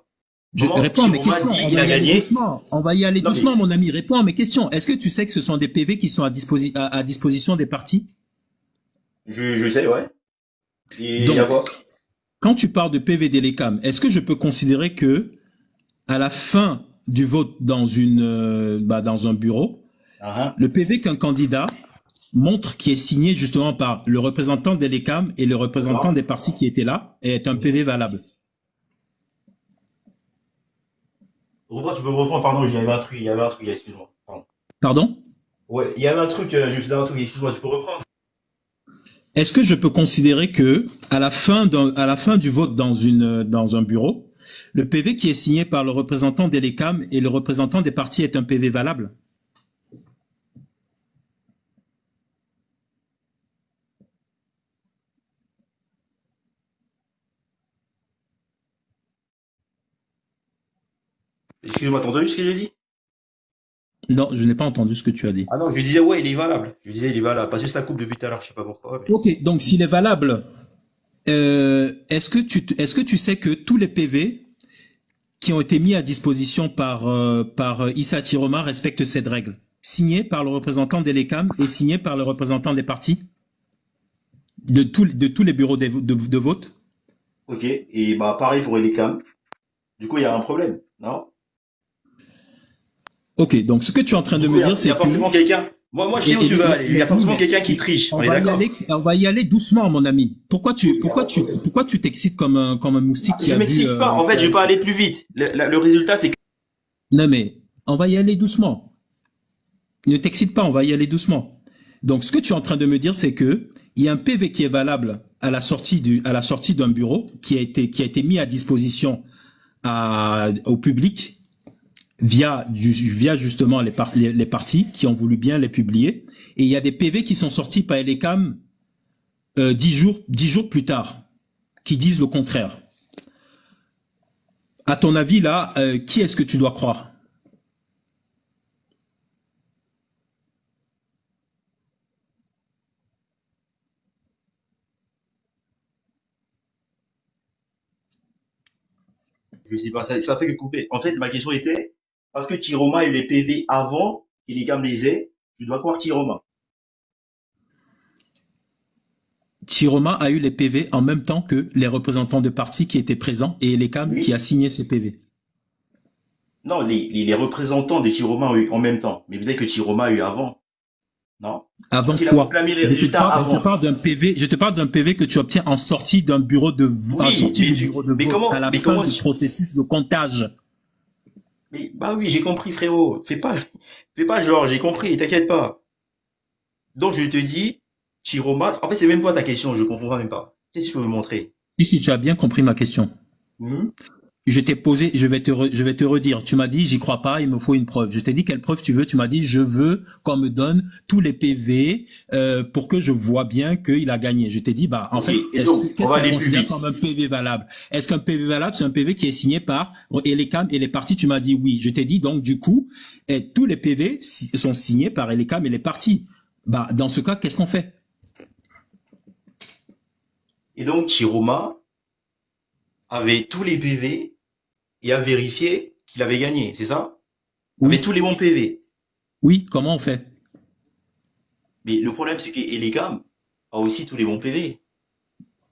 Je Comment réponds à mes Tiroma questions. dit On qu'il va a y aller gagné? doucement. On va y aller Non, mais doucement, mon ami. Réponds à mes questions. Est-ce que tu sais que ce sont des PV qui sont à disposition des partis? je sais, ouais. Et Donc, y a quoi? quand tu parles de PV d'Elekam, est-ce que je peux considérer que à la fin du vote dans dans un bureau, le PV qu'un candidat montre qui est signé justement par le représentant d'Elekam et le représentant des partis qui étaient là est un PV valable? Reprends, tu peux me reprendre, pardon, il y avait un truc, excuse-moi. Pardon. Pardon? Ouais, il y avait un truc, je faisais un truc, excuse-moi, tu peux reprendre? Est-ce que je peux considérer que à la fin du vote dans un bureau, le PV qui est signé par le représentant d'Elekam et le représentant des partis est un PV valable? Excuse-moi, t'as entendu ce que j'ai dit? Non, je n'ai pas entendu ce que tu as dit. Ah non, je disais, ouais, il est valable. Je disais, il est valable. Parce que ça coupe depuis tout à l'heure, je sais pas pourquoi, mais... Ok, donc s'il est valable, est-ce que tu sais que tous les PV qui ont été mis à disposition par Issa Tiroma respectent cette règle, signés par le représentant d'Elekam et signés par le représentant des partis de tous les bureaux de vote? Ok, et pareil pour Elekam. Du coup, il y a un problème, non? Ok, donc ce que tu es en train de me dire, Il y c'est a forcément quelqu'un. Moi, je sais où tu veux aller. Il y a forcément quelqu'un qui triche. On est d'accord. On va y aller doucement, mon ami. Pourquoi tu t'excites comme un moustique qui Je a vu... m'excite pas. En fait, je vais pas aller plus vite. Le résultat, c'est que... Non, mais on va y aller doucement. Ne t'excite pas, on va y aller doucement. Donc, ce que tu es en train de me dire, c'est que il y a un PV qui est valable à la sortie d'un bureau qui a été mis à disposition au public via justement les partis qui ont voulu bien les publier. Et il y a des PV qui sont sortis par Elecam 10 jours plus tard, qui disent le contraire. À ton avis, là, qui est-ce que tu dois croire? Je sais pas, ça fait que couper. En fait, ma question était, parce que Tiroma a eu les PV avant et les gammes les ait, je dois croire Tiroma. Tiroma a eu les PV en même temps que les représentants de partis qui étaient présents et Elecam qui a signé ces PV. Non, les représentants de Tiroma ont eu en même temps. Mais vous savez que Tiroma a eu avant. Non? Avant Qu'il a quoi? proclamé les Je te résultats avant. parle d'un PV, je te parle d'un PV que tu obtiens en sortie d'un bureau de vote, Oui, en sortie du mais bureau de mais vote, comment, à la mais fin comment, du processus de comptage. mais, bah oui, j'ai compris, frérot. Fais pas genre, j'ai compris, t'inquiète pas. Donc, je te dis, Tiroma, en fait, c'est même pas ta question, je comprends même pas. Qu'est-ce que tu veux me montrer? Si tu as bien compris ma question. Je t'ai posé, je vais te redire. Tu m'as dit, j'y crois pas, il me faut une preuve. Je t'ai dit, quelle preuve tu veux? Tu m'as dit, je veux qu'on me donne tous les PV pour que je vois bien qu'il a gagné. Je t'ai dit, bah en fait, Et donc, qu'est-ce qu'on considère comme un PV valable? Est-ce qu'un PV valable, c'est un PV qui est signé par Elecam et les partis? Tu m'as dit oui. Je t'ai dit, donc du coup, tous les PV sont signés par Elecam et les partis. Bah dans ce cas, qu'est-ce qu'on fait? Et donc, Tiroma avait tous les PV et a vérifié qu'il avait gagné, c'est ça? Oui. Avec tous les bons PV. Oui, comment on fait? Mais le problème, c'est qu'Elecam a aussi tous les bons PV.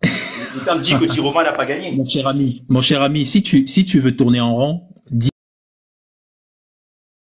Elecam dit que Tiroma n'a pas gagné. Mon cher ami, si tu veux tourner en rond,